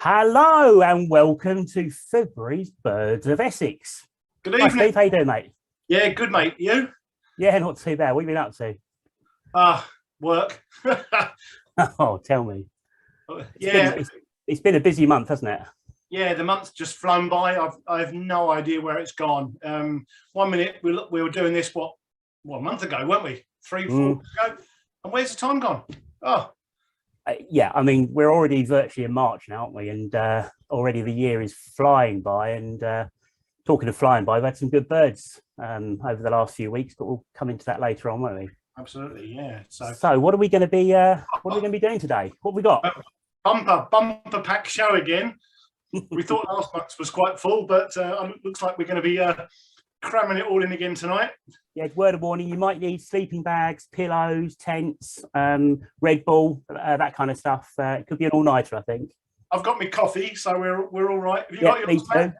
Hello and welcome to February's Birds of Essex. Good evening. Hi Steve, how you doing, mate? Yeah, good, mate. You? Yeah, not too bad. What have you been up to? Work. Oh, tell me. Yeah. It's been a busy month, hasn't it? Yeah, the month's just flown by. I've no idea where it's gone. 1 minute we were doing this, a month ago, weren't we? 3, 4 weeks ago. And where's the time gone? Oh. Yeah, I mean, we're already virtually in March now, aren't we? And already the year is flying by. And talking of flying by, we've had some good birds over the last few weeks, but we'll come into that later on, won't we? Absolutely, yeah. So what are we going to be? What are we going to be doing today? What have we got? Bumper pack show again. We thought last month was quite full, but looks like we're going to be cramming it all in again tonight. Yeah, word of warning, you might need sleeping bags, pillows, tents, Red Bull, that kind of stuff. It could be an all-nighter, I think. I've got my coffee, so we're all right. Have you got yours, me too.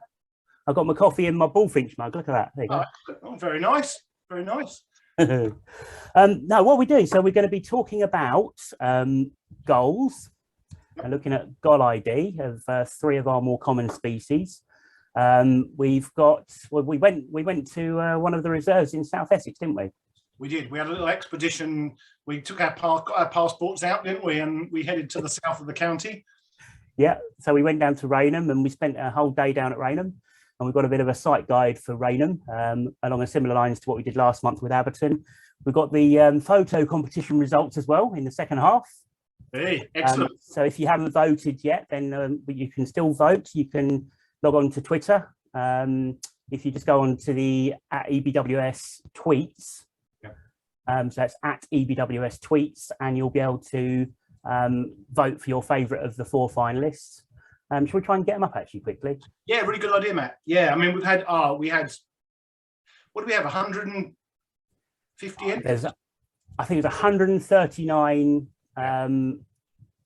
I've got my coffee in my bullfinch mug. Look at that. There you go. Oh, very nice. Very nice. No, what are we doing? So we're going to be talking about gulls and looking at Gull ID of 3 of our more common species. We've got, we went to one of the reserves in South Essex, didn't we? We did. We had a little expedition. We took got our passports out, didn't we? And we headed to the south of the county. Yeah. So we went down to Rainham and we spent a whole day down at Rainham. And we've got a bit of a site guide for Rainham along a similar lines to what we did last month with Abberton. We've got the photo competition results as well in the second half. Hey, excellent. So if you haven't voted yet, then you can still vote. You can log on to Twitter. If you just go on to the @EBwS tweets, so that's @EBwS tweets, and you'll be able to vote for your favourite of the 4 finalists. Should we try and get them up actually quickly? Yeah, really good idea, Matt. Yeah, I mean, we had what do we have, 150 entries? I think it's 139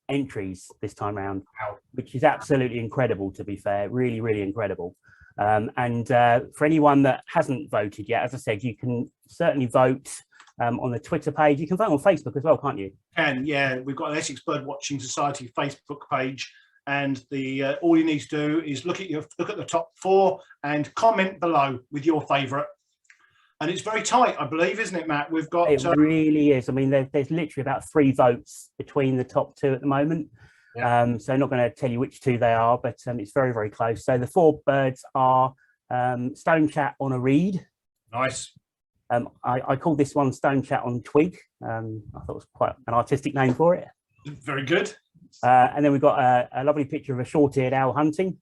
entries this time around, which is absolutely incredible, to be fair. Really, really incredible. And for anyone that hasn't voted yet, as I said, you can certainly vote on the Twitter page. You can vote on Facebook as well, can't you? Yeah, we've got an Essex Birdwatching Society Facebook page. And all you need to do is look at the top 4 and comment below with your favourite. And it's very tight, I believe, isn't it, Matt? We've got it really is. I mean, there's literally about 3 votes between the top 2 at the moment. Yeah. So I'm not going to tell you which 2 they are, but it's very, very close. So the 4 birds are stone chat on a reed. Nice. I called this one stone chat on twig. I thought it was quite an artistic name for it. Very good. And then we've got a lovely picture of a short-eared owl hunting.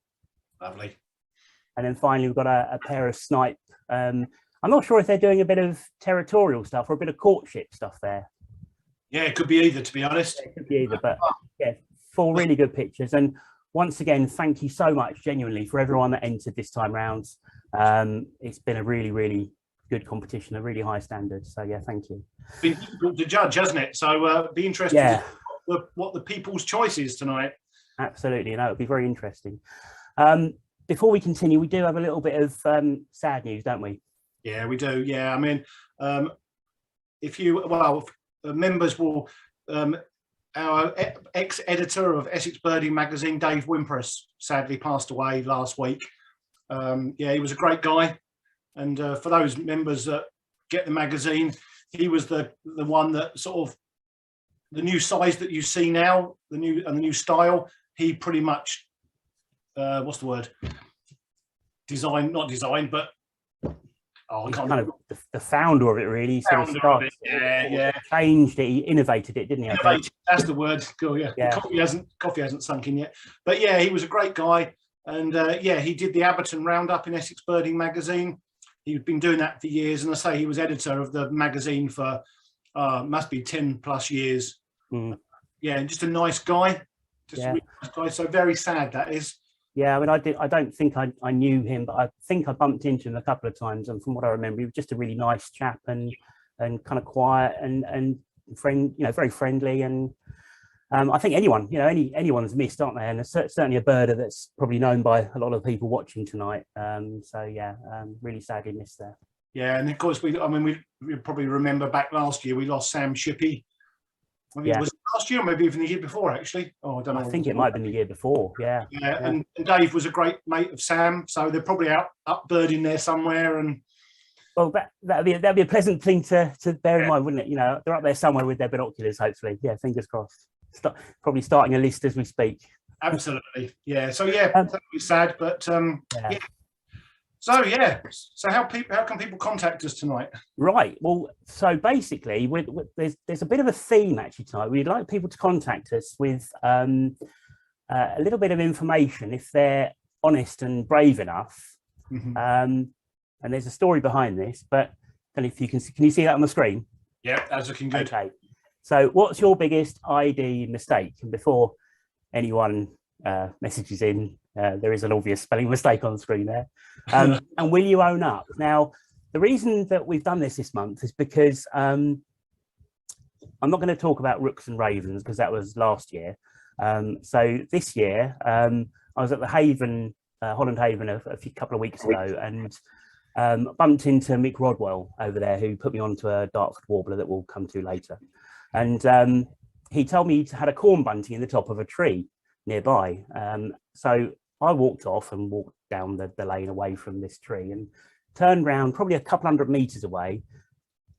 Lovely. And then finally, we've got a pair of snipe. I'm not sure if they're doing a bit of territorial stuff or a bit of courtship stuff there. Yeah, it could be either, to be honest. Yeah, it could be either, but yeah, 4 really good pictures. And once again, thank you so much, genuinely, for everyone that entered this time round. It's been a really, really good competition, a really high standard. So yeah, thank you. It's been difficult to judge, hasn't it? So be interested. Yeah. What the people's choice is tonight. Absolutely, and that would be very interesting. Before we continue, we do have a little bit of sad news, don't we? Yeah, we do. Yeah, I mean, members will, our ex-editor of Essex Birding magazine, Dave Wimpress, sadly passed away last week. Yeah, he was a great guy, and for those members that get the magazine, he was the one that sort of, the new size that you see now, the new style, he pretty much, what's the word? Not designed, but I can't kind of the founder of it, really. Founder of it, yeah. Changed it, he innovated it, didn't he? Innovated, that's the word. Cool, yeah. Yeah. Coffee hasn't sunk in yet, but yeah, he was a great guy, and yeah, he did the Abberton Roundup in Essex Birding magazine. He'd been doing that for years, and I say he was editor of the magazine for must be 10+ years. Yeah, and just a nice guy, just a really nice guy. So very sad, that is. Yeah, I mean, I don't think I knew him, but I think I bumped into him a couple of times, and from what I remember, he was just a really nice chap and kind of quiet and very friendly. And I think anyone's missed, aren't they? And there's certainly a birder that's probably known by a lot of people watching tonight. So yeah, really sadly missed there. Yeah, and of course we probably remember back last year we lost Sam Shippey. Maybe it was last year, or maybe even the year before, actually. Oh, I don't know. I think it might have been the year before. Yeah. And Dave was a great mate of Sam, so they're probably up birding there somewhere. And well, that'd be a pleasant thing to bear in mind, wouldn't it? You know, they're up there somewhere with their binoculars, hopefully. Yeah, fingers crossed. Probably starting a list as we speak. Absolutely, yeah. So yeah, that'd be sad, but yeah. So yeah, so how can people contact us tonight? Right. Well, so basically, there's a bit of a theme actually tonight. We'd like people to contact us with a little bit of information if they're honest and brave enough. And there's a story behind this, but and if you can you see that on the screen? Yeah, that's looking good. Okay. So, what's your biggest ID mistake? And before anyone messages in, there is an obvious spelling mistake on the screen there. And will you own up? Now, the reason that we've done this month is because I'm not going to talk about rooks and ravens because that was last year. So this year, I was at the Haven, Holland Haven, a couple of weeks ago, and bumped into Mick Rodwell over there, who put me onto a Dartford warbler that we'll come to later. And he told me he had a corn bunting in the top of a tree nearby. So I walked off and walked down the lane away from this tree and turned around probably a couple hundred meters away,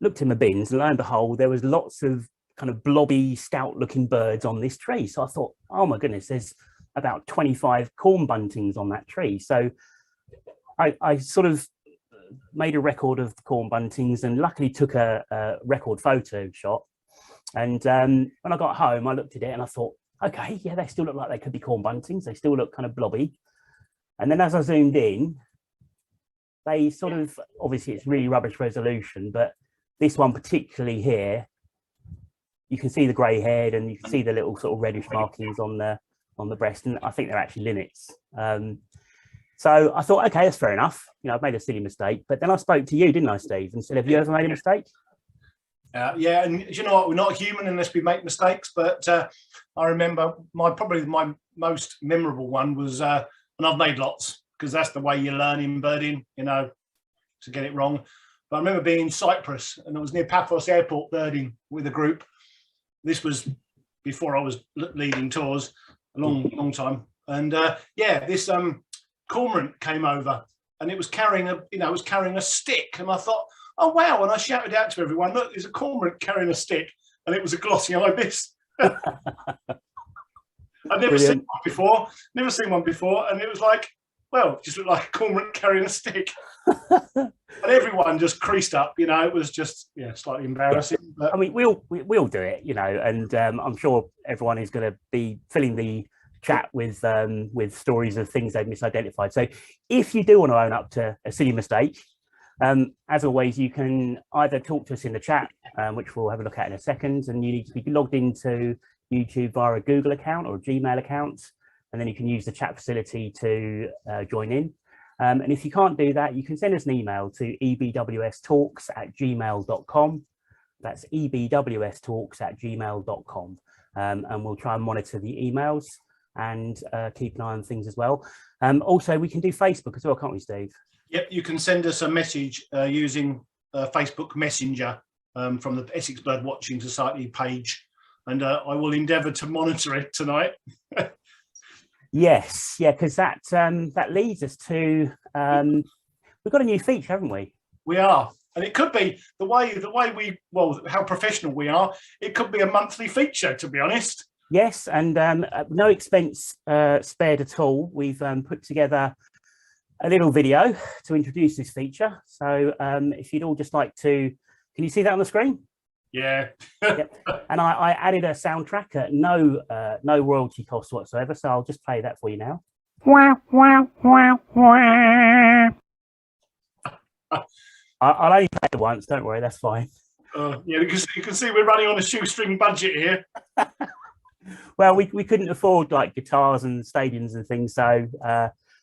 looked in the bins, and lo and behold, there was lots of kind of blobby, stout looking birds on this tree. So I thought, oh my goodness, there's about 25 corn buntings on that tree. So I sort of made a record of the corn buntings and luckily took a record photo shot. And when I got home, I looked at it and I thought, okay, yeah, they still look like they could be corn buntings. They still look kind of blobby. And then as I zoomed in, they sort of, obviously it's really rubbish resolution, but this one particularly here, you can see the grey head and you can see the little sort of reddish markings on the breast, and I think they're actually linnets. So I thought, okay, that's fair enough. You know, I've made a silly mistake, but then I spoke to you, didn't I, Steve, and said, have you ever made a mistake? Yeah, and you know what, we're not human unless we make mistakes, but I remember probably my most memorable one was, and I've made lots, because that's the way you learn in birding, you know, to get it wrong. But I remember being in Cyprus, and I was near Paphos Airport birding with a group. This was before I was leading tours, a long time. And yeah, this cormorant came over, and it was carrying a stick, and I thought, oh wow! And I shouted out to everyone, look, there's a cormorant carrying a stick, and it was a glossy ibis. I'd never seen one before, and it was like, well, it just looked like a cormorant carrying a stick. And everyone just creased up, you know. It was just, yeah, slightly embarrassing. But... I mean, we'll do it, you know, and I'm sure everyone is going to be filling the chat with stories of things they've misidentified. So if you do want to own up to a silly mistake, as always, you can either talk to us in the chat, which we'll have a look at in a second, and you need to be logged into YouTube via a Google account or a Gmail account, and then you can use the chat facility to join in. And if you can't do that, you can send us an email to ebwstalks@gmail.com. That's ebwstalks@gmail.com. And we'll try and monitor the emails and keep an eye on things as well. Also, we can do Facebook as well, can't we, Steve? Yep, you can send us a message using Facebook Messenger from the Essex Birdwatching Society page, and I will endeavour to monitor it tonight. Yes, yeah, because that leads us to we've got a new feature, haven't we? We are, and it could be the way we, well, how professional we are. It could be a monthly feature, to be honest. Yes, and no expense spared at all. We've put together a little video to introduce this feature. So if you'd all just like to, can you see that on the screen? Yeah. Yep. And I added a soundtrack at no royalty cost whatsoever. So I'll just play that for you now. I'll only play it once, don't worry, that's fine. Yeah, because you can see we're running on a shoestring budget here. Well, we couldn't afford like guitars and stadiums and things, so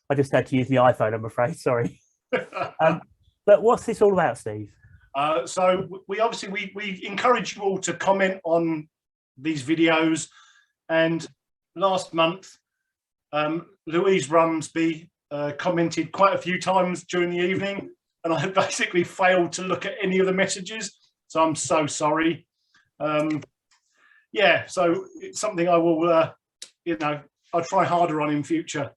I just had to use my iPhone, I'm afraid, sorry. But what's this all about, Steve? So we encourage you all to comment on these videos, and last month Louise Rumsby commented quite a few times during the evening, and I basically failed to look at any of the messages, so I'm so sorry. yeah, so it's something I will, you know, I'll try harder on in future.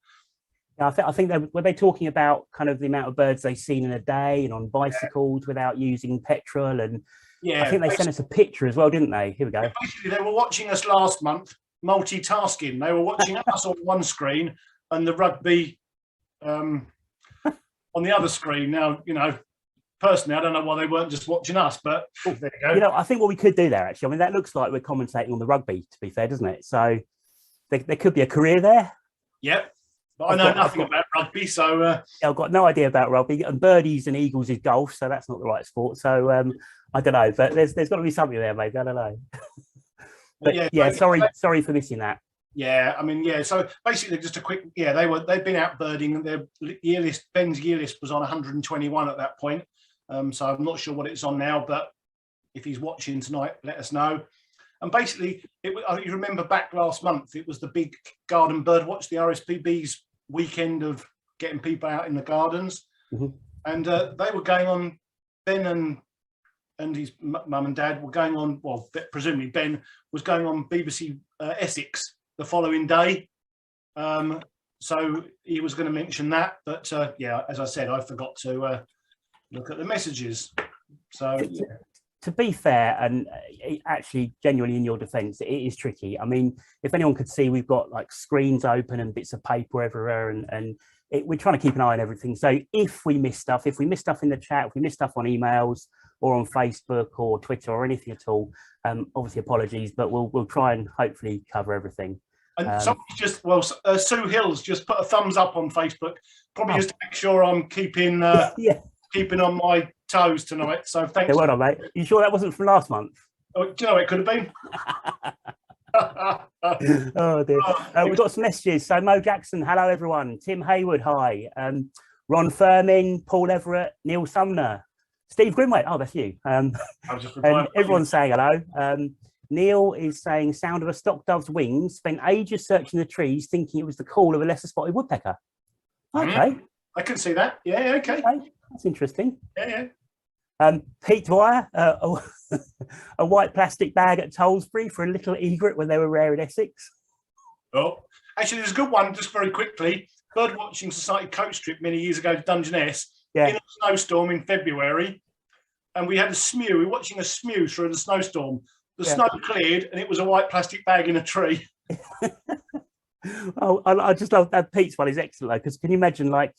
Yeah, I think were they talking about kind of the amount of birds they've seen in a day and on bicycles without using petrol, and Yeah, I think they sent us a picture as well, didn't they? Here we go. Basically, they were watching us last month, multitasking. They were watching us on one screen and the rugby on the other screen. Now, you know, personally, I don't know why they weren't just watching us, but there you go. You know, I think what we could do there, actually, I mean, that looks like we're commentating on the rugby, to be fair, doesn't it? So there could be a career there. Yep. But I know nothing about rugby, so... I've got no idea about rugby. And birdies and eagles is golf, so that's not the right sport. So I don't know, but there's got to be something there, maybe. I don't know. But yeah, sorry for missing that. Yeah, I mean, yeah. So basically, just a quick, yeah, they've been out birding, and their year list, Ben's year list was on 121 at that point. So I'm not sure what it's on now, but if he's watching tonight, let us know. And basically, you remember back last month, it was the big garden bird watch, the RSPB's weekend of getting people out in the gardens, and they were going on. Ben and his mum and dad were going on. Well, presumably Ben was going on BBC Essex the following day, so he was going to mention that, but yeah, as I said, I forgot to look at the messages. So yeah. To be fair, and actually genuinely in your defense, it is tricky. I mean, if anyone could see, we've got like screens open and bits of paper everywhere, and we're trying to keep an eye on everything. So if we miss stuff in the chat, if we miss stuff on emails or on Facebook or Twitter or anything at all, obviously apologies, but we'll try and hopefully cover everything. And somebody's just, well, Sue Hills just put a thumbs up on Facebook, probably just to make sure I'm keeping keeping on my toes tonight. So thanks. Yeah, well done, mate. You sure that wasn't from last month? Oh, do you know it could have been? Oh dear. We've got some messages. So Mo Jackson, hello everyone. Tim Hayward, hi. Ron Firmin, Paul Everett, Neil Sumner, Steve Grimway. Oh, that's you. And everyone's saying hello. Neil is saying sound of a stock dove's wings, spent ages searching the trees thinking it was the call of a lesser spotted woodpecker. Okay. I can see that. Yeah, okay. That's interesting. Yeah. Pete Dwyer, a white plastic bag at Tollsbury for a little egret when they were rare in Essex. Oh, actually, there's a good one, just very quickly. Birdwatching Society coach trip many years ago to Dungeness in a snowstorm in February. And we had a smew. We were watching a smew through the snowstorm. The snow cleared and it was a white plastic bag in a tree. Oh, I just love that. Pete's one is excellent, though, because can you imagine, like,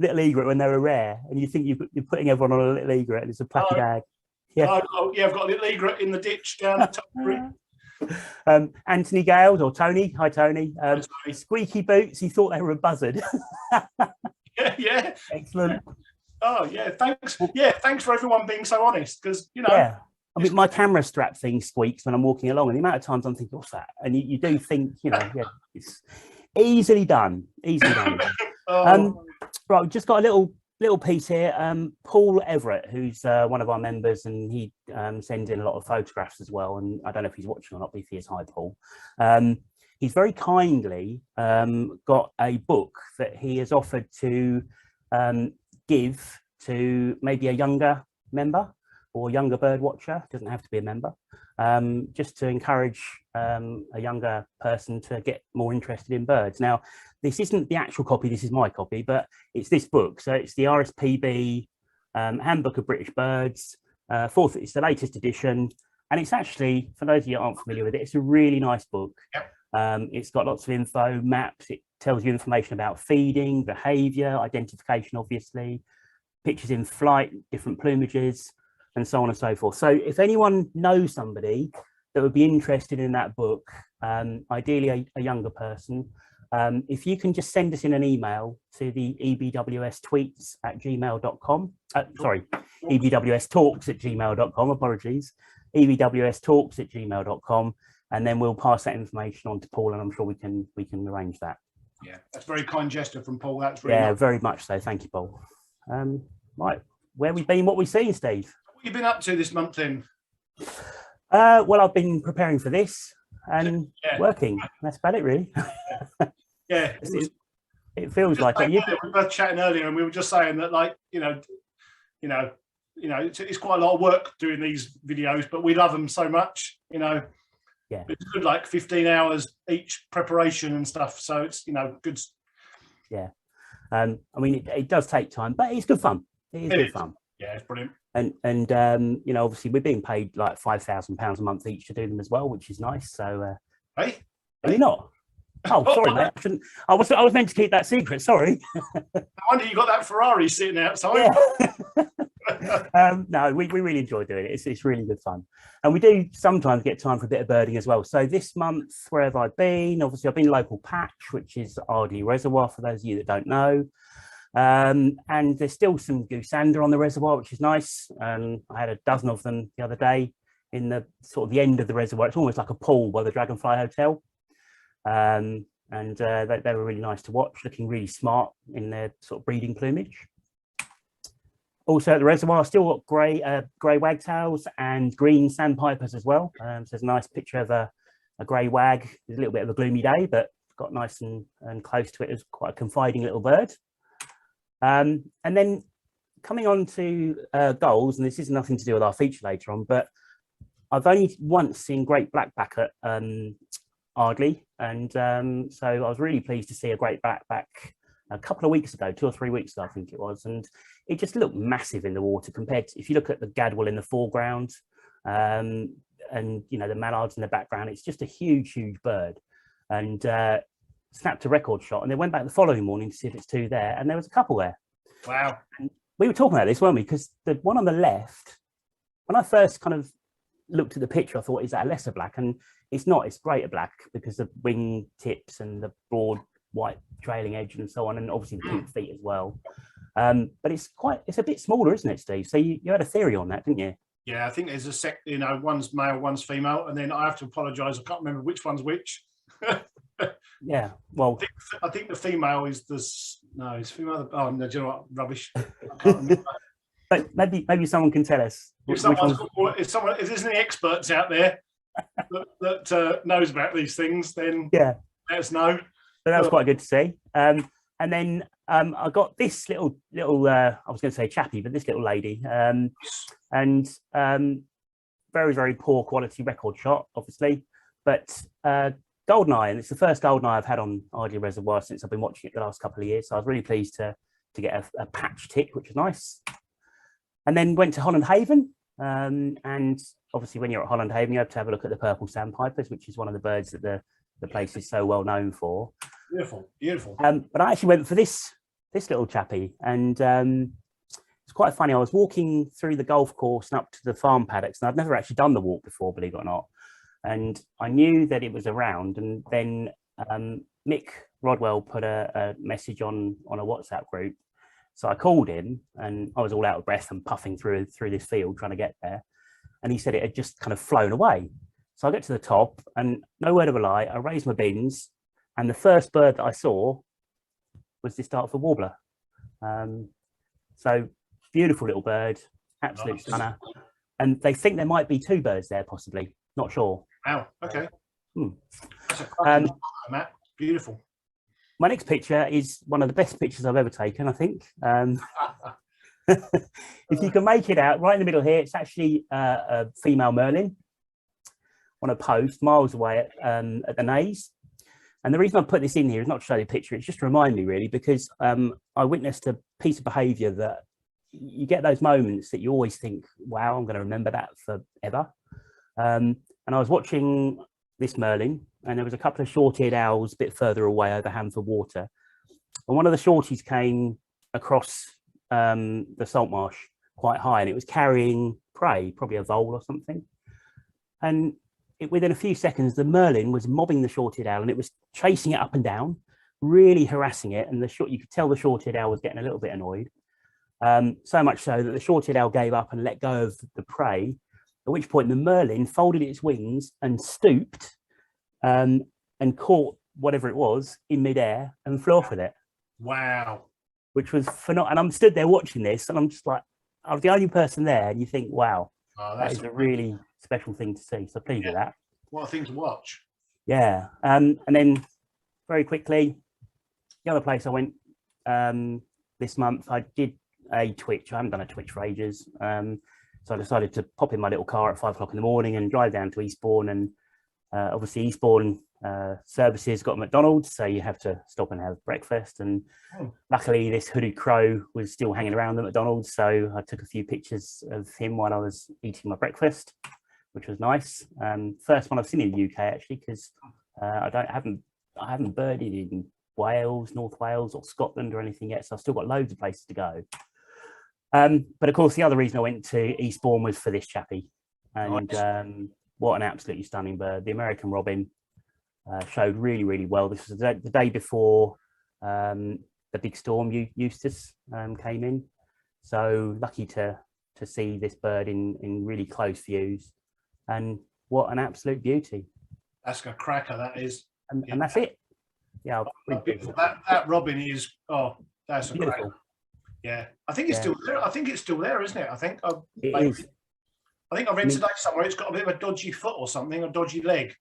little egret when they were rare, and you think you're putting everyone on a little egret and it's a placky bag. Yeah. Yeah, I've got a little egret in the ditch down at top. Anthony Gales, or Tony. Hi, Tony. Squeaky boots. He thought they were a buzzard. Yeah. Excellent. Oh, yeah. Thanks. Yeah, thanks for everyone being so honest, because, you know. Yeah. I mean, my camera strap thing squeaks when I'm walking along, and the amount of times I'm thinking, what's that? And you do think, you know, it's easily done. Easily done. Right, we've just got a little piece here. Paul Everett, who's one of our members, and he sends in a lot of photographs as well. And I don't know if he's watching or not, but if he is, hi, Paul. He's very kindly got a book that he has offered to give to maybe a younger member or younger bird watcher. Doesn't have to be a member, just to encourage a younger person to get more interested in birds. Now, this isn't the actual copy, this is my copy, but it's this book. So it's the RSPB Handbook of British Birds, it's the latest edition. And it's actually, for those of you who aren't familiar with it, it's a really nice book. It's got lots of info, maps, it tells you information about feeding, behaviour, identification, obviously, pictures in flight, different plumages, and so on and so forth. So if anyone knows somebody that would be interested in that book, ideally a younger person, if you can just send us in an email to the ebwstweets@gmail.com, sorry, ebwstalks@gmail.com, apologies, ebwstalks@gmail.com, and then we'll pass that information on to Paul, and I'm sure we can arrange that. Yeah, that's a very kind gesture from Paul. That's really nice. Very much so. Thank you, Paul. Right, where we've been, what we've seen, Steve. What have you been up to this month then? Well, I've been preparing for this and working. That's about it, really. Yeah, it feels like it. We were chatting earlier, and we were just saying that, like, you know, it's quite a lot of work doing these videos, but we love them so much, you know. Yeah. It's good, like 15 hours each preparation and stuff. So it's, you know, good. Yeah. I mean, it does take time, but it's good fun. It is good fun. Yeah, it's brilliant. And you know, obviously we're being paid like £5,000 a month each to do them as well, which is nice. So Hey, are you not? Oh, sorry, mate. I was meant to keep that secret. Sorry. No wonder you got that Ferrari sitting outside. Yeah. No, we really enjoy doing it. It's really good fun, and we do sometimes get time for a bit of birding as well. So this month, where have I been? Obviously, I've been local patch, which is Ardley Reservoir for those of you that don't know. And there's still some goosander on the reservoir, which is nice. I had a dozen of them the other day in the sort of the end of the reservoir. It's almost like a pool by the Dragonfly Hotel. And they were really nice to watch, looking really smart in their sort of breeding plumage. Also at the reservoir, still got grey wagtails and green sandpipers as well. So there's a nice picture of a grey wag. It's a little bit of a gloomy day, but got nice and close to it. It's quite a confiding little bird. And then coming on to gulls, and this is nothing to do with our feature later on, but I've only once seen great blackback at Ardley, and so I was really pleased to see a great blackback a couple of weeks ago, 2 or 3 weeks ago, I think it was, and it just looked massive in the water compared to, if you look at the gadwall in the foreground, and you know the mallards in the background, it's just a huge bird, and snapped a record shot, and then went back the following morning to see if it's 2 there, and there was a couple there. Wow. And we were talking about this, weren't we? Because the one on the left, when I first kind of looked at the picture, I thought, is that a lesser black? And it's not, it's greater black because the wing tips and the broad white trailing edge and so on, and obviously the pink feet as well. But it's a bit smaller, isn't it, Steve? So you had a theory on that, didn't you? Yeah, I think there's one's male, one's female, and then I have to apologise, I can't remember which one's which. Yeah, well, I think the female is it's female. Oh no, do you know what? Rubbish. I can't remember. But maybe someone can tell us. If there's any experts out there that knows about these things, then yeah, let us know. So that was quite good to see. And then I got this little I was going to say chappie, but this little lady, and very, very poor quality record shot, obviously, but golden eye, and it's the first golden eye I've had on Ardley Reservoir since I've been watching it the last couple of years. So I was really pleased to get a patch tick, which was nice. And then went to Holland Haven, and obviously when you're at Holland Haven, you have to have a look at the purple sandpipers, which is one of the birds that the place is so well known for. Beautiful. But I actually went for this little chappie, and it's quite funny. I was walking through the golf course and up to the farm paddocks, and I'd never actually done the walk before, believe it or not. And I knew that it was around, and then Mick Rodwell put a message on a WhatsApp group. So I called him, and I was all out of breath and puffing through this field trying to get there. And he said it had just kind of flown away. So I get to the top, and no word of a lie, I raised my bins, and the first bird that I saw was this Dartford warbler. So beautiful little bird, absolute stunner. And they think there might be 2 birds there, possibly. Not sure. Wow. Okay. That's Matt. Beautiful. My next picture is one of the best pictures I've ever taken, I think. If you can make it out, right in the middle here, it's actually a female merlin on a post miles away at the Naze. And the reason I put this in here is not to show you a picture, it's just to remind me, really, because I witnessed a piece of behaviour that you get those moments that you always think, wow, I'm going to remember that forever. And I was watching this merlin, and there was a couple of short-eared owls a bit further away over Hanford Water. And one of the shorties came across the salt marsh quite high, and it was carrying prey, probably a vole or something. And within a few seconds, the merlin was mobbing the short-eared owl, and it was chasing it up and down, really harassing it. And you could tell the short-eared owl was getting a little bit annoyed. So much so that the short-eared owl gave up and let go of the prey, at which point the merlin folded its wings and stooped and caught whatever it was in midair and flew off with it. Wow. Which was phenomenal. And I'm stood there watching this, and I'm just like, I was the only person there, and you think, wow, that is a really special thing to see. So pleased with that. What a thing to watch. Yeah. And then very quickly, the other place I went this month, I did a twitch. I haven't done a twitch for ages. So I decided to pop in my little car at 5 o'clock in the morning and drive down to Eastbourne and Obviously, Eastbourne services got a McDonald's, so you have to stop and have breakfast. And luckily, this hooded crow was still hanging around the McDonald's, so I took a few pictures of him while I was eating my breakfast, which was nice. First one I've seen in the UK actually, because I haven't birded in Wales, North Wales, or Scotland or anything yet, so I've still got loads of places to go. But of course, the other reason I went to Eastbourne was for this chappie, and what an absolutely stunning bird. The American robin showed really, really well. This was the day before the big storm Eustace came in, so lucky to see this bird in really close views, and what an absolute beauty. That's a cracker, that is. And that's it. Yeah, that robin is, that's a beautiful. cracker. Yeah, I think it's still there. I think it's still there, isn't it? I think it is. I think I read today somewhere it's got a bit of a dodgy foot or something, a dodgy leg.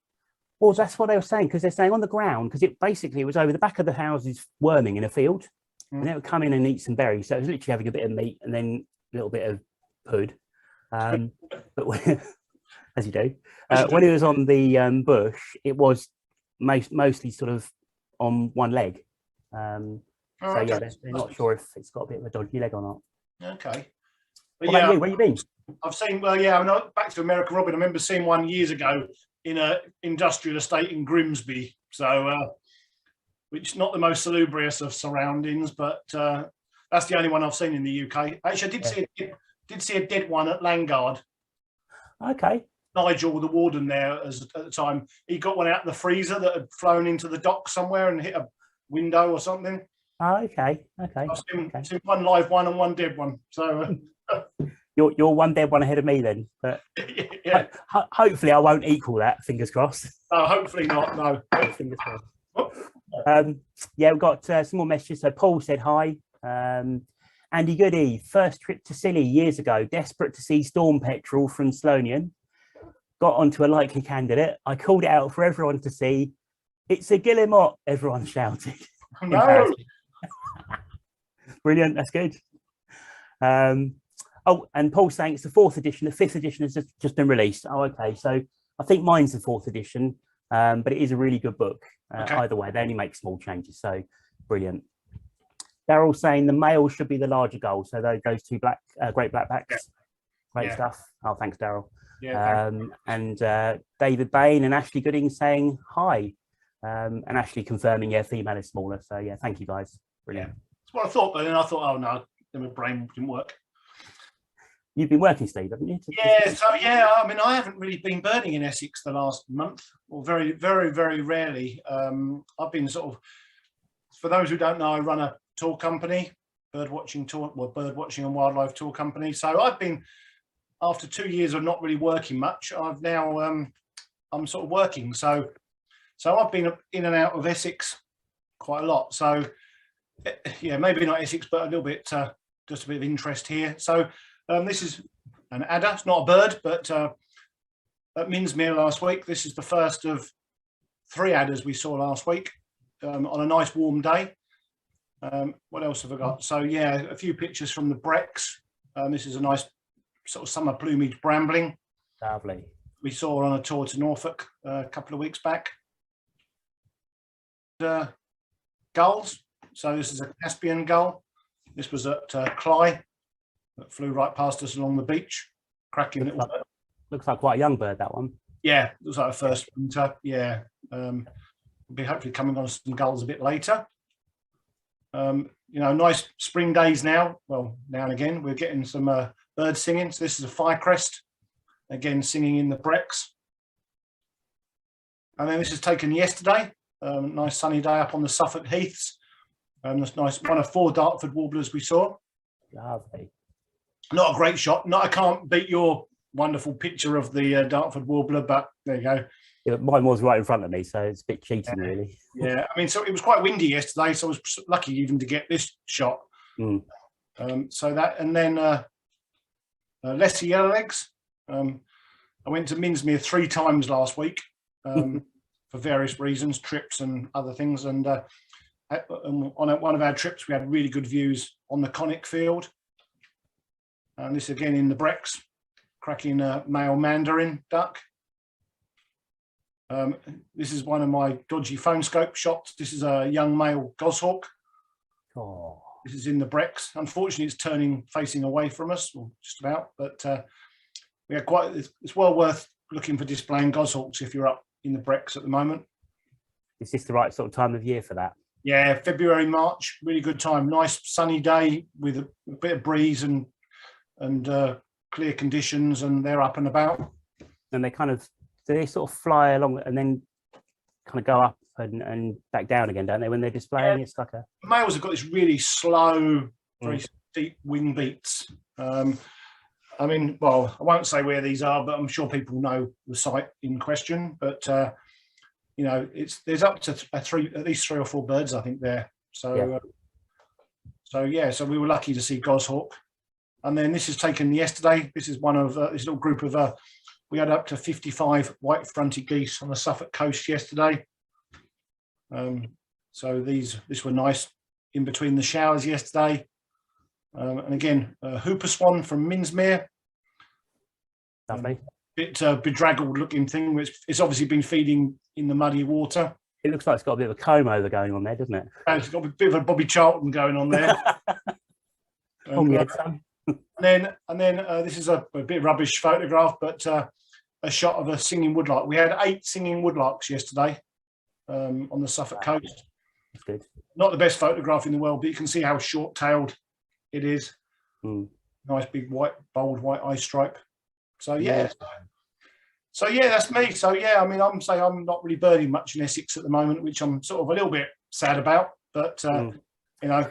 Well, that's what they were saying, because they're saying on the ground, because it was over the back of the houses worming in a field, and it would come in and eat some berries. So it was literally having a bit of meat and then a little bit of pud. But as you do, when it was on the bush, it was mostly sort of on one leg. So yeah, they're not sure if it's got a bit of a dodgy leg or not. Okay. But yeah, where you been? I've seen, I'm back to American robin. I remember seeing one years ago in an industrial estate in Grimsby. So, which is not the most salubrious of surroundings, but that's the only one I've seen in the UK. Actually, I did see a dead one at Langard. Okay. Nigel, the warden there at the time, he got one out of the freezer that had flown into the dock somewhere and hit a window or something. Oh, okay. I've seen one live one and one dead one. So you're one dead one ahead of me then. But yeah. Hopefully I won't equal that. Fingers crossed. Hopefully not. No. Fingers crossed. Yeah, we've got some more messages. So Paul said hi. Andy Goody, first trip to Scilly years ago, desperate to see storm petrel from Slonian. Got onto a likely candidate. I called it out for everyone to see. It's a guillemot, everyone shouted. No. Brilliant, that's good. And Paul's saying it's the 4th edition. The 5th edition has just been released. Oh, okay. So I think mine's the 4th edition, but it is a really good book. Either way, they only make small changes. So brilliant. They're all saying the male should be the larger gull. So those two great blackbacks. Yeah. Great stuff. Oh, thanks, Daryl. Yeah, and David Bain and Ashley Gooding saying hi. And Ashley confirming, female is smaller. So yeah, thank you guys. Brilliant. Yeah. That's what I thought, but then I thought, oh no, then my brain didn't work. You've been working, Steve, haven't you? I mean, I haven't really been birding in Essex the last month, or very, very, very rarely. I've been sort of, for those who don't know, I run a tour company, Birdwatching and Wildlife Tour Company. So I've been, after 2 years of not really working much, I've now, I'm sort of working. So I've been in and out of Essex quite a lot. So yeah, maybe not Essex, but a little bit, just a bit of interest here. So this is an adder. It's not a bird, but at Minsmere last week, this is the first of 3 adders we saw last week on a nice warm day. What else have I got? So yeah, a few pictures from the Brecks. This is a nice sort of summer plumage brambling. Lovely. We saw on a tour to Norfolk a couple of weeks back. Gulls. So this is a Caspian gull. This was at Cly. That flew right past us along the beach. Cracking little bird. Looks like quite a young bird, that one. Yeah, it was like a first winter. Yeah. We'll be hopefully coming on some gulls a bit later. Nice spring days now. Well, now and again, we're getting some birds singing. So this is a firecrest, again singing in the Brecks. And then this is taken yesterday. Nice sunny day up on the Suffolk Heaths. That's nice. One of 4 Dartford warblers we saw. Lovely. Not a great shot. I can't beat your wonderful picture of the Dartford warbler, but there you go. Yeah, mine was right in front of me, so it's a bit cheating, really. Yeah, I mean, so it was quite windy yesterday, so I was lucky even to get this shot. So that, and then Lesser Yellowlegs. I went to Minsmere 3 times last week for various reasons, trips and other things. And on one of our trips, we had really good views on the conic field. And this again in the Brecks, cracking male mandarin duck. This is one of my dodgy phone scope shots. This is a young male goshawk. Oh. This is in the Brecks. Unfortunately, it's facing away from us, or just about. But we had it's well worth looking for displaying goshawks if you're up in the Brecks at the moment. Is this the right sort of time of year for that? Yeah, February, March, really good time. Nice sunny day with a bit of breeze and clear conditions, and they're up and about. And they sort of fly along and then kind of go up and back down again, don't they? When they're displaying, it's like males have got this really slow, very deep wing beats. I mean, well, I won't say where these are, but I'm sure people know the site in question. But you know, there's up to at least 3 or 4 birds, I think, there. So so we were lucky to see goshawk. And then this is taken yesterday. This is one of this little group of we had up to 55 white-fronted geese on the Suffolk coast yesterday. So these were nice in between the showers yesterday. And again, hooper swan from Minsmere. Lovely. Bit bedraggled looking thing. It's obviously been feeding in the muddy water. It looks like it's got a bit of a comb over going on there, doesn't it? And it's got a bit of a Bobby Charlton going on there. And then this is a bit rubbish photograph, but a shot of a singing woodlark. We had 8 singing woodlarks yesterday on the Suffolk coast. That's good. Not the best photograph in the world, but you can see how short-tailed it is. Nice big bold white eye stripe. So yeah. So yeah, that's me. So yeah, I mean, I'm not really birding much in Essex at the moment, which I'm sort of a little bit sad about. But you know.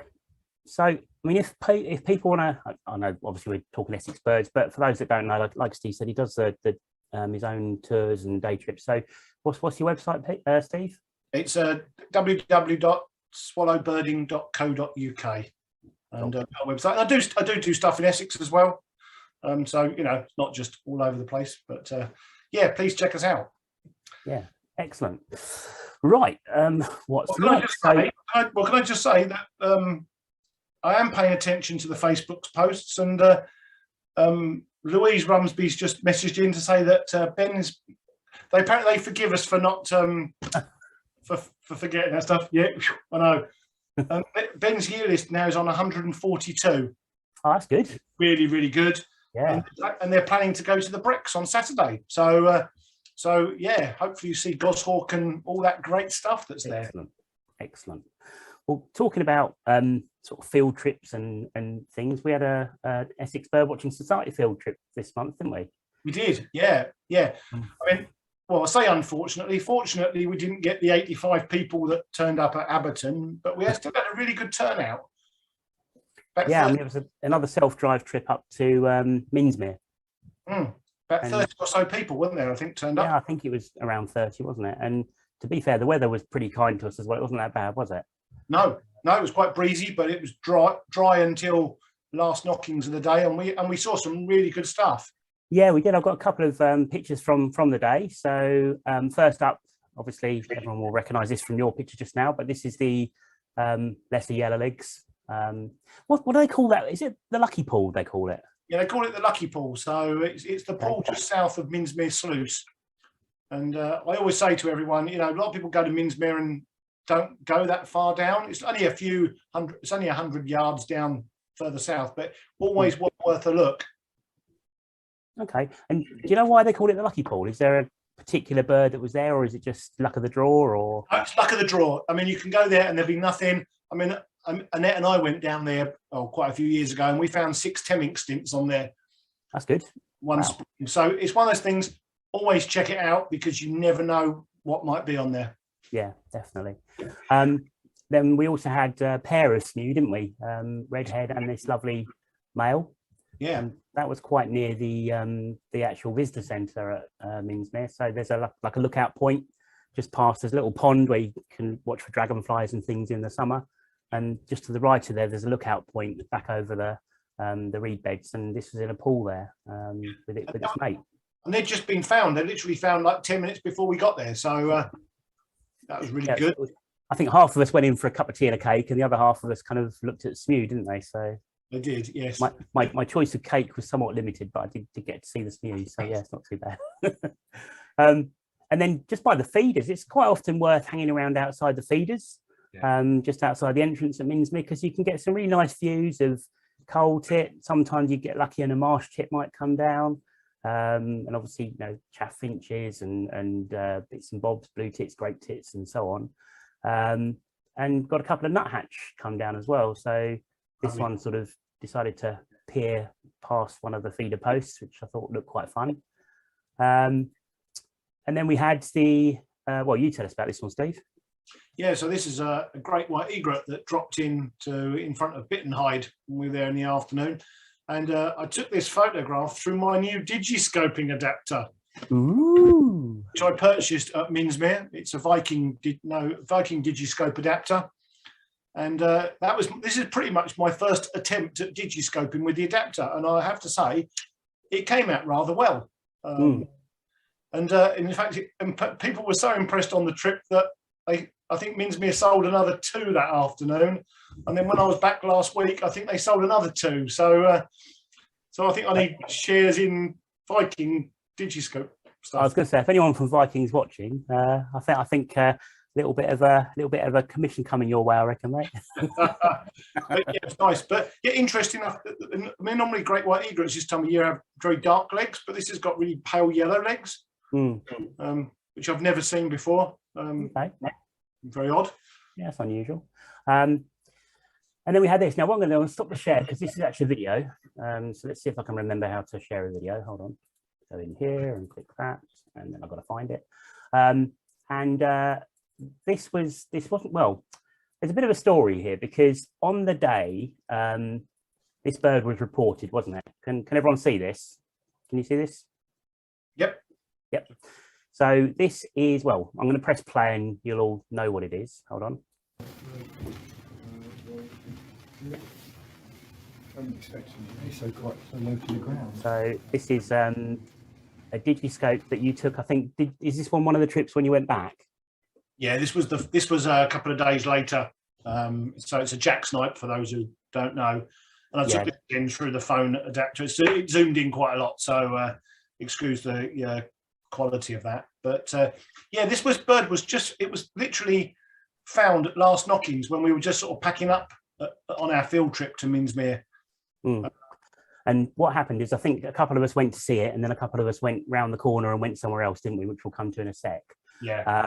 So I mean, if people want to, I know obviously we're talking Essex birds, but for those that don't know, like Steve said, he does his own tours and day trips. So what's your website, Steve? It's www.swallowbirding.co.uk, and our website. I do stuff in Essex as well. So you know, it's not just all over the place, but yeah, please check us out. Yeah, excellent. Right, what's next? Can I just say that I am paying attention to the Facebook's posts, and Louise Rumsby's just messaged in to say that Ben's. They forgive us for not for forgetting that stuff. Yeah, I know. Ben's year list now is on 142. Oh, that's good. Really, really good. Yeah. And they're planning to go to the Brecks on Saturday. So yeah, hopefully you see goshawk and all that great stuff that's there. Excellent. Well, talking about sort of field trips and things, we had a Essex Birdwatching Society field trip this month, didn't we? We did, yeah. I mean, well, I say unfortunately. Fortunately, we didn't get the 85 people that turned up at Abberton, but we still had a really good turnout. Yeah, I mean, it was another self-drive trip up to Minsmere. About 30 or so people, weren't there, I think, turned up? Yeah, I think it was around 30, wasn't it? And to be fair, the weather was pretty kind to us as well. It wasn't that bad, was it? No, it was quite breezy, but it was dry until last knockings of the day, and we saw some really good stuff. Yeah, we did. I've got a couple of pictures from the day. So first up, obviously, everyone will recognise this from your picture just now, but this is the lesser yellowlegs. What do they call that? Is it the Lucky Pool, they call it? Yeah, they call it the Lucky Pool. So it's the pool just south of Minsmere Sluice. And I always say to everyone, you know, a lot of people go to Minsmere and don't go that far down. It's only it's only 100 yards down further south, but always worth a look. Okay. And do you know why they call it the Lucky Pool? Is there a particular bird that was there, or is it just luck of the draw? Or it's luck of the draw. I mean, you can go there and there'll be nothing. I mean, Annette and I went down there quite a few years ago, and we found 6 Temming stints on there. That's good. Spring. So it's one of those things. Always check it out, because you never know what might be on there. Yeah, definitely. Then we also had a pair of smew, didn't we? Redhead and this lovely male. Yeah, that was quite near the actual visitor centre at Minsmere. So there's like a lookout point just past this little pond where you can watch for dragonflies and things in the summer. And just to the right of there, there's a lookout point back over the reed beds, and this was in a pool there with its mate. And they'd just been found. They literally found like 10 minutes before we got there. So that was really good. I think half of us went in for a cup of tea and a cake, and the other half of us kind of looked at smew, didn't they? So they did, yes. My choice of cake was somewhat limited, but I did get to see the smew. So yeah, it's not too bad. And then just by the feeders, it's quite often worth hanging around outside the feeders, just outside the entrance at Minsmere, because you can get some really nice views of coal tit. Sometimes you get lucky and a marsh tit might come down. And obviously, you know, chaffinches and bits and bobs, blue tits, great tits, and so on. And got a couple of nuthatch come down as well. So this one sort of decided to peer past one of the feeder posts, which I thought looked quite fun. And then we had the, well, you tell us about this one, Steve. Yeah, so this is a great white egret that dropped in front of Bittenhide when we were there in the afternoon. And I took this photograph through my new digiscoping adapter, Ooh. which I purchased at Minsmere. It's a Viking digiscope adapter. And this is pretty much my first attempt at digiscoping with the adapter. And I have to say, it came out rather well. And in fact, people were so impressed on the trip that I think Minsmere sold another 2 that afternoon. And then when I was back last week, I think they sold another 2. So I think I need shares in Viking Digiscope stuff. I was going to say, if anyone from Viking's watching, I think a little bit of a commission coming your way, I reckon, mate. But yeah, it's nice. But yeah, interesting enough. I mean, normally great white egrets this time of year have very dark legs, but this has got really pale yellow legs, which I've never seen before. Okay. Very odd. Yeah, it's unusual. And then we had this. Now, what I'm going to do is stop the share because this is actually a video. So let's see if I can remember how to share a video. Hold on. Go in here and click that, and then I've got to find it. This wasn't, well, there's a bit of a story here because on the day this bird was reported, wasn't it? Can everyone see this? Can you see this? Yep. So this is, well, I'm going to press play and you'll all know what it is. Hold on. So this is a digiscope that you took, I think. Is this one of the trips when you went back? Yeah, this was a couple of days later. So it's a jacksnipe for those who don't know. And I took it in through the phone adapter. It zoomed in quite a lot, so excuse the quality of that. But yeah, this bird was literally found at last knockings when we were just sort of packing up on our field trip to Minsmere. And what happened is I think a couple of us went to see it and then a couple of us went round the corner and went somewhere else, didn't we, which we'll come to in a sec. Yeah.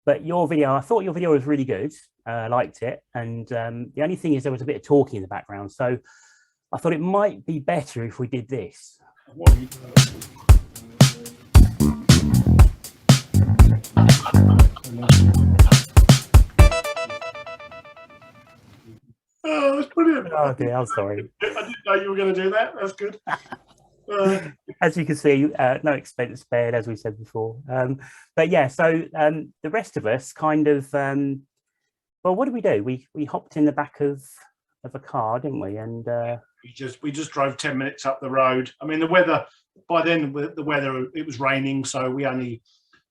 But your video, I thought your video was really good. I liked it. And the only thing is there was a bit of talking in the background. So I thought it might be better if we did this. Oh, that's brilliant. Oh dear, I'm sorry. I didn't know you were going to do that. That's good. As you can see, no expense spared, as we said before. But yeah, so the rest of us kind of, well, what did we do? We hopped in the back of a car, didn't we? And we just drove 10 minutes up the road. I mean, the weather, by then, it was raining, so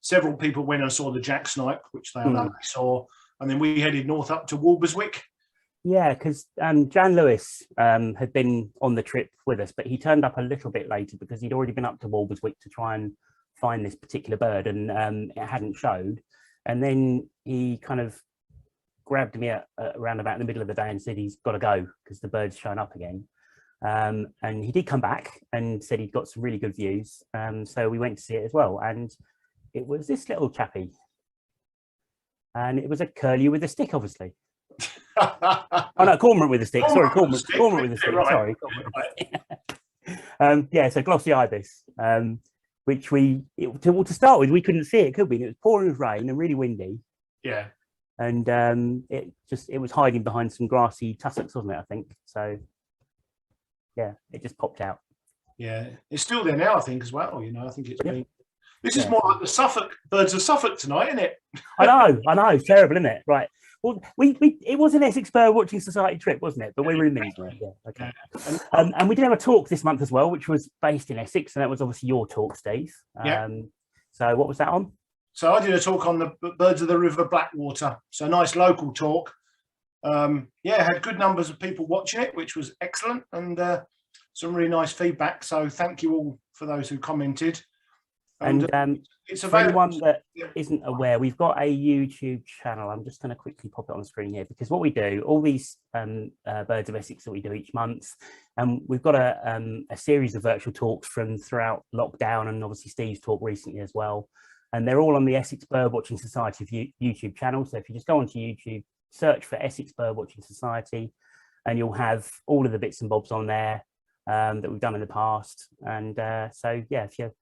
several people went and saw the jacksnipe, which they unluckily saw. And then we headed north up to Walberswick. Yeah, because Jan Lewis had been on the trip with us, but he turned up a little bit later because he'd already been up to Walberswick to try and find this particular bird, and it hadn't showed. And then he kind of grabbed me around about in the middle of the day and said he's got to go because the bird's shown up again. And he did come back and said he'd got some really good views. So we went to see it as well. And it was this little chappie. And it was a curlew with a stick, obviously. Oh no, cormorant with a stick. Sorry, cormorant with a stick. Right. Sorry. Yeah, so glossy ibis, which to start with, we couldn't see it, could we? It was pouring with rain and really windy. Yeah. And it was hiding behind some grassy tussocks, wasn't it? I think so. Yeah, it just popped out. Yeah, it's still there now, I think, as well. You know, I think it's been. This is more like the Suffolk birds of Suffolk tonight, isn't it? I know, terrible, isn't it? Right. Well, it was an Essex Bird Watching Society trip, wasn't it? But we were in Minsmere. Yeah, okay. And we did have a talk this month as well, which was based in Essex, and that was obviously your talk, Steve. Yeah. So what was that on? So I did a talk on the birds of the River Blackwater. So a nice local talk. Yeah, had good numbers of people watching it, which was excellent, and some really nice feedback. So thank you all for those who commented. And it's for anyone available. that isn't aware, we've got a YouTube channel. I'm just going to quickly pop it on the screen here, because what we do, all these Birds of Essex that we do each month, and we've got a series of virtual talks from throughout lockdown, and obviously Steve's talk recently as well. And they're all on the Essex Birdwatching Society YouTube channel. So if you just go onto YouTube, search for Essex Birdwatching Society, and you'll have all of the bits and bobs on there that we've done in the past. And so, yeah, if you're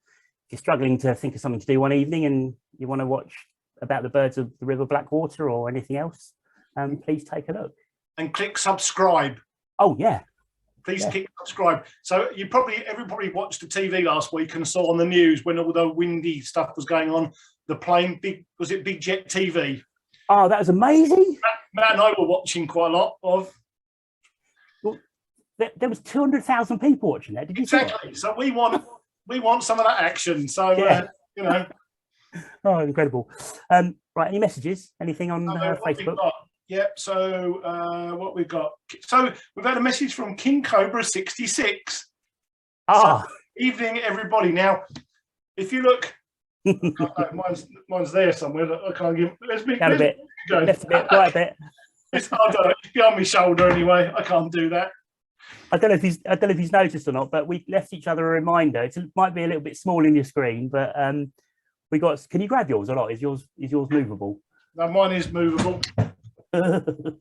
struggling to think of something to do one evening and you want to watch about the birds of the River Blackwater or anything else, please take a look. And click subscribe. Oh, yeah. Please click subscribe. So everybody watched the TV last week and saw on the news when all the windy stuff was going on, the plane, was it Big Jet TV? Oh, that was amazing. Matt and I were watching quite a lot of. Well, there was 200,000 people watching that. Did you exactly. So we want some of that action. So, yeah. You know. Oh, incredible. Right, any messages? Anything on Facebook? Yeah, so what we've got. So we've had a message from King Cobra 66. Ah, so, evening, everybody. Now, if you look, mine's there somewhere. I can't give. Let's be down a bit, left a bit, right a bit. It's behind my shoulder anyway. I can't do that. I don't know if he's noticed or not, but we left each other a reminder. It might be a little bit small in your screen, but we got. Can you grab yours or not? Is yours movable? No, mine is movable. Because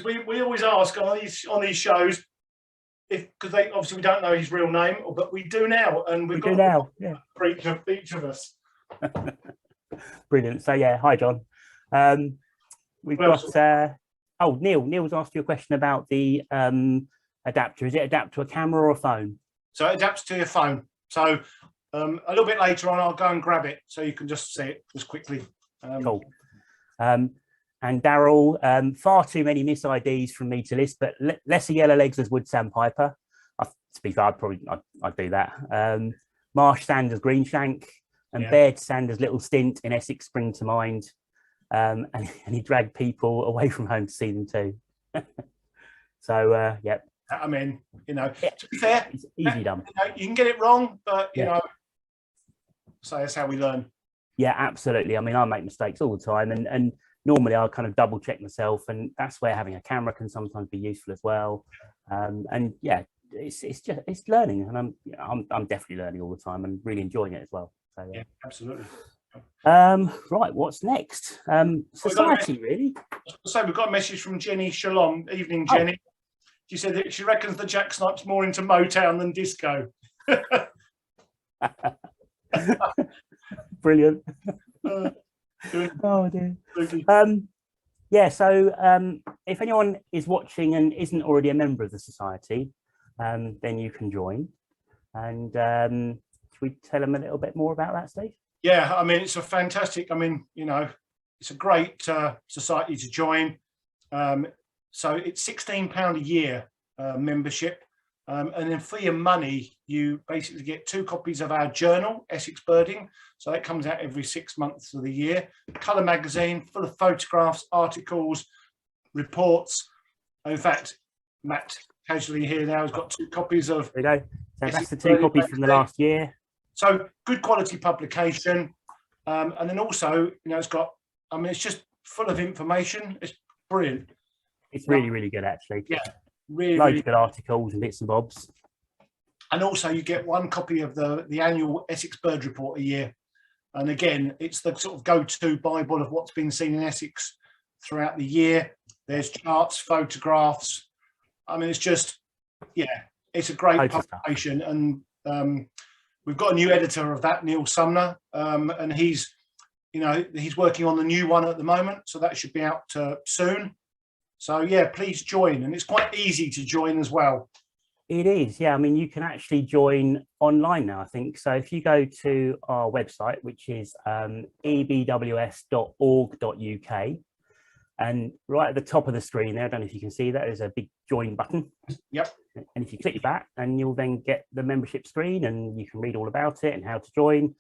we always ask on these shows because they obviously we don't know his real name, but we do now, and we do now. Yeah, for each of us. Brilliant. So yeah, hi John. We've got. Oh, Neil's asked you a question about the adapter. Is it adapt to a camera or a phone? So it adapts to your phone. So a little bit later on, I'll go and grab it so you can just see it just quickly. Cool. And Daryl, far too many mis-IDs from me to list, but lesser yellow legs as wood sandpiper. To be fair, I'd do that. Marsh Sanders greenshank and Baird Sanders little stint in Essex spring to mind. And he dragged people away from home to see them too. So yeah. I mean, you know, to be fair, it's easy done. You can get it wrong, but you know, so that's how we learn. Yeah, absolutely. I mean, I make mistakes all the time, and normally I'll kind of double check myself, and that's where having a camera can sometimes be useful as well. And yeah, it's learning, and I'm definitely learning all the time and really enjoying it as well. So yeah, absolutely. Right, what's next? Society, really. So we've got a message from Jenny Shalom. Evening, Jenny. She said that she reckons the Jack Snipe's more into Motown than disco. Brilliant. Oh dear. Yeah, so if anyone is watching and isn't already a member of the society, then you can join. And should we tell them a little bit more about that, Steve? Yeah, I mean, it's a fantastic, I mean, you know, it's a great society to join. So it's £16 a year membership. And then for your money, you basically get 2 copies of our journal, Essex Birding. So that comes out every 6 months of the year. Colour magazine, full of photographs, articles, reports. In fact, Matt casually here now has got 2 copies of. There you go. So that's the 2 copies from the last year. So good quality publication. And then also, you know, it's got, I mean, it's just full of information. It's brilliant. It's really, really good, actually. Yeah, really. Loads of good articles and bits and bobs. And also you get 1 copy of the annual Essex Bird Report a year. And again, it's the sort of go-to Bible of what's been seen in Essex throughout the year. There's charts, photographs. I mean, it's just, yeah, it's a great publication. And we've got a new editor of that, Neil Sumner, and he's working on the new one at the moment. So that should be out soon. So yeah, please join. And it's quite easy to join as well. It is, yeah. I mean, you can actually join online now, I think. So if you go to our website, which is ebws.org.uk, and right at the top of the screen there, I don't know if you can see that, there's a big join button. Yep. And if you click that, and you'll then get the membership screen, and you can read all about it and how to join.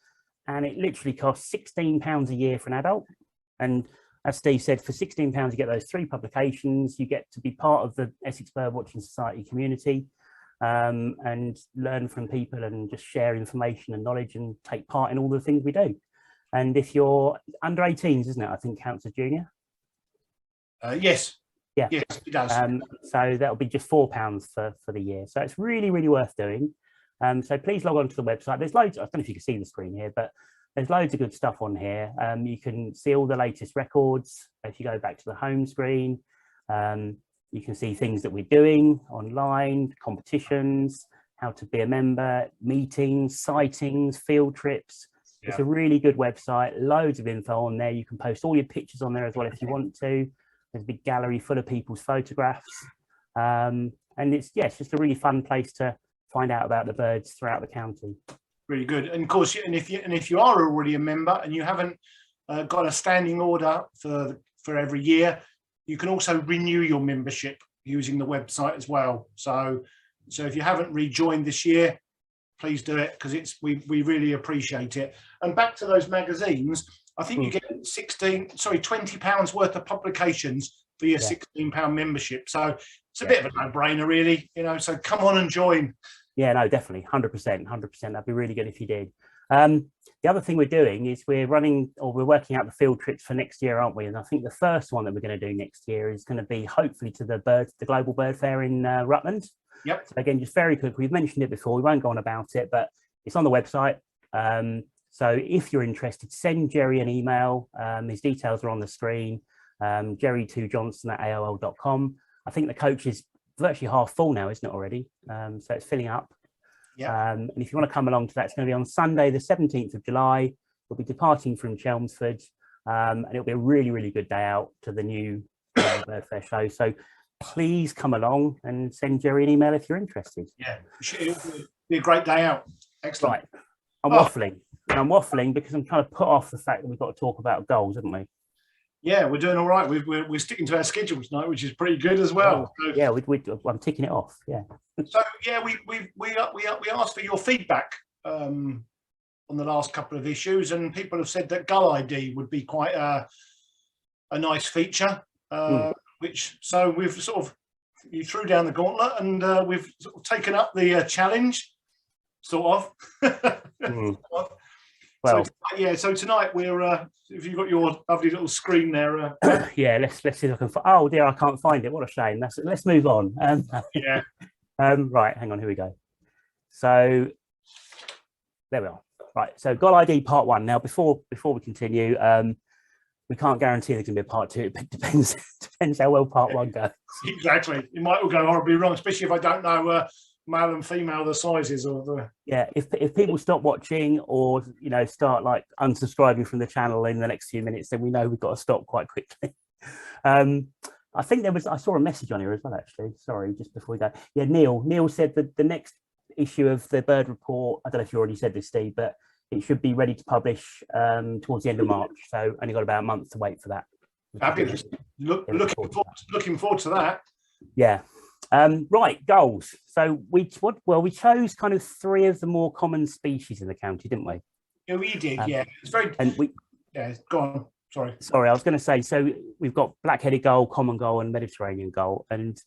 And it literally costs £16 a year for an adult. And as Steve said, for £16, you get those 3 publications. You get to be part of the Essex Birdwatching Society community. and learn from people and just share information and knowledge and take part in all the things we do. And if you're under 18s, isn't it? I think counts as junior. Yes. Yeah. Yes, it does. So that'll be just £4 for the year. So it's really, really worth doing. So please log on to the website. There's loads. I don't know if you can see the screen here, but there's loads of good stuff on here. You can see all the latest records. If you go back to the home screen, you can see things that we're doing online, competitions, how to be a member, meetings, sightings, field trips. Yeah. It's a really good website, loads of info on there. You can post all your pictures on there as well if you want to. There's a big gallery full of people's photographs. And it's just a really fun place to find out about the birds throughout the county. Really good. And of course, if you are already a member and you haven't got a standing order for every year, you can also renew your membership using the website as well. So if you haven't rejoined this year, please do it, because we really appreciate it. And back to those magazines, I think you get £20 worth of publications for your £16 membership. So it's a bit of a no-brainer, really. So come on and join. Yeah, no, definitely, 100%. That'd be really good if you did. The other thing we're doing is we're working out the field trips for next year, aren't we? And I think the first one that we're going to do next year is going to be hopefully to the Global Bird Fair in Rutland. Yep. So again, just very quick, we've mentioned it before, we won't go on about it, but it's on the website. So if you're interested, send Jerry an email. His details are on the screen, jerry2johnson@aol.com. I think the coach is virtually half full now, isn't it already? So it's filling up. Yeah. And if you want to come along to that, it's going to be on Sunday, the 17th of July. We'll be departing from Chelmsford, and it'll be a really, really good day out to the new Bird Fair show. So please come along and send Jerry an email if you're interested. Yeah, it'll be a great day out. Excellent. Right. I'm waffling. And I'm waffling because I'm trying to put off the fact that we've got to talk about goals, haven't we? Yeah, we're doing all right. We're sticking to our schedule tonight, which is pretty good as well. Oh, yeah, I'm ticking it off. Yeah. So yeah, we asked for your feedback on the last couple of issues, and people have said that Gull ID would be quite a nice feature. So we've you threw down the gauntlet, and we've sort of taken up the challenge, sort of. Well, so tonight we're if you've got your lovely little screen there, yeah, let's see if I can find. Oh dear, I can't find it. What a shame. Let's move on. Yeah. Right, hang on, here we go. So there we are. Right, so Gull ID part 1. Now before we continue, we can't guarantee there's going to be a part 2. It depends how well part 1 goes. Exactly, it might all go horribly wrong, especially if I don't know male and female the sizes of the. Yeah, if people stop watching or start like unsubscribing from the channel in the next few minutes, then we know we've got to stop quite quickly. I think I saw a message on here as well, actually. Sorry, just before we go. Yeah, Neil said that the next issue of the Bird Report, I don't know if you already said this, Steve, but it should be ready to publish towards the end of March. So only got about a month to wait for that. Fabulous. Looking forward to that. Yeah. Right, goals. So we chose kind of 3 of the more common species in the county, didn't we? Yeah, we did. Yeah, it's very. And go on. Sorry, I was going to say. So we've got black-headed gull, common gull, and Mediterranean gull. And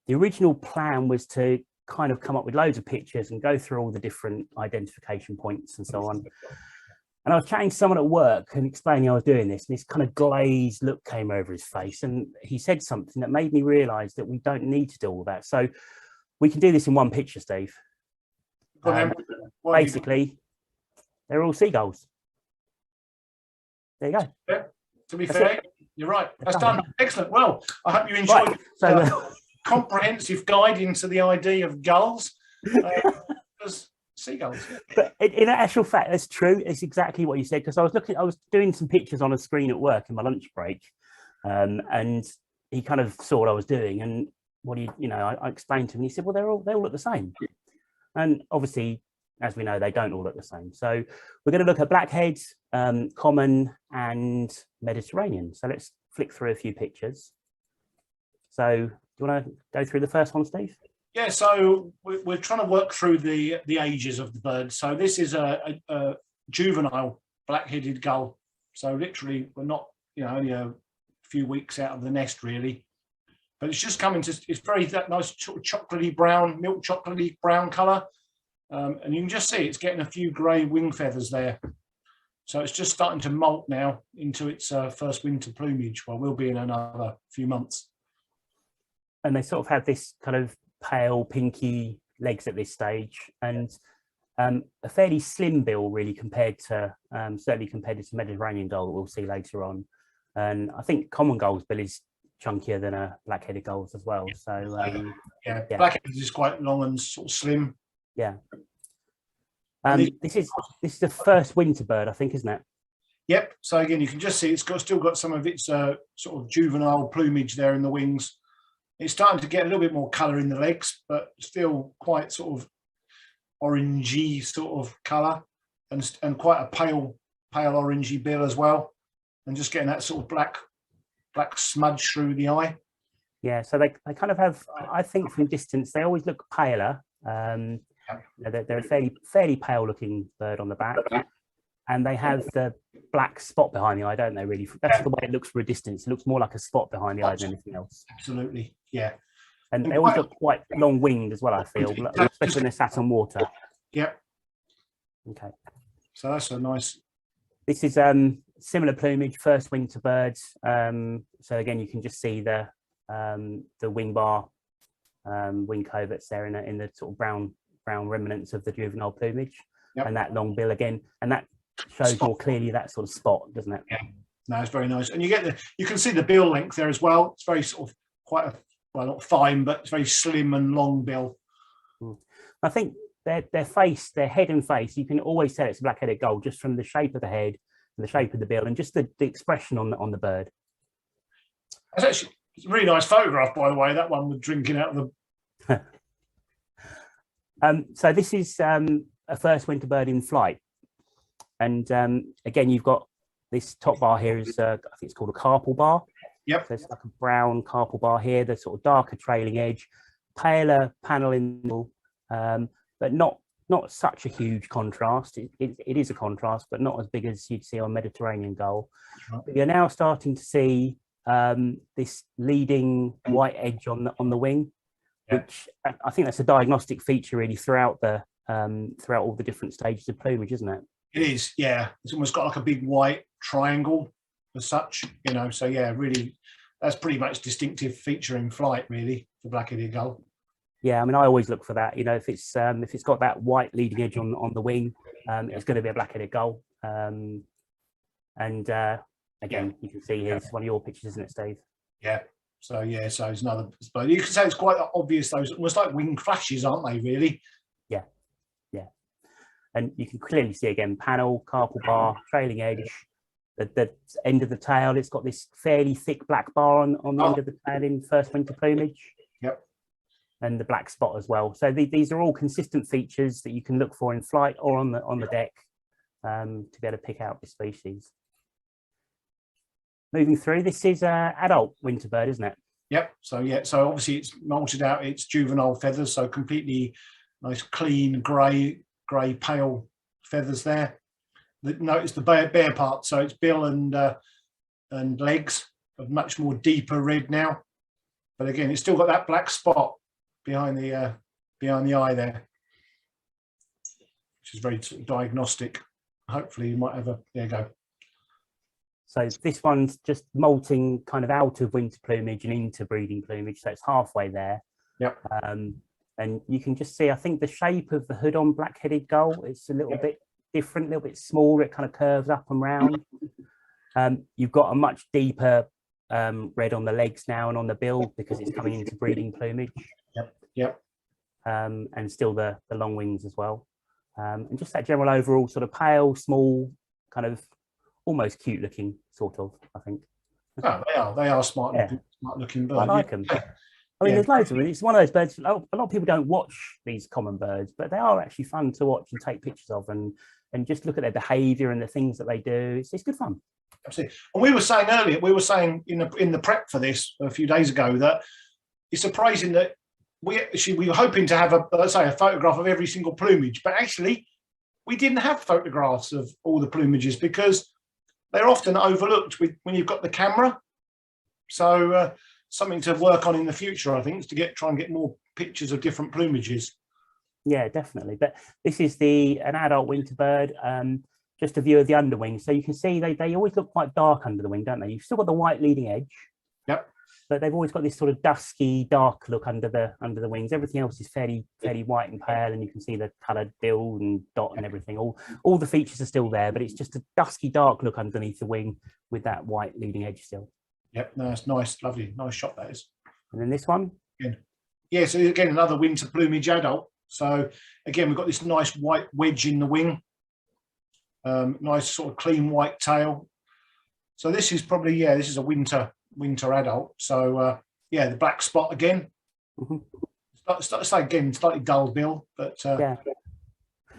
the original plan was to kind of come up with loads of pictures and go through all the different identification points and so on. And I was chatting to someone at work and explaining I was doing this, and this kind of glazed look came over his face. And he said something that made me realise that we don't need to do all that. So we can do this in one picture, Steve. Basically, they're all seagulls. There you go. Yeah, to be fair, you're right. That's done. Excellent. Well, I hope you enjoyed the comprehensive guide into the ID of gulls. Seagulls. But in actual fact, that's true. It's exactly what you said, because I was doing some pictures on a screen at work in my lunch break, and he kind of saw what I was doing, and I explained to him. He said, "Well, they all look the same," and obviously, as we know, they don't all look the same. So we're going to look at blackheads, common, and Mediterranean. So let's flick through a few pictures. So do you want to go through the first one, Steve? Yeah, so we're trying to work through the ages of the bird. So this is a juvenile black-headed gull. So literally, we're not, only a few weeks out of the nest, really. but it's just coming to, it's very that nice sort of chocolatey brown, milk chocolatey brown colour. And you can just see it's getting a few grey wing feathers there. So it's just starting to molt now into its first winter plumage. Well, we'll be in another few months. And they sort of have this kind of pale pinky legs at this stage, and a fairly slim bill really compared to, certainly compared to Mediterranean gull that we'll see later on. And I think common gull's bill is chunkier than a black-headed gull's as well. So yeah, black-headed is quite long and sort of slim. Yeah. This is the first winter bird, I think, isn't it? Yep. So again, you can just see it's still got some of its sort of juvenile plumage there in the wings. It's starting to get a little bit more colour in the legs, but still quite sort of orangey sort of colour, and quite a pale orangey bill as well, and just getting that sort of black smudge through the eye. Yeah. So they kind of have, I think from distance, they always look paler. They're a fairly pale looking bird on the back, and they have the black spot behind the eye, don't they? Really, that's the way it looks from a distance. It looks more like a spot behind the eye than anything else. Absolutely, yeah. And they always look quite long winged as well, I feel, especially when they're sat on water. Yep. Okay. So that's a nice. This is similar plumage, first winter birds. So again, you can just see the wing bar, wing coverts there in the sort of brown remnants of the juvenile plumage. Yep. And that long bill again, and that shows more clearly that sort of spot, doesn't it? Yeah, no, it's very nice, and you can see the bill length there as well. It's very sort of quite well, not fine, but it's very slim and long bill. I think their face, their head and face, you can always tell it's a black-headed gull just from the shape of the head and the shape of the bill, and just the expression on the bird. It's a really nice photograph, by the way. That one with drinking out of the. So this is a first winter bird in flight, and again, you've got this top bar here is I think it's called a carpal bar. Yep. So it's like a brown carpal bar here, the sort of darker trailing edge, paler panel in the middle, but not such a huge contrast. It is a contrast, but not as big as you'd see on Mediterranean gull. Right. But you're now starting to see this leading white edge on the wing. Yeah. Which I think that's a diagnostic feature really throughout all the different stages of plumage, isn't it? It is, yeah. It's almost got like a big white triangle as such, you know. So yeah, really, that's pretty much distinctive feature in flight, really, for black-headed gull. Yeah, I mean, I always look for that. You know, if it's got that white leading edge on the wing, it's going to be a black-headed gull. Again, you can see here's one of your pictures, isn't it, Steve? Yeah. So yeah, so it's another. But you can say it's quite obvious. Those almost like wing flashes, aren't they? Really? Yeah, yeah. And you can clearly see again panel, carpal bar, trailing edge. The end of the tail, it's got this fairly thick black bar on the end of the tail in first winter plumage. Yep. And the black spot as well. So these are all consistent features that you can look for in flight or on the deck to be able to pick out the species. Moving through, this is an adult winter bird, isn't it? Yep. So yeah, so obviously it's molted out its juvenile feathers, so completely nice, clean grey pale feathers there. Notice the bare part, so its bill and legs are much more deeper red now. But again, it's still got that black spot behind the eye there, which is very sort of diagnostic. Hopefully, you might have a there you go. So this one's just molting kind of out of winter plumage and into breeding plumage, so it's halfway there. Yep. And you can just see, I think the shape of the hood on black-headed gull is a little bit different, a little bit smaller. It kind of curves up and round. You've got a much deeper red on the legs now and on the bill because it's coming into breeding plumage. Yep. And still the long wings as well. And just that general overall sort of pale, small, kind of almost cute looking, sort of, I think. Oh, they are smart looking birds. I like them. I mean, there's loads of them. It's one of those birds, a lot of people don't watch these common birds, but they are actually fun to watch and take pictures of and just look at their behaviour and the things that they do. It's good fun. Absolutely. And we were saying earlier, in the prep for this a few days ago, that it's surprising that we were hoping to have a photograph of every single plumage, but actually we didn't have photographs of all the plumages because they're often overlooked when you've got the camera. So something to work on in the future, I think, is to try and get more pictures of different plumages. Yeah, definitely. But this is an adult winter bird. Just a view of the underwing. So you can see they always look quite dark under the wing, don't they? You've still got the white leading edge. Yep. But they've always got this sort of dusky, dark look under the wings. Everything else is fairly white and pale, and you can see the coloured bill and dot and everything. All the features are still there, but it's just a dusky, dark look underneath the wing with that white leading edge still. Yep, no, it's nice, lovely, nice shot that is. And then this one. Yeah, so again, another winter plumage adult. So again, we've got this nice white wedge in the wing. Nice sort of clean white tail. So this is probably, yeah, this is a winter adult. So yeah, the black spot again. Again, slightly dull bill, but yeah.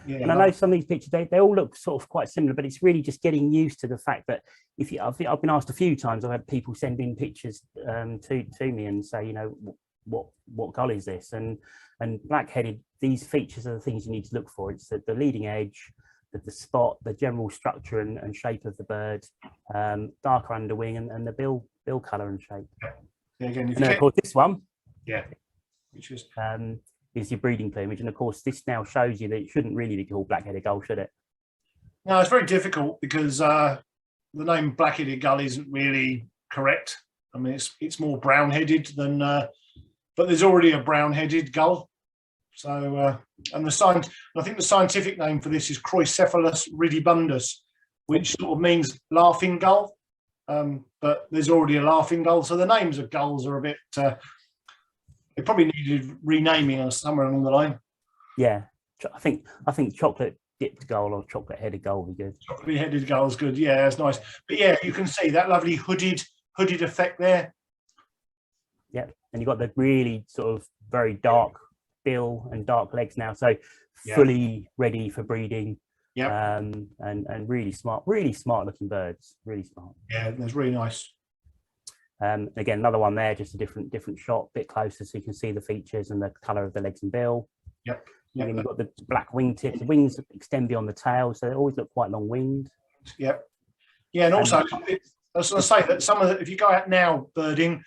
Yeah, and I know some of these pictures, they all look sort of quite similar, but it's really just getting used to the fact that I've been asked a few times, I've had people send in pictures to me and say, you know, what gull is this? And black-headed, these features are the things you need to look for. It's the leading edge, the spot, the general structure and shape of the bird, darker underwing, and the bill colour and shape. Yeah, again, and then, of course, this one, yeah, which is your breeding plumage, and of course this now shows you that it shouldn't really be called black-headed gull, should it? No, it's very difficult because the name black-headed gull isn't really correct. I mean, it's more brown-headed than, but there's already a brown-headed gull. So, and I think the scientific name for this is Croicephalus ridibundus, which sort of means laughing gull. But there's already a laughing gull, so the names of gulls are a bit. They probably needed renaming or somewhere along the line. Yeah, I think chocolate dipped gull or chocolate headed gull would be good. Chocolate headed gull is good. Yeah, that's nice. But yeah, you can see that lovely hooded effect there. Yeah, and you've got the really sort of very dark bill and dark legs now, so fully ready for breeding. Yeah, and really smart looking birds. Really smart. Yeah, that's really nice. Again, another one there, just a different shot, a bit closer, so you can see the features and the colour of the legs and bill. Yep. And then you've got the black wingtips. The wings extend beyond the tail, so they always look quite long-winged. Yep. Yeah, and also, I was going to say that if you go out now birding,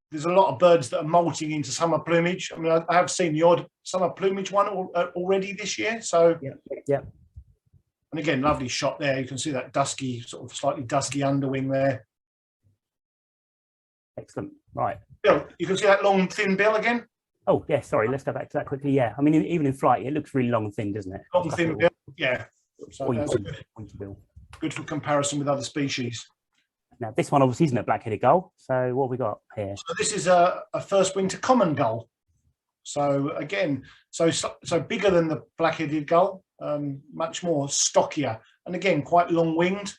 there's a lot of birds that are molting into summer plumage. I mean, I have seen the odd summer plumage one already this year. So yeah. And again, lovely shot there. You can see that dusky, sort of slightly dusky underwing there. Excellent. Right. Bill, you can see that long, thin bill again? Oh, yeah, sorry. Let's go back to that quickly. Yeah. I mean, even in flight, it looks really long and thin, doesn't it? Long, thin bill, yeah. So that's pointy bill. Good for comparison with other species. Now, this one obviously isn't a black-headed gull. So what have we got here? So this is a first winter common gull. So again, so bigger than the black-headed gull, much more stockier, and again, quite long-winged.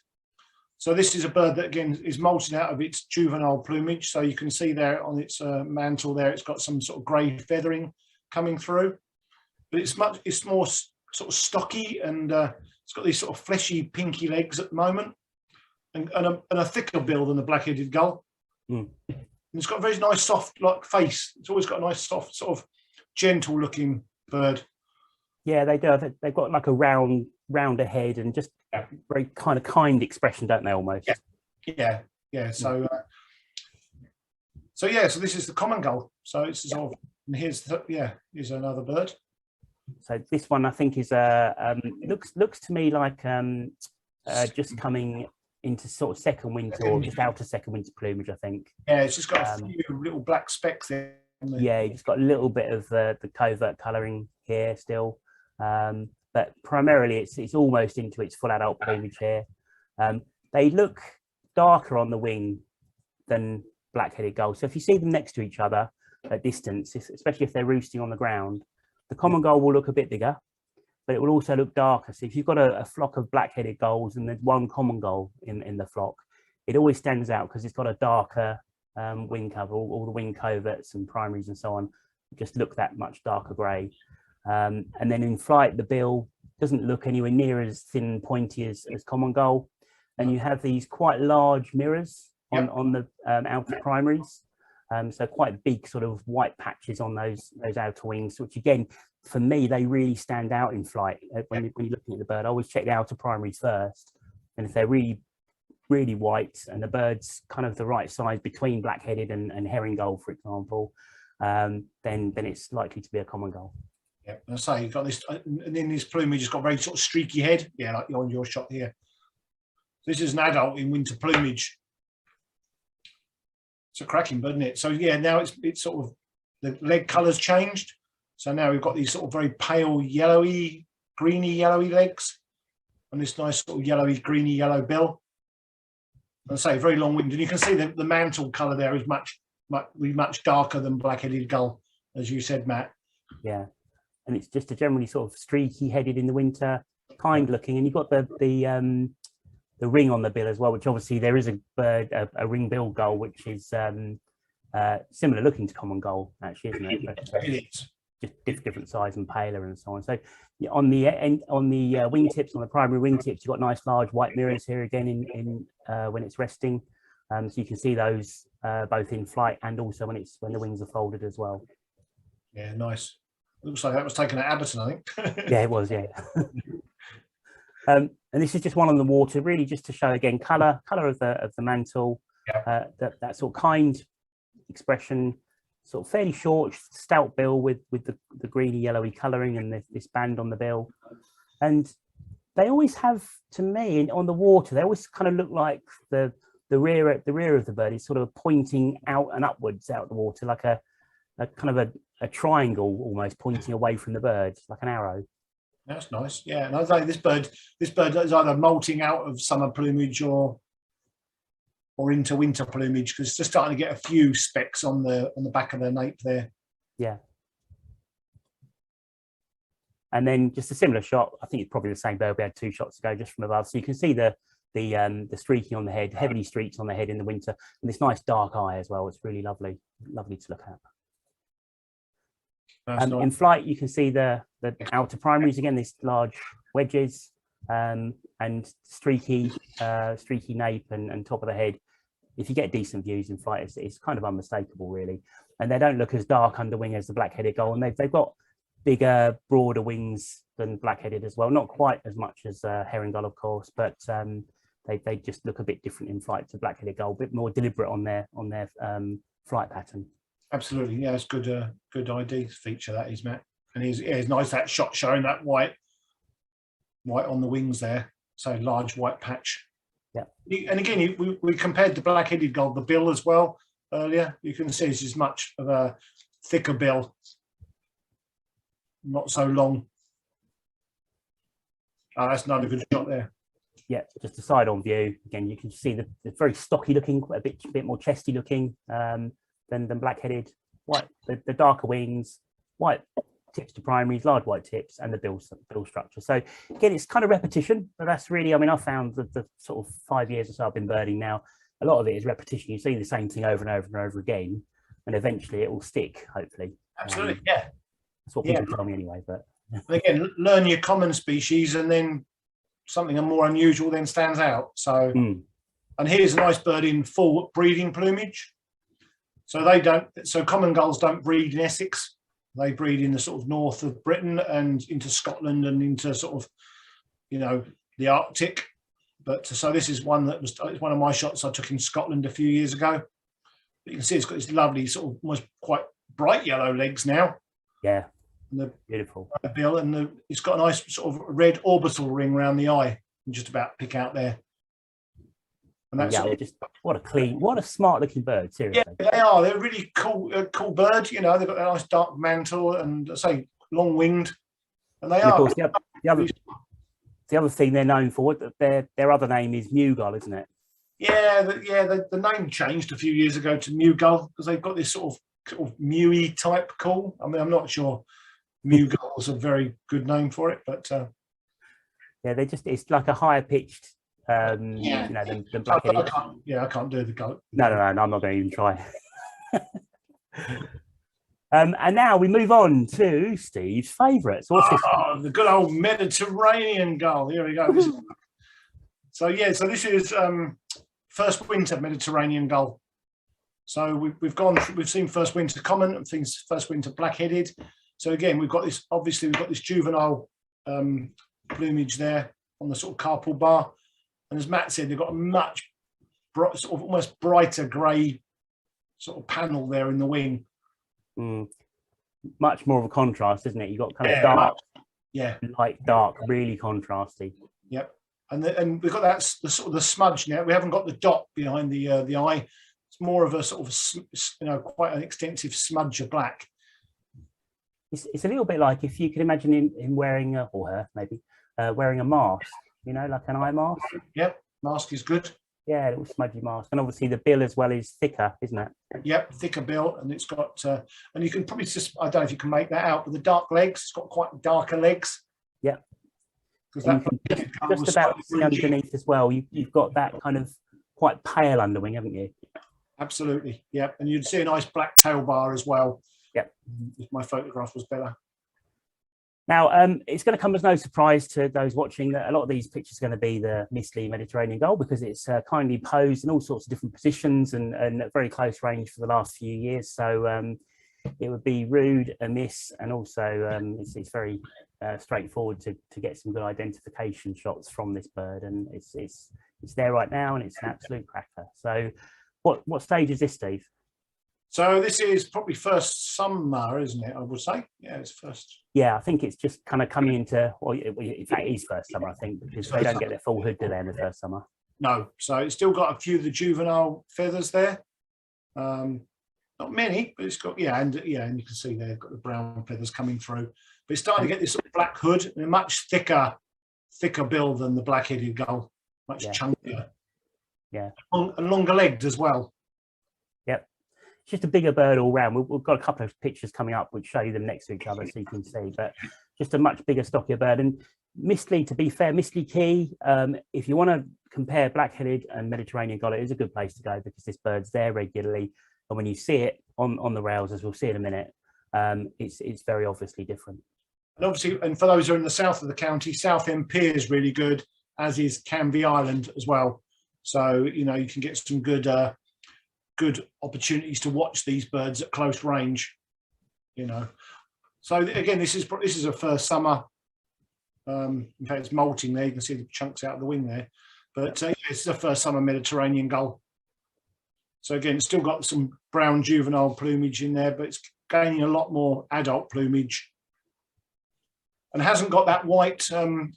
So this is a bird that, again, is molting out of its juvenile plumage. So you can see there on its mantle there, it's got some sort of grey feathering coming through. But it's more sort of stocky, and it's got these sort of fleshy, pinky legs at the moment, and a thicker bill than the black-headed gull. And it's got a very nice, soft, like face. It's always got a nice, soft, sort of gentle-looking bird. Yeah, they do. They've got like a rounder head and just very kind expression, don't they? Almost. Yeah. So, so this is the common gull. So it's sort of, and here's another bird. So this one I think is looks to me like just coming into sort of second winter or just out of second winter plumage, I think. Yeah, it's just got a few little black specks there. Yeah, you just got a little bit of the covert colouring here still. But primarily it's almost into its full adult plumage here. They look darker on the wing than black-headed gulls. So if you see them next to each other at distance, especially if they're roosting on the ground, the common gull will look a bit bigger, but it will also look darker. So if you've got a flock of black-headed gulls and there's one common gull in the flock, it always stands out because it's got a darker wing cover. All the wing coverts and primaries and so on just look that much darker grey. And then in flight, the bill doesn't look anywhere near as thin and pointy as common gull. And you have these quite large mirrors on the outer primaries. So quite big sort of white patches on those outer wings, which again, for me, they really stand out in flight. When you're looking at the bird, I always check the outer primaries first. And if they're really really white and the bird's kind of the right size between black-headed and herring gull, for example, then it's likely to be a common gull. Yeah, I say you've got this, and in this plumage, it's got very sort of streaky head. Yeah, like on your shot here. This is an adult in winter plumage. It's a cracking bird, isn't it? So yeah, now it's sort of the leg colour's changed. So now we've got these sort of very pale yellowy, greeny yellowy legs, and this nice sort of yellowy, greeny yellow bill. And I say very long winged, and you can see the mantle colour there is much darker than black-headed gull, as you said, Matt. Yeah. And it's just a generally sort of streaky headed in the winter, kind looking, and you've got the ring on the bill as well, which obviously there is a bird, a ring-billed gull, which is similar looking to common gull, actually, isn't it? But, it is. Just different size and paler and so on. So yeah, on the wingtips, on the primary wingtips, you've got nice large white mirrors here again in when it's resting, so you can see those both in flight and also when the wings are folded as well. Yeah, nice. Looks like that was taken at Abberton, I think. Yeah, it was, yeah. And this is just one on the water, really just to show again colour of the mantle, yeah. that sort of kind expression, sort of fairly short, stout bill with the greeny yellowy colouring and this band on the bill. And they always have, to me, on the water, they always kind of look like the rear of the bird is sort of pointing out and upwards out the water, like a kind of a triangle almost pointing away from the bird, like an arrow. That's nice. Yeah, and I think this bird is either molting out of summer plumage or into winter plumage, because it's just starting to get a few specks on the back of their nape there. Yeah. And then just a similar shot. I think it's probably the same bird. We had two shots ago just from above, so you can see the streaking on the head, heavily streaks on the head in the winter, and this nice dark eye as well. It's really lovely to look at. In flight, you can see the outer primaries again, these large wedges, and streaky nape and top of the head. If you get decent views in flight, it's kind of unmistakable, really. And they don't look as dark under wing as the black-headed gull, and they've got bigger, broader wings than black-headed as well. Not quite as much as herring gull, of course, but they just look a bit different in flight to black-headed gull, a bit more deliberate on their flight pattern. Absolutely, yeah, it's good ID feature that is, Matt. And it's nice that shot showing that white on the wings there, so large white patch. Yeah, and again, we compared the black-headed gull, the bill as well earlier. You can see it's as much of a thicker bill, not so long. Oh, that's another good shot there. Yeah, just a side-on view. Again, you can see the very stocky looking, a bit more chesty looking. Than black-headed, white, the darker wings, white tips to primaries, large white tips, and the bill structure. So again, it's kind of repetition, but that's really, I mean, I found that the sort of 5 years or so I've been birding now, a lot of it is repetition. You see the same thing over and over and over again, and eventually it will stick, hopefully. Absolutely, yeah. That's what people tell me anyway. But again, learn your common species, and then something more unusual then stands out. So, and here's a nice bird in full breeding plumage. So so common gulls don't breed in Essex. They breed in the sort of north of Britain and into Scotland and into sort of, the Arctic. But so this is one that it's one of my shots I took in Scotland a few years ago. But you can see it's got this lovely sort of almost quite bright yellow legs now. Yeah, and beautiful. The bill, and it's got a nice sort of red orbital ring around the eye. You just about pick out there. And that's just what a smart looking bird, seriously. Yeah, they are. They're really cool bird. They've got a nice dark mantle and long winged, and they are. Of course, the other thing they're known for, their other name is Mew Gull, isn't it? Yeah, the name changed a few years ago to Mew Gull because they've got this sort of mewy type call. I mean, I'm not sure Mew Gull is a very good name for it, but yeah, it's like a higher pitched. Than black-headed. I can't do the goat. No, I'm not going to even try. And now we move on to Steve's favourites. What's this? The good old Mediterranean gull. Here we go. So this is first winter Mediterranean gull. So we've seen first winter common and things first winter black-headed. So again, we've got this juvenile plumage there on the sort of carpal bar. And as Matt said, they've got a much bright, sort of almost brighter grey sort of panel there in the wing. Much more of a contrast, isn't it? You've got kind of dark, light, dark, really contrasty. Yep. And we've got that the sort of the smudge now. We haven't got the dot behind the eye. It's more of a sort of quite an extensive smudge of black. It's a little bit like if you can imagine him wearing or her maybe wearing a mask, like an eye mask. Yep, mask is good. Yeah, a little smudgy mask, and obviously the bill as well is thicker, isn't it? Yep, thicker bill, and it's got and you can probably just, I don't know if you can make that out, but the dark legs, it's got quite darker legs. Yep. Because just about see underneath as well. You've got that kind of quite pale underwing, haven't you? Absolutely. Yep, and you'd see a nice black tail bar as well. Yep. If my photograph was better. Now, it's going to come as no surprise to those watching that a lot of these pictures are going to be the Mistley Mediterranean Gull, because it's kindly posed in all sorts of different positions and at very close range for the last few years. So it would be rude, amiss, and also it's very straightforward to get some good identification shots from this bird, and it's there right now, and it's an absolute cracker. So what stage is this, Steve? So this is probably first summer, isn't it? I would say, yeah, it's first. Yeah, I think it's just kind of coming into, well, in fact, it is first summer, I think, because they don't get their full hood, do they, in the first summer? No, so it's still got a few of the juvenile feathers there. Not many, but it's got, and you can see they've got the brown feathers coming through. But it's starting to get this sort of black hood and a much thicker bill than the black-headed gull, much chunkier. Yeah, and longer legged as well. Yep. Just a bigger bird all round. We've got a couple of pictures coming up which show them next to each other so you can see, but just a much bigger, stockier bird. And Mistley, to be fair, Mistley Key, if you want to compare black-headed and Mediterranean gull, it is a good place to go because this bird's there regularly. And when you see it on the rails, as we'll see in a minute, it's very obviously different. And obviously, and for those who are in the south of the county, Southend Pier is really good, as is Canvey Island as well. So, you can get some good opportunities to watch these birds at close range, So again, this is a first summer. In fact, it's molting there. You can see the chunks out of the wing there. But it's a first summer Mediterranean gull. So again, it's still got some brown juvenile plumage in there, but it's gaining a lot more adult plumage. And hasn't got that white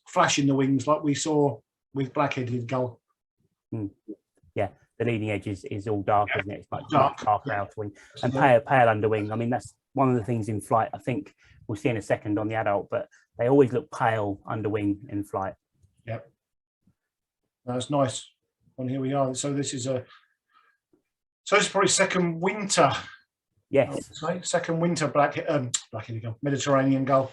flash in the wings like we saw with black-headed gull. Yeah, the leading edge is all dark, isn't it? It's like darker outer wing and pale underwing. I mean, that's one of the things in flight. I think we'll see in a second on the adult, but they always look pale underwing in flight. Yep, that's nice. And here we are. So this is probably second winter. Yes, second winter black-headed gull, Mediterranean gull.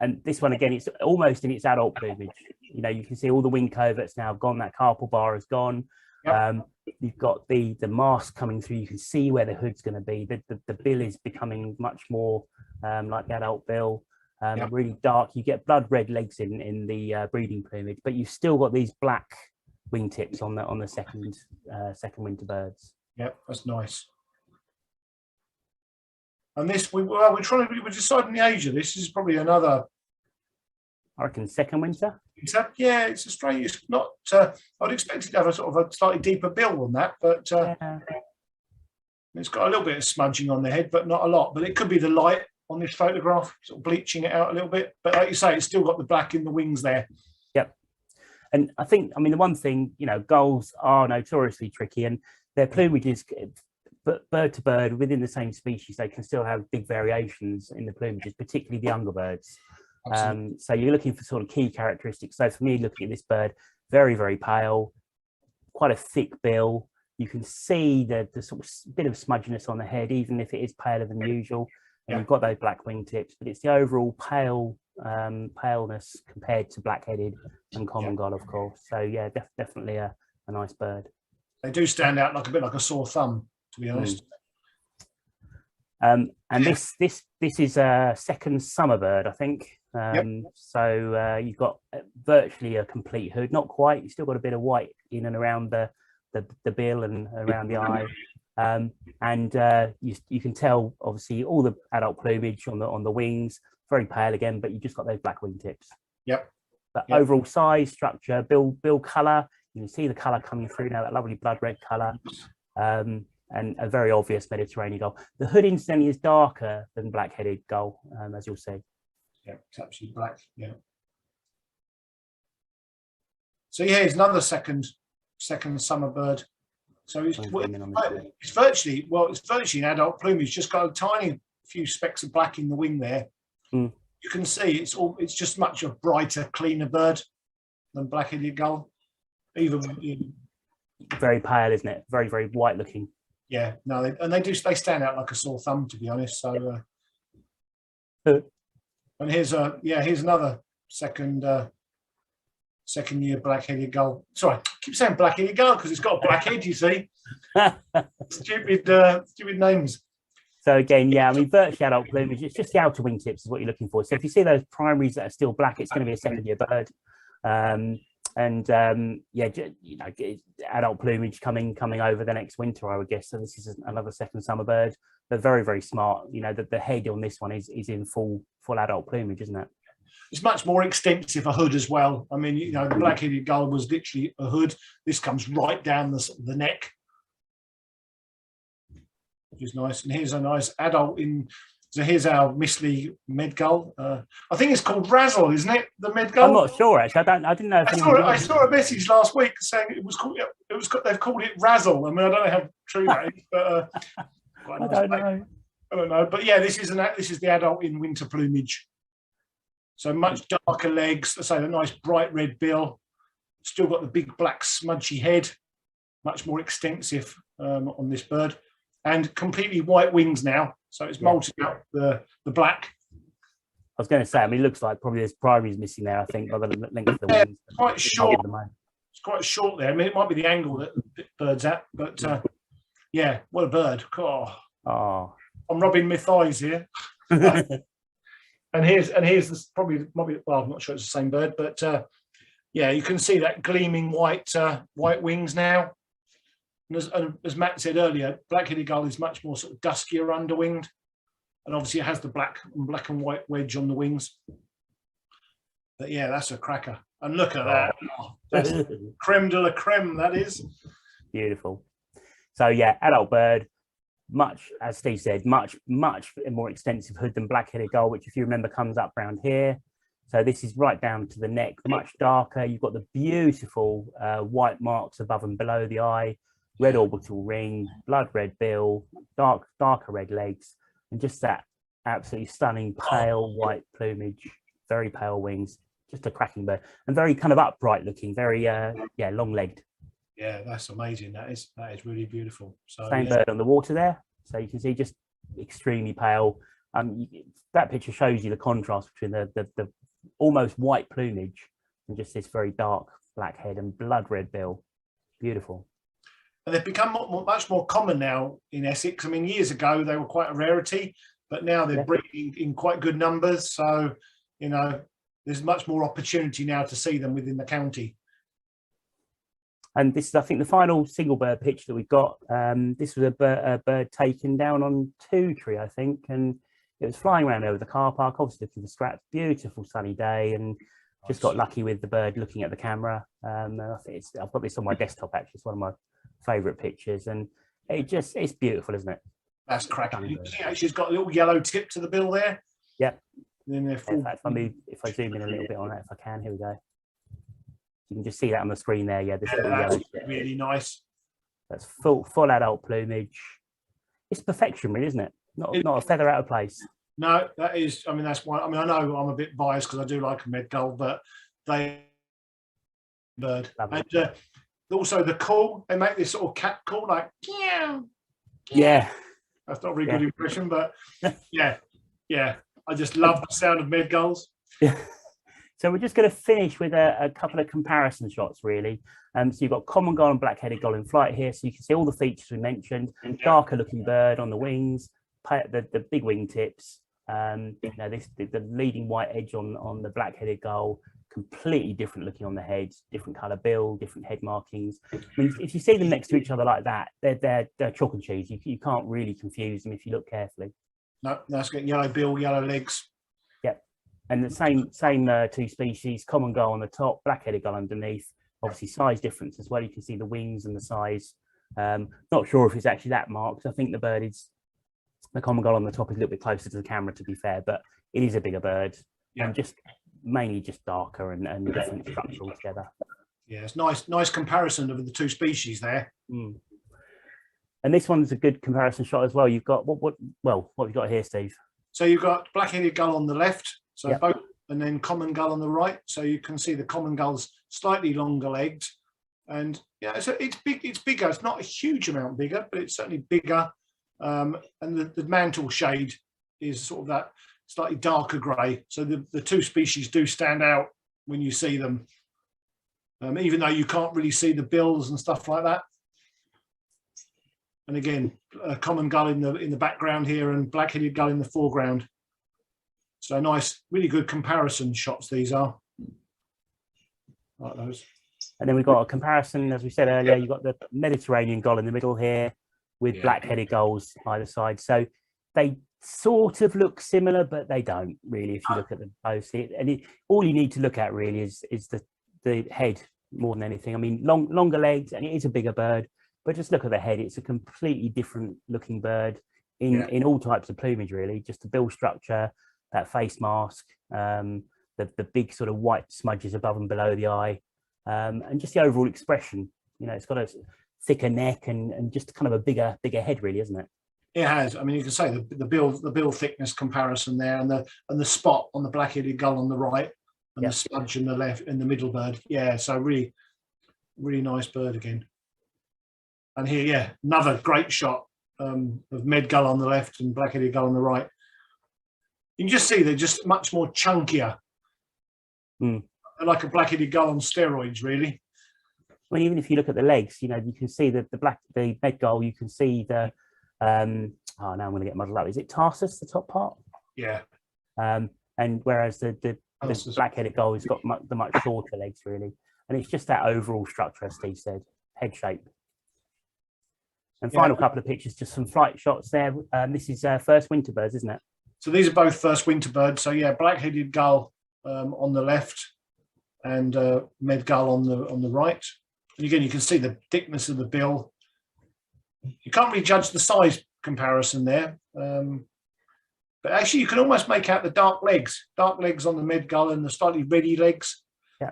And this one again, it's almost in its adult plumage. You can see all the wing coverts now have gone. That carpal bar is gone. Yep. You've got the mask coming through. You can see where the hood's going to be. The bill is becoming much more like the adult bill, really dark. You get blood red legs in the breeding plumage, but you've still got these black wingtips on the second winter birds. Yep, that's nice. And this, we're deciding the age of this. This is probably another, I reckon, second winter. Yeah, it's a strange. It's not. I'd expect it to have a sort of a slightly deeper bill than that, but it's got a little bit of smudging on the head, but not a lot. But it could be the light on this photograph, sort of bleaching it out a little bit. But like you say, it's still got the black in the wings there. Yep. And I think, the one thing, gulls are notoriously tricky, and their plumage is. But bird to bird within the same species, they can still have big variations in the plumages, particularly the younger birds. So you're looking for sort of key characteristics. So for me, looking at this bird, very, very pale, quite a thick bill. You can see the sort of bit of smudginess on the head, even if it is paler than usual. And you've got those black wingtips, but it's the overall paleness compared to black-headed and common gull, of course. So yeah, definitely a nice bird. They do stand out like a bit like a sore thumb, to be honest. And this is a second summer bird, I think. So you've got virtually a complete hood, not quite. You've still got a bit of white in and around the bill and around the eye. And you can tell, obviously, all the adult plumage on the wings, very pale again, but you've just got those black wingtips. But overall size, structure, bill color, You can see the colour coming through now, that lovely blood red colour, and a very obvious Mediterranean gull. The hood incidentally is darker than black-headed gull, as you'll see. Yeah, it's absolutely black. Yeah. So yeah, here's another second summer bird. So it's virtually an adult plumage. It's just got a tiny few specks of black in the wing there. Mm. You can see it's just much a brighter, cleaner bird than black-headed gull. Even very pale, isn't it? Very, very white looking. Yeah, no, they stand out like a sore thumb, to be honest. So, and here's another second year black-headed gull. Sorry, I keep saying black-headed gull because it's got a black head. You see, stupid names. So again, yeah, I mean, virtually adult plumage. It's just the outer wingtips is what you're looking for. So if you see those primaries that are still black, it's going to be a second-year bird. Adult plumage coming over the next winter, I would guess. So this is another second summer bird, but very, very smart. You know, the head on this one is in full adult plumage, isn't it? It's much more extensive a hood as well. I mean, you know, the black-headed gull was literally a hood. This comes right down the neck, which is nice. And here's a nice adult in. So here's our Mistley med gull. I think it's called Razzle, isn't it? The med gull. I'm not sure actually. I didn't know. I saw a message last week saying it was called. They've called it Razzle. I mean, I don't know how true that is, but I don't know. But yeah, this is the adult in winter plumage. So much darker legs. Let's say a nice bright red bill. Still got the big black smudgy head. Much more extensive on this bird, and completely white wings now. So it's molting up the black. I was going to say, I mean, it looks like probably there's primaries missing there, I think, by the length of the wings. It's quite short. It's quite short there. I mean, it might be the angle that the bird's at, but yeah, what a bird. Oh. I'm rubbing my thighs here. and here's this probably, well, I'm not sure it's the same bird, but yeah, you can see that gleaming white wings now. And as Matt said earlier, black-headed gull is much more sort of duskier underwinged, and obviously it has the black and white wedge on the wings. But yeah, that's a cracker. And look at that. Oh, that's creme de la creme, that is. Beautiful. So yeah, adult bird, much, as Steve said, much more extensive hood than black-headed gull, which if you remember comes up around here. So this is right down to the neck, much darker. You've got the beautiful white marks above and below the eye. Red orbital ring, blood red bill, darker red legs, and just that absolutely stunning pale white plumage, very pale wings, just a cracking bird, and very kind of upright looking, very long legged. Yeah, that's amazing. That is really beautiful. So same bird on the water there, so you can see just extremely pale. That picture shows you the contrast between the almost white plumage and just this very dark black head and blood red bill. Beautiful. And they've become much more common now in Essex. I mean, years ago they were quite a rarity, but now they're breeding in quite good numbers. So, you know, there's much more opportunity now to see them within the county. And this is, I think, the final single bird picture that we've got. This was a bird taken down on Two Tree, I think, and it was flying around over the car park, obviously looking for scraps. Beautiful sunny day, and just got lucky with the bird looking at the camera. I think I've got this on my desktop actually. It's one of my favourite pictures, and it's beautiful, isn't it? That's cracking. She's got a little yellow tip to the bill there. Yep. Then in fact, if I zoom in a little bit on that, if I can, here we go. You can just see that on the screen there. Yeah, this little yellow tip. Really nice. That's full adult plumage. It's perfection, really, isn't it? Not a feather out of place. No, that is. I mean, that's why. I mean, I know I'm a bit biased because I do like a med gull, but they bird. And also the call. They make this sort of cat call, like yeah. That's not a very good impression, but yeah. I just love the sound of med gulls. Yeah. So we're just going to finish with a couple of comparison shots, really. So you've got common gull and black-headed gull in flight here, so you can see all the features we mentioned. Darker looking bird on the wings, the big wing tips. You know, the leading white edge on the black-headed gull, completely different looking on the head, different colour bill, different head markings. I mean, if you see them next to each other like that, they're chalk and cheese. You can't really confuse them if you look carefully. No, that's getting yellow bill, yellow legs. Yep. And the same two species, common gull on the top, black-headed gull underneath, obviously size difference as well. You can see the wings and the size. Not sure if it's actually that marked. I think the common gull on the top is a little bit closer to the camera, to be fair, but it is a bigger bird, and just mainly just darker and different structure altogether. Yeah, it's nice comparison of the two species there. And this one's a good comparison shot as well. You've got what have you got here, Steve? So you've got black-headed gull on the left, so both, and then common gull on the right. So you can see the common gull's slightly longer legged, and so it's big. It's bigger. It's not a huge amount bigger, but it's certainly bigger. And the mantle shade is sort of that slightly darker grey. So the two species do stand out when you see them, even though you can't really see the bills and stuff like that. And again, a common gull in the background here and black-headed gull in the foreground. So nice, really good comparison shots these are. Like those. And then we've got a comparison, as we said earlier, you've got the Mediterranean gull in the middle here with black-headed gulls either side. So they sort of look similar, but they don't really if you look at them closely. And all you need to look at really is the head more than anything. I mean, longer legs, and it is a bigger bird. But just look at the head. It's a completely different looking bird in all types of plumage, really. Just the bill structure, that face mask, the big sort of white smudges above and below the eye, and just the overall expression. It's got a thicker neck and just kind of a bigger head, really, isn't it? It has. I mean, you can say the bill thickness comparison there, and the spot on the black-headed gull on the right, and the smudge in the left, in the middle bird. Yeah, so really, really nice bird again. And here, another great shot of med gull on the left and black-headed gull on the right. You can just see they're just much more chunkier, like a black-headed gull on steroids, really. Well, even if you look at the legs, you can see the med gull. You can see the now I'm going to get muddled up. Is it tarsus, the top part? Yeah. And whereas the black-headed gull has got the much shorter legs, really, and it's just that overall structure, as Steve said, head shape. And final couple of pictures, just some flight shots there. This is first winter birds, isn't it? So these are both first winter birds. So black-headed gull on the left and med gull on the right. And again, you can see the thickness of the bill. You can't really judge the size comparison there, but actually you can almost make out the dark legs on the med gull and the slightly reddy legs. Yeah,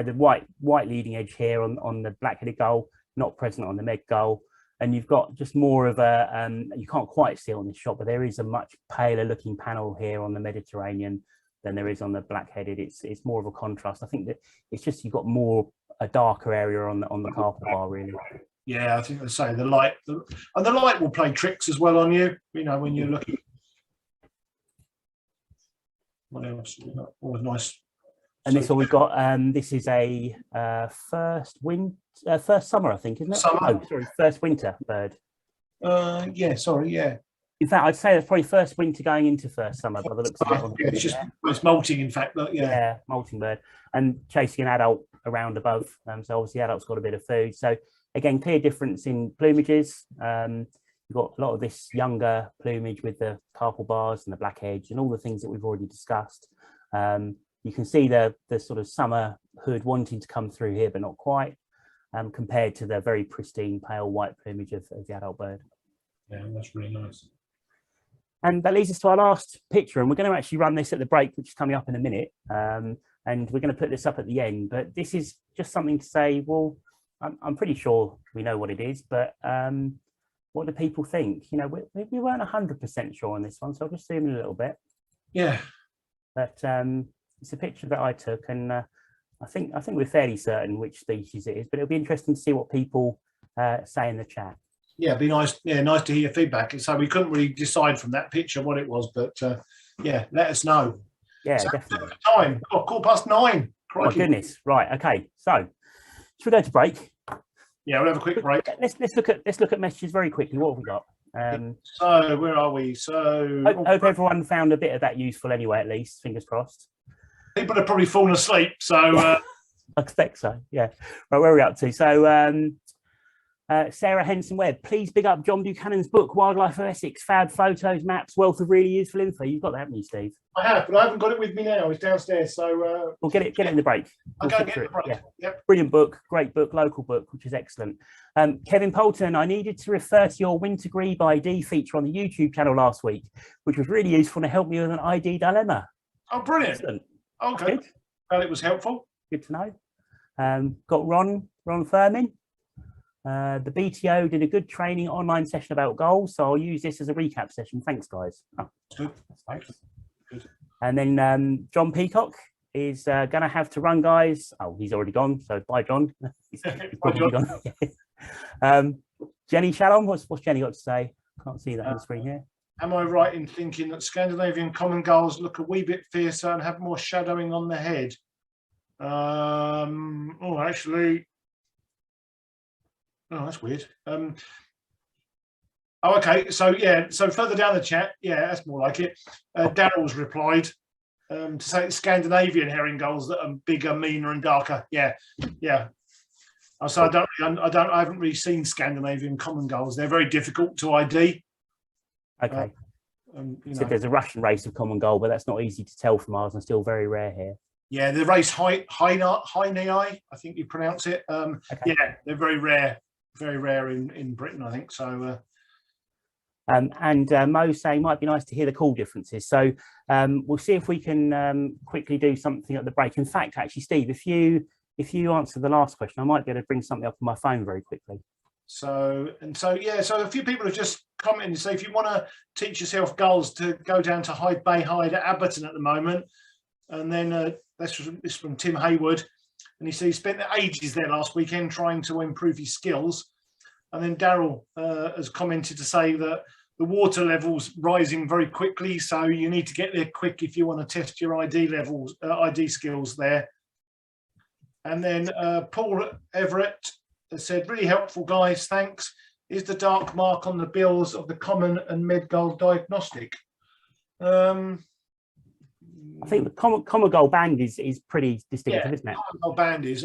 the white leading edge here on the black-headed gull, not present on the med gull, and you've got just more of a you can't quite see on this shot, but there is a much paler looking panel here on the Mediterranean than there is on the black-headed. It's more of a contrast. I think that it's just you've got a darker area on the carpal bar, really. Yeah, I think they say the light will play tricks as well on you. When you're looking. What else? Always nice. And this one we've got. This is a first summer, I think, isn't it? Summer. Oh, sorry, first winter bird. Yeah. In fact, I'd say that's probably first winter going into first summer by the looks of it. It's molting, in fact. But yeah, molting bird and chasing an adult around above. So obviously, the adult's got a bit of food. So again, clear difference in plumages. You've got a lot of this younger plumage with the carpal bars and the black edge and all the things that we've already discussed. You can see the sort of summer hood wanting to come through here, but not quite, compared to the very pristine pale white plumage of the adult bird. Yeah, that's really nice. And that leads us to our last picture, and we're going to actually run this at the break, which is coming up in a minute, and we're going to put this up at the end. But this is just something to say, well, I'm pretty sure we know what it is, but what do people think? We weren't 100% sure on this one, so I'll just zoom in a little bit. Yeah. But it's a picture that I took, and I think we're fairly certain which species it is, but it'll be interesting to see what people say in the chat. Yeah, it'd be nice. Yeah, nice to hear your feedback. So we couldn't really decide from that picture what it was, but let us know. Yeah, so definitely. Time. 9:15. Oh goodness. Right. Okay. So should we go to break? Yeah, we'll have a quick break. Let's look at messages very quickly. What have we got? So where are we? So hope everyone found a bit of that useful anyway. At least, fingers crossed. People have probably fallen asleep. So I expect so. Yeah. Right. Where are we up to? So Sarah Henson Webb, please big up John Buchanan's book, Wildlife of Essex, fab photos, maps, wealth of really useful info. You've got that, haven't you, Steve? I have, but I haven't got it with me now. It's downstairs. So we'll get it in the break. I'll go get it in the break. Yeah. Yep. Brilliant book, great book, local book, which is excellent. Kevin Poulton, I needed to refer to your Winter Grebe ID feature on the YouTube channel last week, which was really useful to help me with an ID dilemma. Oh, brilliant. Excellent. Okay. Good. Well, it was helpful. Good to know. Got Ron Furman. The BTO did a good training online session about goals, so I'll use this as a recap session. Thanks, guys. Oh, good. Thanks. Good. And then John Peacock is going to have to run, guys. Oh, he's already gone, so bye, John. he's Bye, John. Gone. Jenny Shalom, what's Jenny got to say? Can't see that on the screen here. Am I right in thinking that Scandinavian common gulls look a wee bit fiercer and have more shadowing on the head? Oh, actually. Oh, that's weird. Oh, okay. So yeah. So further down the chat, yeah, that's more like it. Daryl's replied to say it's Scandinavian herring gulls that are bigger, meaner, and darker. Yeah, yeah. So I haven't really seen Scandinavian common gulls. They're very difficult to ID. Okay. So there's a Russian race of common gull, but that's not easy to tell from ours, and still very rare here. Yeah, the race High I think you pronounce it. Okay. Yeah, they're very rare in Britain, I think. So, Mo saying might be nice to hear the call differences. So we'll see if we can quickly do something at the break. In fact, actually, Steve, if you answer the last question, I might be able to bring something up on my phone very quickly. So a few people have just commented and say if you want to teach yourself gulls to go down to Hyde Bay Hyde at Abberton at the moment, and then this from Tim Hayward. And he said he spent ages there last weekend trying to improve his skills. And then Daryl has commented to say that the water level's rising very quickly, so you need to get there quick if you want to test your ID skills there. And then Paul Everett has said, really helpful, guys, thanks. Is the dark mark on the bills of the common and med gull diagnostic? I think the common gull band is pretty distinctive, isn't it? Common gull band is.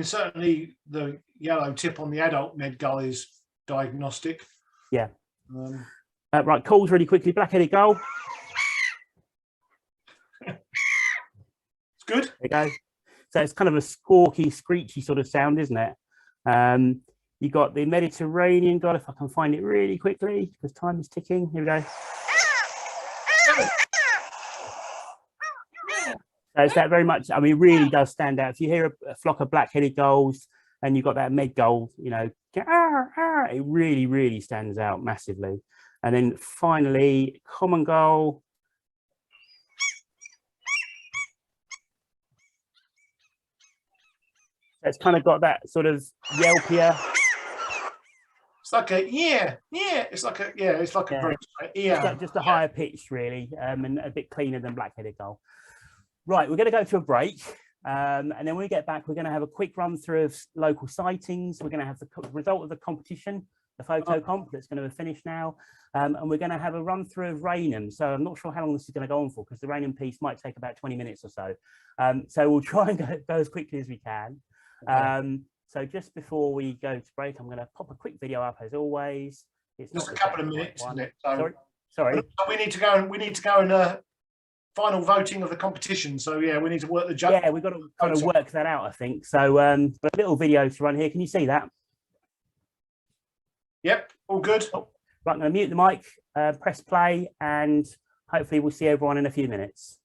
Certainly the yellow tip on the adult med gull is diagnostic. Yeah. Right, calls really quickly. Black-headed gull. It's good. There you go. So it's kind of a squawky, screechy sort of sound, isn't it? You got the Mediterranean gull. If I can find it really quickly, because time is ticking. Here we go. So it's that very much, I mean, it really does stand out. If you hear a flock of black-headed gulls and you've got that med gull, you know, it really, really stands out massively. And then finally, common gull. It's kind of got that sort of yelpier. It's like a It's like a very just a higher pitch really, and a bit cleaner than black-headed gull. Right, we're going to go to a break, and then when we get back, we're going to have a quick run through of local sightings. We're going to have the result of the competition, the photo comp that's going to finish now, and we're going to have a run through of Rainham. So I'm not sure how long this is going to go on for, because the Rainham piece might take about 20 minutes or so. So we'll try and go as quickly as we can. Okay. So just before we go to break, I'm going to pop a quick video up as always. It's just a couple of minutes, isn't it? So, sorry. We need to go and final voting of the competition. So yeah, we need to work the judge. Yeah, we've got to kind of work that out, I think. So but a little video to run here. Can you see that? Yep, all good. Oh, right, I'm going to mute the mic, press play, and hopefully we'll see everyone in a few minutes.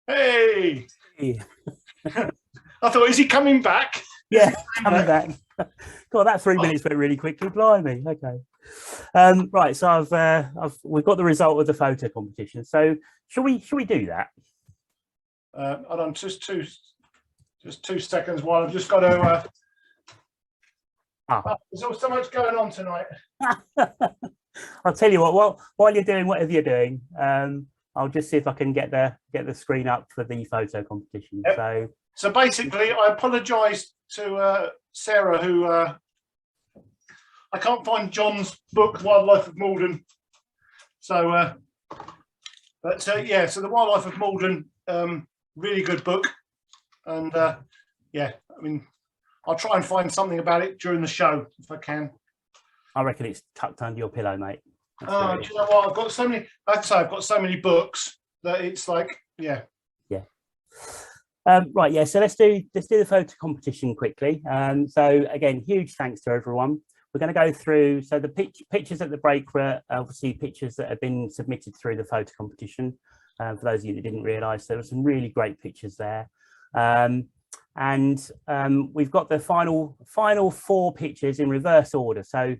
Hey. Yeah. I thought, is he coming back? Yeah, coming back. God, that 3 minutes went really quickly. Blimey. Okay. Right. So we've got the result of the photo competition. So shall we do that? Hold on, just 2 seconds while I've just got to. There's so much going on tonight. I'll tell you what. While you're doing whatever you're doing, I'll just see if I can get the screen up for the photo competition. Yep. So basically, I apologise to Sarah, who I can't find John's book, Wildlife of Malden. So, yeah. So the Wildlife of Malden, really good book, and yeah. I mean, I'll try and find something about it during the show if I can. I reckon it's tucked under your pillow, mate. Do you know what? I've got so many. I'd say I've got so many books that it's like, yeah. Yeah. Right. Yeah. So let's do the photo competition quickly. So again, huge thanks to everyone. We're going to go through. So the pictures at the break were obviously pictures that have been submitted through the photo competition. For those of you that didn't realise, there were some really great pictures there. And we've got the final 4 pictures in reverse order. So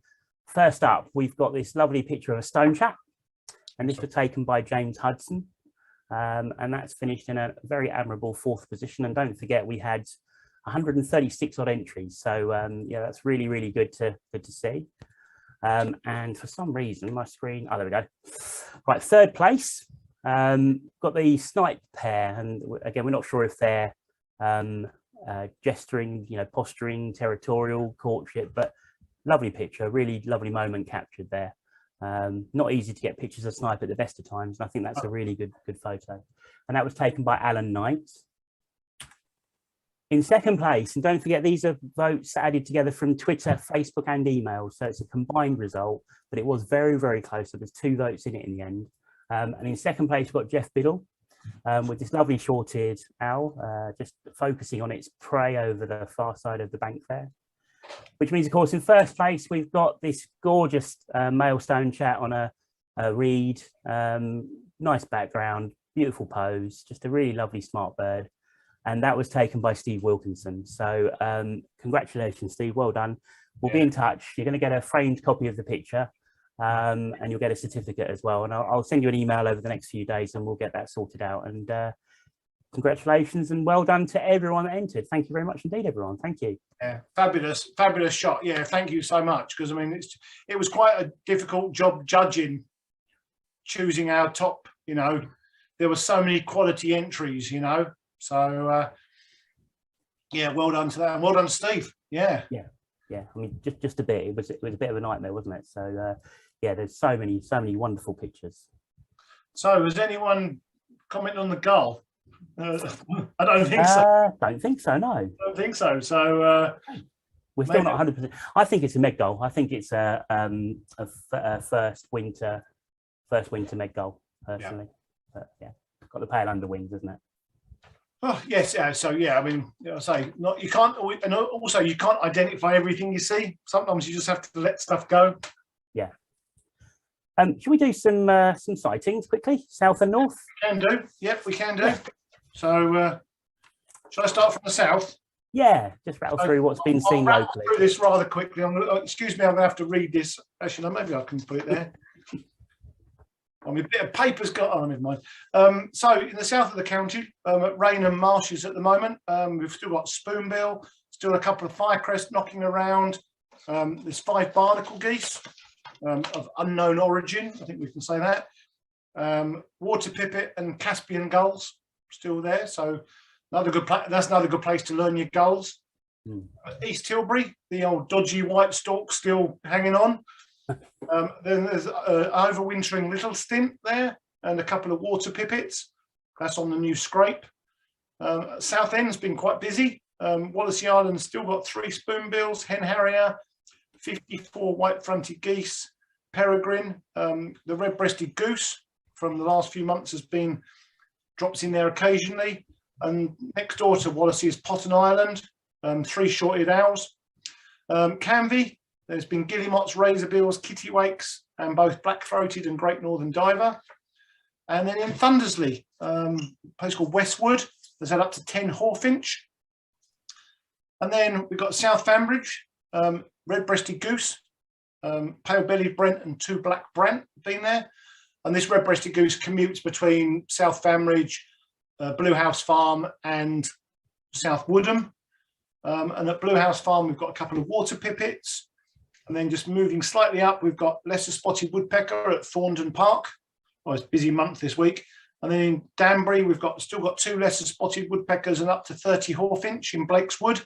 first up, we've got this lovely picture of a stone trap, and this was taken by James Hudson, and that's finished in a very admirable 4th position. And don't forget, we had 136 odd entries, so yeah, that's really good to see. And for some reason, my screen, there we go. Right, 3rd place, got the snipe pair, and again, we're not sure if they're gesturing, posturing, territorial, courtship, but lovely picture, really lovely moment captured there. Not easy to get pictures of snipe at the best of times, and I think that's a really good photo. And that was taken by Alan Knight. In 2nd place, and don't forget, these are votes added together from Twitter, Facebook, and email, so it's a combined result, but it was very close. So there's 2 votes in it in the end. And in 2nd place, we've got Jeff Biddle, with this lovely short-eared owl, just focusing on its prey over the far side of the bank there. Which means, of course, in 1st place, we've got this gorgeous male stone chat on a reed, nice background, beautiful pose, just a really lovely smart bird. And that was taken by Steve Wilkinson. So congratulations, Steve, well done. We'll be in touch. You're going to get a framed copy of the picture, and you'll get a certificate as well. And I'll send you an email over the next few days, and we'll get that sorted out. And congratulations and well done to everyone that entered. Thank you very much indeed, everyone. Thank you. Yeah, fabulous shot. Yeah, thank you so much, because I mean, it was quite a difficult job choosing our top. There were so many quality entries. So yeah, well done to that, and well done, Steve. Yeah. I mean, just a bit. It was a bit of a nightmare, wasn't it? So yeah, there's so many wonderful pictures. So has anyone commented on the gull? I don't think so. Don't think so. No. I don't think so. So we're still not 100%. I think it's a Meg gull. I think it's a first winter Meg gull personally. Yeah. But yeah, got the pale underwings, isn't it? Oh yes. So yeah, I mean, I say you can't, and also you can't identify everything you see. Sometimes you just have to let stuff go. Yeah. Should we do some sightings quickly, south and north? We can do. Yep, we can do. Yeah. So, shall I start from the south? Yeah, just rattle through what's been seen locally. Through this rather quickly. Excuse me, I'm going to have to read this. Actually, no, maybe I can put it there. I mean, a bit of paper's got on, never mind. So, in the south of the county, at Rainham Marshes at the moment, we've still got spoonbill, still a couple of firecrest knocking around. There's 5 barnacle geese of unknown origin, I think we can say that. Water pipit and Caspian gulls still there, so that's another good place to learn your gulls. East Tilbury, the old dodgy white stork still hanging on. Then there's overwintering little stint there, and a couple of water pipits. That's on the new scrape. Southend's been quite busy. Wallasey Island's still got 3 spoonbills, hen harrier, 54 white-fronted geese, peregrine. The red-breasted goose from the last few months has been drops in there occasionally. And next door to Wallasey is Potton Island, 3 short-eared owls. Canvey, there's been guillemots, razorbills, kittiwakes, and both black-throated and great northern diver. And then in Thundersley, a place called Westwood, there's had up to 10 hawfinch. And then we've got South Fambridge, red-breasted goose, pale-bellied brent and 2 black brant been there. And this red-breasted goose commutes between South Fambridge, Blue House Farm and South Woodham. And at Blue House Farm, we've got a couple of water pipits. And then just moving slightly up, we've got lesser spotted woodpecker at Thorndon Park. Well, it's a busy month this week. And then in Danbury, we've still got 2 lesser spotted woodpeckers and up to 30 hawfinch in Blake's Wood.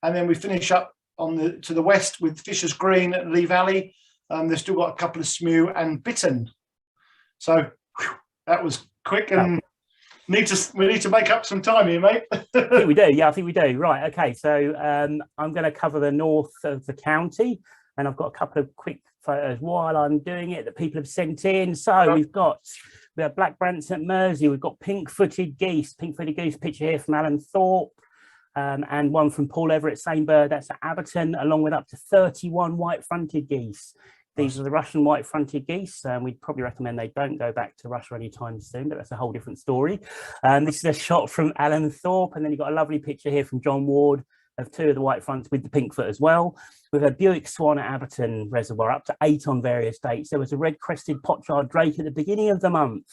And then we finish up to the west with Fisher's Green at Lee Valley. They've still got a couple of smew and bittern. So that was quick, and we need to make up some time here, mate. I think we do. Yeah, I think we do. Right. Okay. So I'm going to cover the north of the county, and I've got a couple of quick photos while I'm doing it that people have sent in. So we have black brants at Mersey. We've got pink-footed geese picture here from Alan Thorpe, and one from Paul Everett, same bird. That's at Abberton, along with up to 31 white-fronted geese. These are the Russian white-fronted geese. We'd probably recommend they don't go back to Russia anytime soon, but that's a whole different story. This is a shot from Alan Thorpe, and then you've got a lovely picture here from John Ward of 2 of the white fronts with the pink foot as well. We've a Buick swan at Abberton Reservoir, up to 8 on various dates. There was a red-crested pochard drake at the beginning of the month.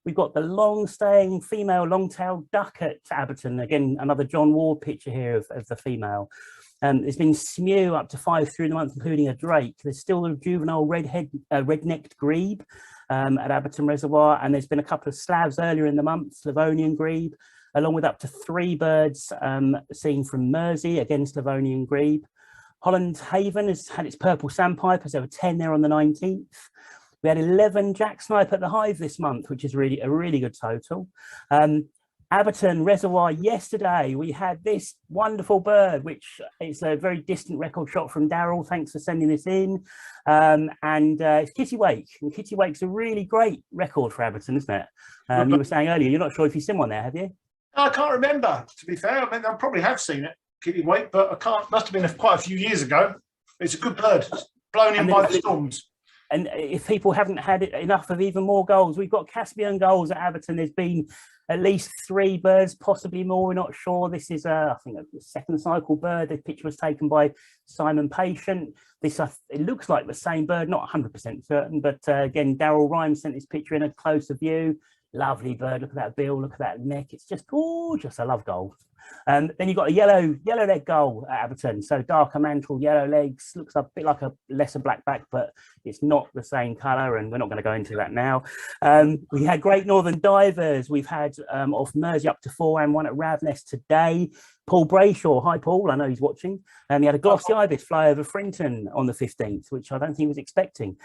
We've got the long-staying female long-tailed duck at Abberton. Again, another John Ward picture here of the female. There's been smew up to 5 through the month, including a drake. There's still a juvenile red-necked grebe at Abberton Reservoir, and there's been a couple of slavs earlier in the month, Slavonian grebe, along with up to 3 birds seen from Mersey, again Slavonian grebe. Holland Haven has had its purple sandpipers. There were 10 there on the 19th. We had 11 jack snipe at the hive this month, which is really a really good total. Abberton Reservoir yesterday, we had this wonderful bird, which is a very distant record shot from Daryl. Thanks for sending this in. It's Kittiwake, and Kittiwake's a really great record for Abberton, isn't it? You were saying earlier, you're not sure if you've seen one there, have you? I can't remember, to be fair. I mean, I probably have seen it, Kittiwake, but I can't. Must have been quite a few years ago. It's a good bird. It's blown in by the storms. And if people haven't had enough of even more gulls, we've got Caspian gulls at Abberton. There's been at least 3 birds, possibly more, we're not sure. This is, I think, a second cycle bird. The picture was taken by Simon Patient. This, it looks like the same bird, not 100% certain, but again, Daryl Rhymes sent this picture in a closer view. Lovely bird, look at that bill, look at that neck. It's just gorgeous, I love gulls. Then you've got a yellow-leg gull at Abberton. So darker mantle, yellow legs, looks a bit like a lesser blackback, but it's not the same colour, and we're not going to go into that now. We had Great Northern Divers. We've had off Mersey up to 4 and 1 at Ravness today. Paul Brayshaw, hi Paul, I know he's watching. He had a glossy ibis fly over Frinton on the 15th, which I don't think he was expecting.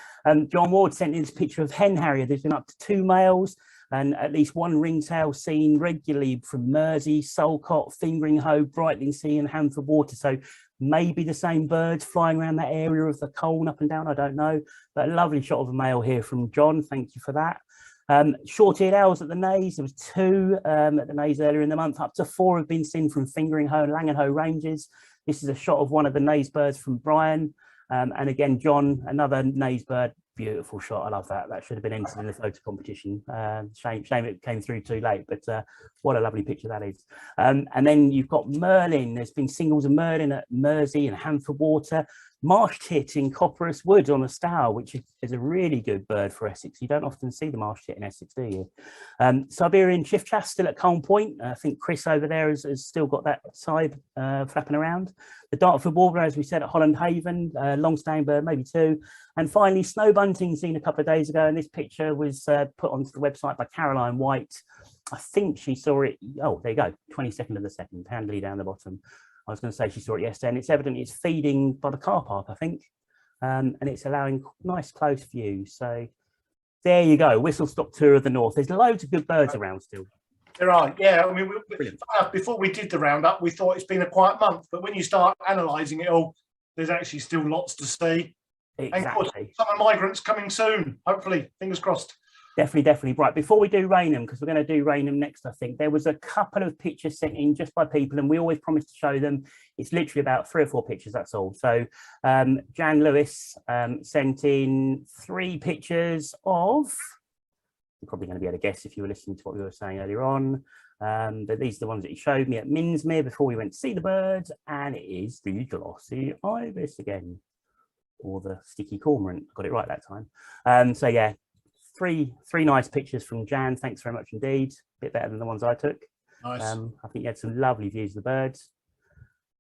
John Ward sent in this picture of hen harrier. There's been up to 2 males and at least 1 ringtail seen regularly from Mersey, Solcott, Fingering Hoe, Brightling Sea and Hanford Water. So maybe the same birds flying around that area of the Colne up and down, I don't know. But a lovely shot of a male here from John, thank you for that. Short-eared owls at the Naze, there was 2 at the Naze earlier in the month, up to 4 have been seen from Fingering Hoe and Langenhoe ranges. This is a shot of one of the Naze birds from Brian. And again, John, another Naze bird, beautiful shot. I love that. That should have been entered in the photo competition. Shame it came through too late, but what a lovely picture that is. And then you've got Merlin. There's been singles of Merlin at Mersey and Hanford Water. Marsh tit in Copperus Wood on a Stour, which is a really good bird for Essex. You don't often see the marsh tit in Essex, do you? Siberian chiffchaff still at Colne Point. I think Chris over there has still got that side flapping around. The Dartford Warbler, as we said, at Holland Haven, long-staying bird, maybe 2. And finally, snow bunting seen a couple of days ago, and this picture was put onto the website by Caroline White. I think she saw it, oh, there you go, 22nd of the 2nd, handily down the bottom. I was going to say she saw it yesterday, and it's evident it's feeding by the car park, I think, and it's allowing nice close views. So there you go, whistle-stop tour of the north. There's loads of good birds around still. There are, yeah. I mean, before we did the roundup, we thought it's been a quiet month, but when you start analysing it all, there's actually still lots to see. Exactly. And of course, summer migrants coming soon, hopefully, fingers crossed. Definitely. Right, before we do Rainham, because we're going to do Rainham next, I think, there was a couple of pictures sent in just by people, and we always promise to show them. It's literally about 3 or 4 pictures, that's all. So Jan Lewis sent in 3 pictures of You're probably going to be able to guess if you were listening to what we were saying earlier on. But these are the ones that he showed me at Minsmere before we went to see the birds, and it is the glossy ibis again, or the sticky cormorant. Got it right that time. So yeah, three nice pictures from Jan. Thanks very much indeed. A bit better than the ones I took. Nice. I think you had some lovely views of the birds.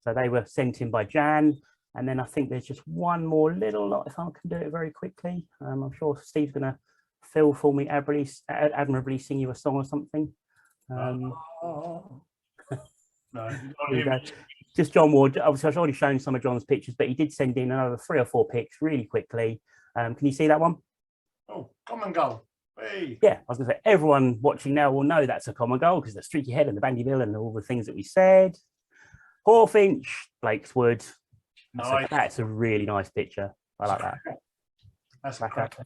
So they were sent in by Jan. And then I think there's just one more little lot, if I can do it very quickly. I'm sure Steve's going to fill for me admirably, sing you a song or something. No, just John Ward. Obviously, I've already shown some of John's pictures, but he did send in another 3 or 4 pics really quickly. Can you see that one? Oh, common gull. Hey. Yeah, I was going to say, everyone watching now will know that's a common gull because the streaky head and the bandy bill and all the things that we said. Hawfinch, Blake's Wood. Nice. That's a really nice picture. I like that. That's a crack.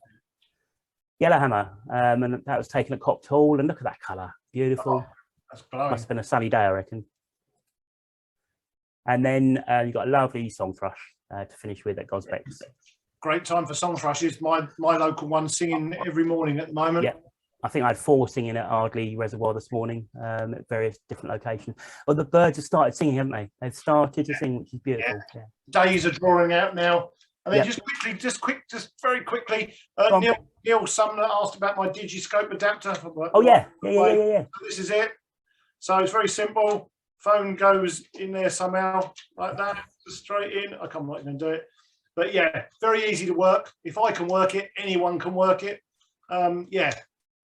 Yellowhammer, and that was taken at Copt Hall, and look at that colour, beautiful. Oh, that's blowing. Must have been a sunny day, I reckon. And then you've got a lovely song thrush to finish with at Gosbecks. Great time for song thrushes. My local one singing every morning at the moment. Yeah, I think I had 4 singing at Ardley Reservoir this morning at various different locations. Well, the birds have started singing, haven't they? They've started to sing, which is beautiful. Yeah. Days are drawing out now. And then just very quickly, Neil Sumner asked about my Digiscope adapter. Oh yeah. This is it. So it's very simple. Phone goes in there somehow like that, just straight in. I'm not going to do it, but yeah, very easy to work. If I can work it, anyone can work it. Yeah.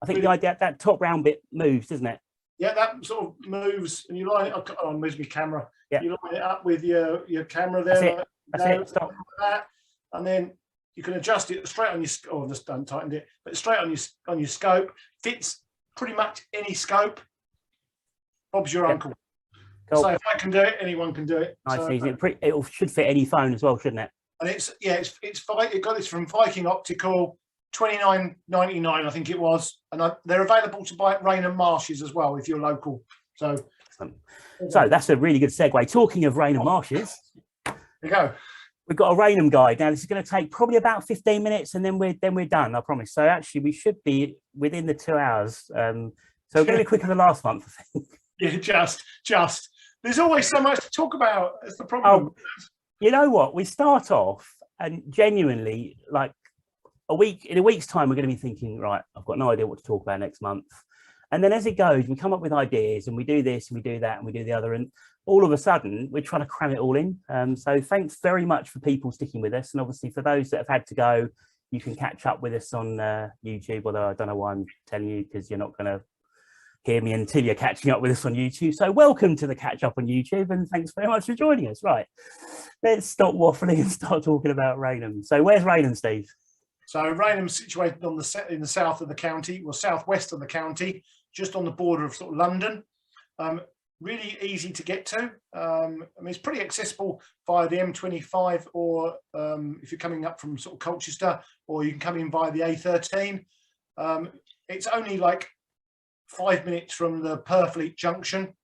I think the idea that top round bit moves, doesn't it? Yeah, that sort of moves, and you line it up. Oh, moves my camera. Yeah. You line it up with your camera there. That's it. Stop. Like that, and then you can adjust it straight on your. Oh, just untightened it, but straight on your scope. Fits pretty much any scope. Bob's your uncle. Cool. So if I can do it, anyone can do it. Nice, so, easy. It should fit any phone as well, shouldn't it? And it got this from Viking Optical, $29.99, I think it was, and they're available to buy at Rainham Marshes as well if you're local. So that's a really good segue. Talking of Rainham Marshes, there you go. We've got a Rainham guide now. This is going to take probably about 15 minutes, and then we're done. I promise. So actually, we should be within the 2 hours. So we're going to be quicker than last month, I think. Yeah, just. There's always so much to talk about. That's the problem. You know what? We start off, and genuinely, like in a week's time, we're going to be thinking, right, I've got no idea what to talk about next month. And then as it goes, we come up with ideas, and we do this, and we do that, and we do the other, and all of a sudden, we're trying to cram it all in. So thanks very much for people sticking with us, and obviously for those that have had to go, you can catch up with us on YouTube. Although I don't know why I'm telling you, because you're not going to hear me until you're catching up with us on YouTube. So welcome to the catch up on YouTube, and thanks very much for joining us. Right, let's stop waffling and start talking about Rainham. So where's Rainham, Steve? So Rainham's situated in the south of the county, or southwest of the county, just on the border of sort of London. Really easy to get to. I mean, it's pretty accessible via the M25, or if you're coming up from sort of Colchester, or you can come in via the A13. It's only like 5 minutes from the Purfleet Junction,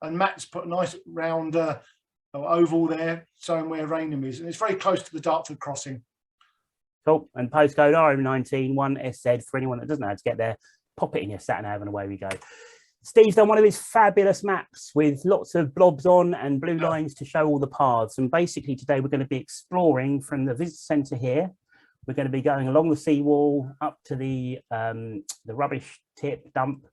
and Matt's put a nice round oval there showing where Rainham is, and it's very close to the Dartford crossing. Cool. And postcode RM19 1SZ for anyone that doesn't know how to get there. Pop it in your sat nav and away we go. Steve's done one of his fabulous maps with lots of blobs on and blue lines to show all the paths. And basically today we're going to be exploring from the visitor centre here. We're going to be going along the seawall up to the rubbish tip dump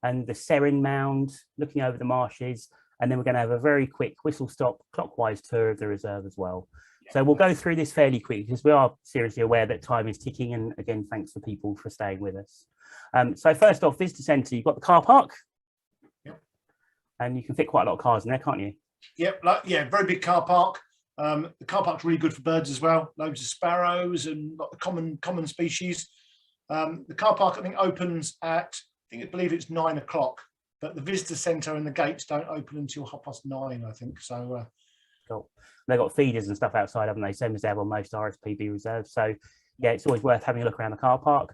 and the Serin Mound, looking over the marshes. And then we're going to have a very quick whistle stop clockwise tour of the reserve as well. So we'll go through this fairly quickly because we are seriously aware that time is ticking. And again, thanks for people for staying with us. So first off, visitor centre, you've got the car park. Yep. And you can fit quite a lot of cars in there, can't you? Yep, yeah, very big car park. The car park's really good for birds as well. Loads of sparrows and the common species. The car park, I think, opens at, I believe it's 9 o'clock, but the visitor centre and the gates don't open until 9:30, I think. So cool. They've got feeders and stuff outside, haven't they? Same as they have on most RSPB reserves. So yeah, it's always worth having a look around the car park.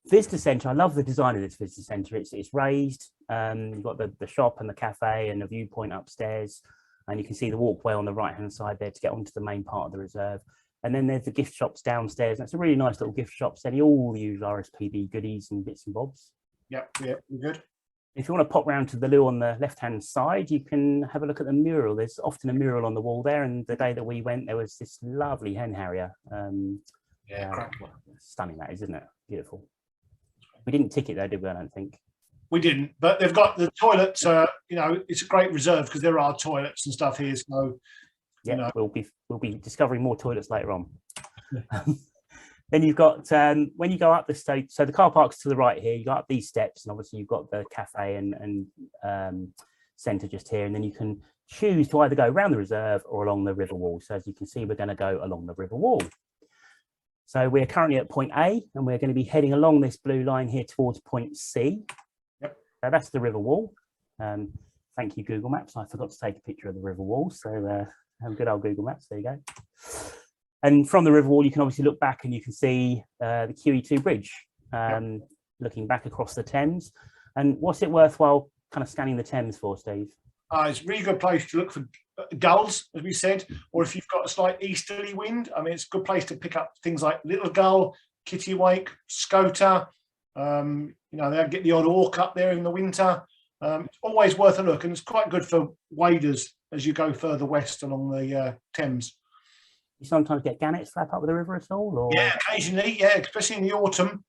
Visitor centre, I love the design of this visitor centre. It's raised. You've got the shop and the cafe and the viewpoint upstairs, and you can see the walkway on the right hand side there to get onto the main part of the reserve. And then there's the gift shops downstairs. That's a really nice little gift shop selling all the usual RSPB goodies and bits and bobs. Yep, good. If you want to pop round to the loo on the left-hand side, you can have a look at the mural. There's often a mural on the wall there, and the day that we went, there was this lovely hen harrier. Stunning that is, isn't it? Beautiful. We didn't ticket though, did we? I don't think. We didn't, but they've got the toilets. You know, it's a great reserve because there are toilets and stuff here. So yeah, you know. we'll be discovering more toilets later on. Then you've got when you go up the stage, so the car park's to the right here. You go up these steps, and obviously you've got the cafe and centre just here, and then you can choose to either go around the reserve or along the river wall. So as you can see, we're going to go along the river wall. So we're currently at point A, and we're going to be heading along this blue line here towards point C. Yep. So that's the river wall. Thank you, Google Maps. I forgot to take a picture of the river wall. So good old Google Maps. There you go. And from the river wall, you can obviously look back and you can see the QE2 bridge, looking back across the Thames. And what's it worthwhile kind of scanning the Thames for, Steve? It's a really good place to look for gulls, as we said, or if you've got a slight easterly wind. I mean, it's a good place to pick up things like little gull, kittiwake, scoter. You know, they'll get the odd auk up there in the winter. It's always worth a look, and it's quite good for waders as you go further west along the Thames. You sometimes get gannets flap up with the river at all? Or? Yeah, occasionally, yeah, especially in the autumn.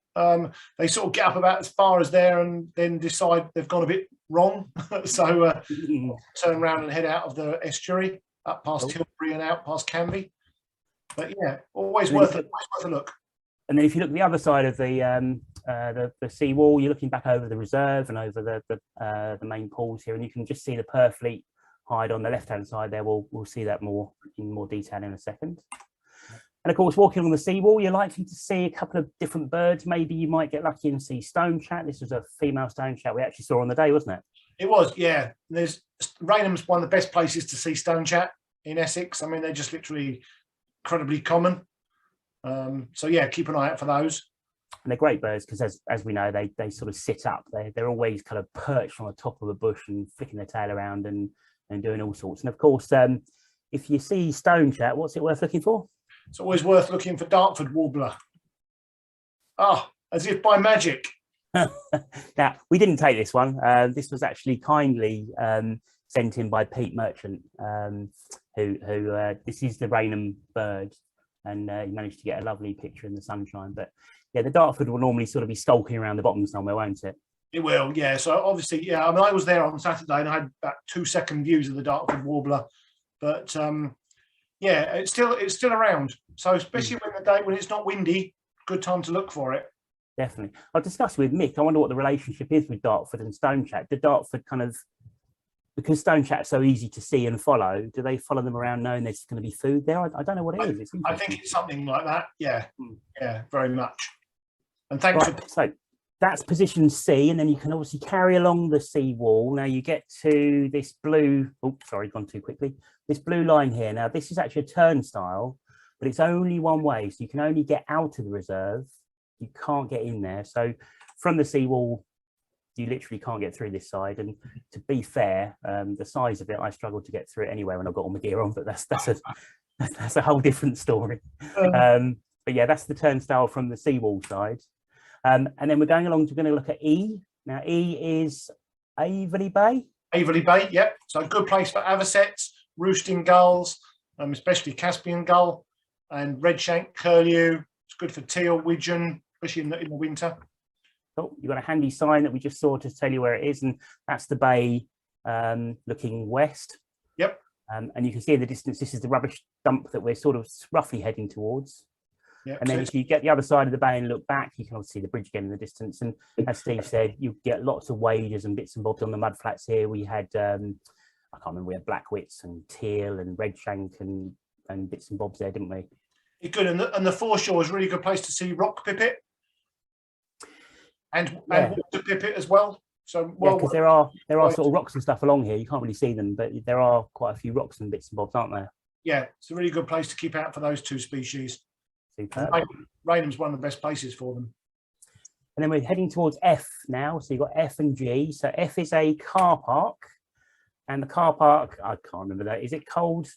They sort of get up about as far as there and then decide they've gone a bit wrong. So turn around and head out of the estuary, up past Tilbury and out past Canby. But yeah, always worth a look. And then if you look at the other side of the sea wall, you're looking back over the reserve and over the main pools here, and you can just see the Purfleet hide on the left-hand side there. We'll see that in more detail in a second. And of course, walking along the seawall, you're likely to see a couple of different birds. Maybe you might get lucky and see stonechat. This was a female stonechat we actually saw on the day, wasn't it? It was, yeah. Rainham's one of the best places to see stonechat in Essex. I mean, they're just literally incredibly common. So yeah, keep an eye out for those. And they're great birds because, as we know, they sort of sit up. They're always kind of perched on the top of a bush and flicking their tail around and doing all sorts. And of course, if you see stonechat, what's it worth looking for? It's always worth looking for Dartford warbler. As if by magic. Now, we didn't take this one. This was actually kindly sent in by Pete Merchant, who this is the Rainham bird, and he managed to get a lovely picture in the sunshine. But yeah, the Dartford will normally sort of be skulking around the bottom somewhere, won't it? It will, yeah. So obviously, yeah, I mean, I was there on Saturday and I had about 2-second views of the Dartford warbler, but yeah, it's still around. So especially when it's not windy, good time to look for it. Definitely. I'll discuss with Mick. I wonder what the relationship is with Dartford and stonechat. The Dartford kind of, because stonechat are so easy to see and follow, do they follow them around knowing there's going to be food there? I don't know what it is. I think it's something like that. Yeah, yeah, very much. And thanks for. So that's position C, and then you can obviously carry along the sea wall. Now you get to this blue, gone too quickly. This blue line here. Now this is actually a turnstile, but it's only one way. So you can only get out of the reserve. You can't get in there. So from the sea wall, you literally can't get through this side. And to be fair, the size of it, I struggled to get through it anyway when I've got all my gear on, but that's a whole different story. But yeah, that's the turnstile from the seawall side. And then we're going to look at E. Now E is Averley Bay. Averley Bay, yep. So a good place for avocets, roosting gulls, especially Caspian gull and redshank curlew. It's good for teal, widgeon, especially in the winter. Oh, you've got a handy sign that we just saw to tell you where it is, and that's the bay looking west. Yep. And you can see in the distance, this is the rubbish dump that we're sort of roughly heading towards. Yep. And then if you get the other side of the bay and look back, you can obviously see the bridge again in the distance. And as Steve said, you get lots of waders and bits and bobs on the mud flats here. We had, I can't remember, we had blackwits and teal and redshank and bits and bobs there, didn't we? It's good. And the foreshore is a really good place to see rock pipit and water pipit as well. So because there are sort of rocks and stuff along here. You can't really see them, but there are quite a few rocks and bits and bobs, aren't there? Yeah, it's a really good place to keep out for those two species. Rainham's one of the best places for them. And then we're heading towards F now. So you've got F and G. So F is a car park, and the car park, I can't remember that. Is it Cold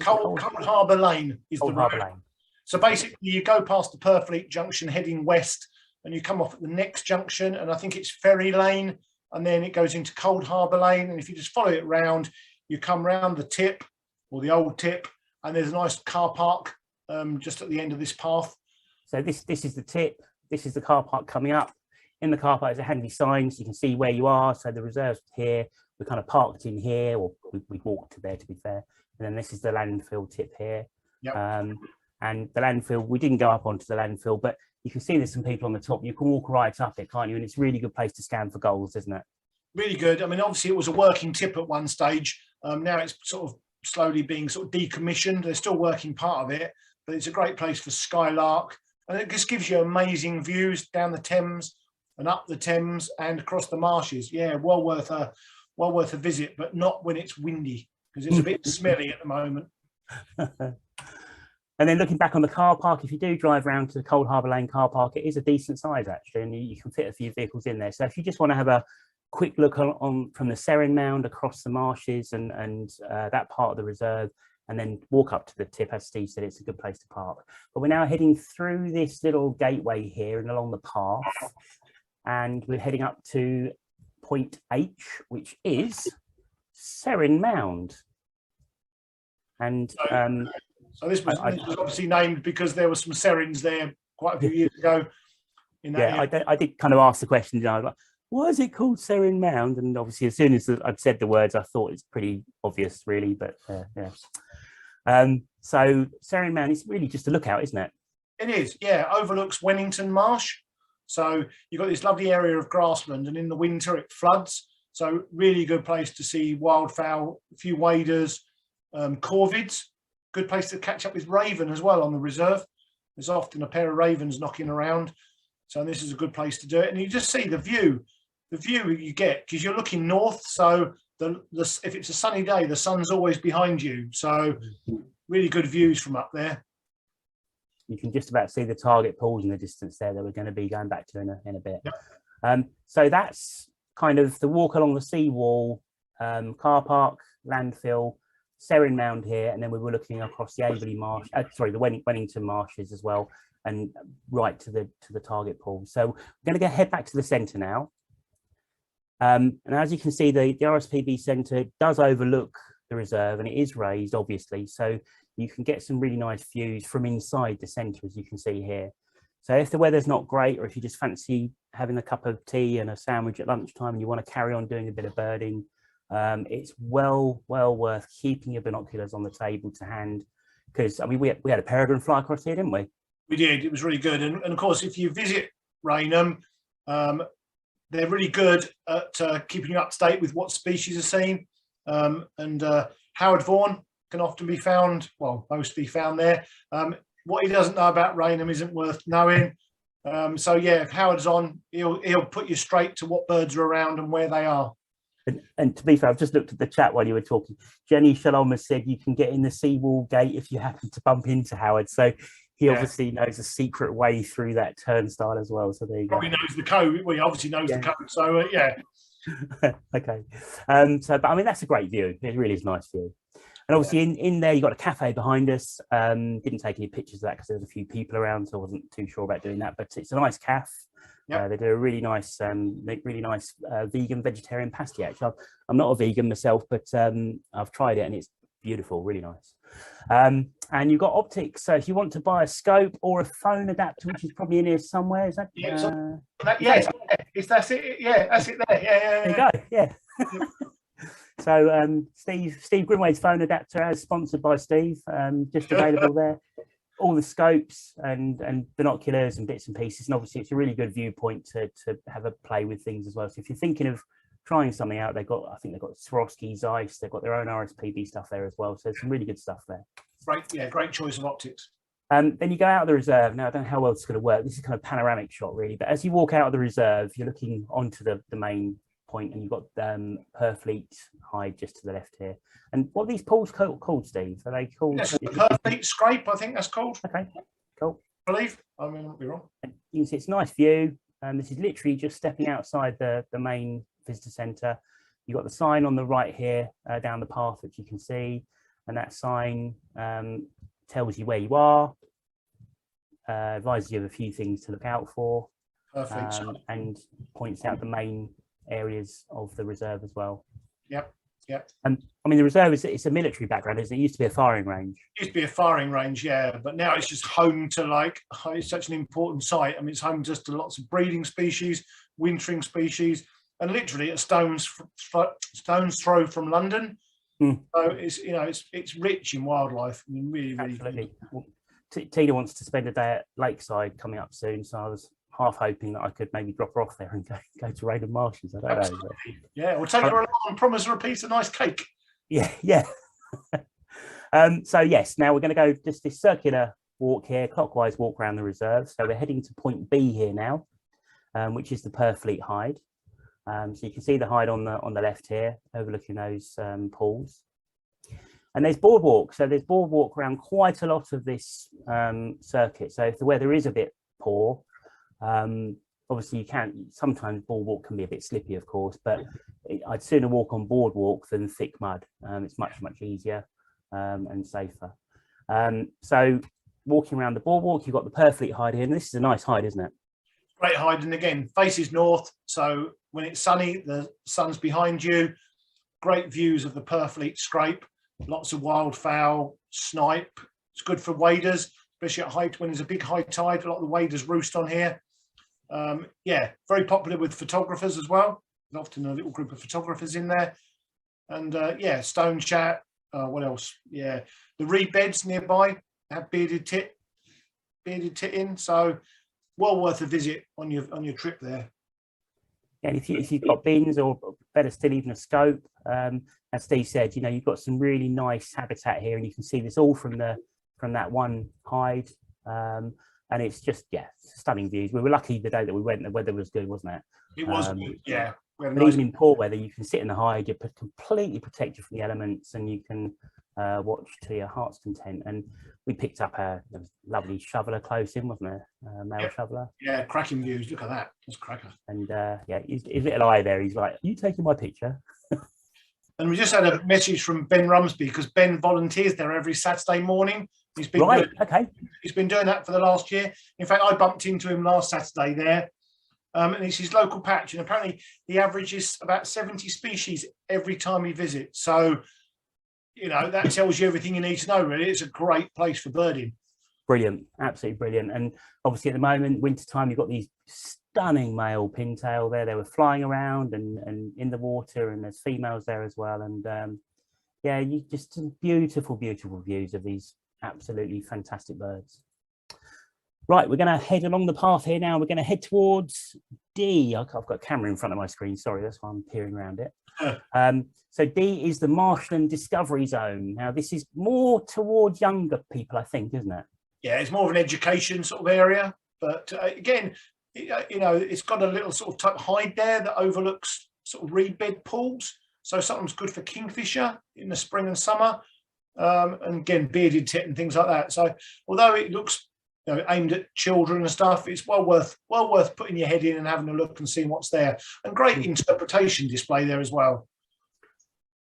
Harbour Lane is the road. Lane. So basically, you go past the Purfleet junction heading west, and you come off at the next junction, and I think it's Ferry Lane, and then it goes into Cold Harbour Lane. And if you just follow it round, you come round the tip, or the old tip, and there's a nice car park just at the end of this path. So this is the tip. This is the car park coming up. In the car park, there's a handy sign so you can see where you are. So the reserve's here. We're kind of parked in here, or we walked to there, to be fair. And then this is the landfill tip here. Yep. And the landfill, we didn't go up onto the landfill, but you can see there's some people on the top. You can walk right up it, can't you? And it's a really good place to scan for gulls, isn't it? Really good. I mean, obviously it was a working tip at one stage. Now it's sort of slowly being sort of decommissioned. They're still working part of it, but it's a great place for skylark. And it just gives you amazing views down the Thames and up the Thames and across the marshes. Yeah, well worth a visit, but not when it's windy, because it's a bit smelly at the moment. And then looking back on the car park, if you do drive around to the Cold Harbour Lane car park, it is a decent size actually, and you can fit a few vehicles in there. So if you just want to have a quick look on from the Serrin Mound across the marshes and that part of the reserve, and then walk up to the tip, as Steve said, it's a good place to park. But we're now heading through this little gateway here and along the path, and we're heading up to point H, which is Serrin Mound. And so this was obviously named because there were some Serrins there quite a few years ago. I did kind of ask the question, you know, like, why is it called Serrin Mound? And obviously, as soon as I'd said the words, I thought it's pretty obvious, really. But yeah. So Serrin Mound is really just a lookout, isn't it? It is, yeah. Overlooks Wennington Marsh. So you've got this lovely area of grassland, and in the winter it floods. So really good place to see wildfowl, a few waders, corvids. Good place to catch up with raven as well on the reserve. There's often a pair of ravens knocking around. So this is a good place to do it. And you just see the view you get, because you're looking north. So if it's a sunny day, the sun's always behind you. So really good views from up there. You can just about see the target pools in the distance there that we're going to be going back to in a bit. Yep. So that's kind of the walk along the seawall, car park, landfill, Serrin Mound here, and then we were looking across the Averley Marsh, the Wennington Marshes as well, and right to the target pool. So we're going to head back to the centre now. And as you can see, the RSPB Centre does overlook the reserve, and it is raised, obviously, so you can get some really nice views from inside the centre, as you can see here. So if the weather's not great, or if you just fancy having a cup of tea and a sandwich at lunchtime and you want to carry on doing a bit of birding, it's well worth keeping your binoculars on the table to hand, because I mean we had a peregrine fly across here, didn't we? We did. It was really good. And of course, if you visit Rainham, they're really good at keeping you up to date with what species are seen. And Howard Vaughan can often be found, well, mostly found there. What he doesn't know about Rainham isn't worth knowing. So yeah, if Howard's on, he'll put you straight to what birds are around and where they are. And to be fair, I've just looked at the chat while you were talking. Jenny Shalom has said you can get in the seawall gate if you happen to bump into Howard. So he obviously knows a secret way through that turnstile as well. So there you Probably knows the code. Well, he obviously knows the code. So yeah. Okay. But I mean, that's a great view. It really is a nice view. And obviously in there, you've got a cafe behind us. Didn't take any pictures of that because there was a few people around, so I wasn't too sure about doing that. But it's a nice cafe. Yep. They do a really nice vegan vegetarian pasty. Actually, I'm not a vegan myself, but I've tried it and it's beautiful, really nice. And you've got optics. So if you want to buy a scope or a phone adapter, which is probably in here somewhere, is that? That's it. Yeah, that's it there. Yeah. There you go. Yeah. So Steve Grimway's phone adapter, as sponsored by Steve, just available there. All the scopes and binoculars and bits and pieces, and obviously it's a really good viewpoint to have a play with things as well. So if you're thinking of trying something out, I think they've got Swarovski, Zeiss, they've got their own RSPB stuff there as well. So some really good stuff there. Great choice of optics. Then you go out of the reserve. Now I don't know how well it's going to work. This is kind of panoramic shot really, but as you walk out of the reserve, you're looking onto the main point, and you've got Purfleet Hide just to the left here. And what are these pools called, Steve? Are they called? Yes, Purfleet Scrape, I think that's called. Okay, cool. I believe. I mean, I might be wrong. And you can see it's a nice view. This is literally just stepping outside the main visitor centre. You've got the sign on the right here down the path, which you can see, and that sign tells you where you are. advises you of a few things to look out for, Perfect. and points out the main areas of the reserve as well. Yep. Yep. And I mean, the reserve it's a military background, isn't it? It used to be a firing range. It used to be a firing range, yeah, but now it's just home to, like, it's such an important site. I mean, it's home just to lots of breeding species, wintering species, and literally a stone's throw from London. So it's, you know, it's rich in wildlife. I mean, really, really. Absolutely. Well, Tina wants to spend a day at Lakeside coming up soon, so I was half hoping that I could maybe drop her off there and go to Rainham Marshes. I don't know. But... Yeah, we'll take her along and promise her a piece of nice cake. Yeah. So yes, now we're going to go just this circular walk here, clockwise walk around the reserve. So we're heading to point B here now, which is the Purfleet hide. So you can see the hide on the left here, overlooking those pools. And there's boardwalk. So there's boardwalk around quite a lot of this circuit. So if the weather is a bit poor, obviously you can't, sometimes boardwalk can be a bit slippy, of course, but I'd sooner walk on boardwalk than thick mud. It's much easier and safer. So walking around the boardwalk, you've got the Purfleet hide here, and this is a nice hide, isn't it? Great hide, and again, faces north, so when it's sunny, the sun's behind you. Great views of the Purfleet scrape, lots of wildfowl, snipe. It's good for waders, especially at height when there's a big high tide. A lot of the waders roost on here. Yeah, very popular with photographers as well. There's often a little group of photographers in there. And yeah, stone chat. What else? Yeah, the reed beds nearby have bearded titting. So well worth a visit on your trip there. Yeah, and if you've got bins, or better still, even a scope, as Steve said, you know, you've got some really nice habitat here, and you can see this all from that one hide, and it's just, yeah, stunning views. We were lucky the day that we went; the weather was good, wasn't it? It was good, yeah. But nice, even in poor weather, you can sit in the hide, you're completely protected from the elements, and you can watch to your heart's content. And we picked up a lovely shoveler close in, wasn't it? Male shoveler. Yeah, cracking views. Look at that. That's cracker. And yeah, his little eye there, he's like, "Are you taking my picture?" And we just had a message from Ben Rumsby, because Ben volunteers there every Saturday morning. He's been He's been doing that for the last year. In fact, I bumped into him last Saturday there. And it's his local patch, and apparently he averages about 70 species every time he visits. So, you know, that tells you everything you need to know, really. It's a great place for birding. Brilliant, absolutely brilliant. And obviously at the moment, wintertime, you've got these stunning male pintail there. They were flying around and in the water, and there's females there as well. And yeah, you just some beautiful views of these absolutely fantastic birds. Right, we're going to head along the path here now. We're going to head towards D. I've got a camera in front of my screen. Sorry, that's why I'm peering around it. So D is the Marshland Discovery Zone. Now, this is more towards younger people, I think, isn't it? Yeah, it's more of an education sort of area. But again, you know, it's got a little sort of hide there that overlooks sort of reed bed pools. So something's good for kingfisher in the spring and summer. And again, bearded tit and things like that. So although it looks, you know, aimed at children and stuff, it's well worth putting your head in and having a look and seeing what's there. And great interpretation display there as well.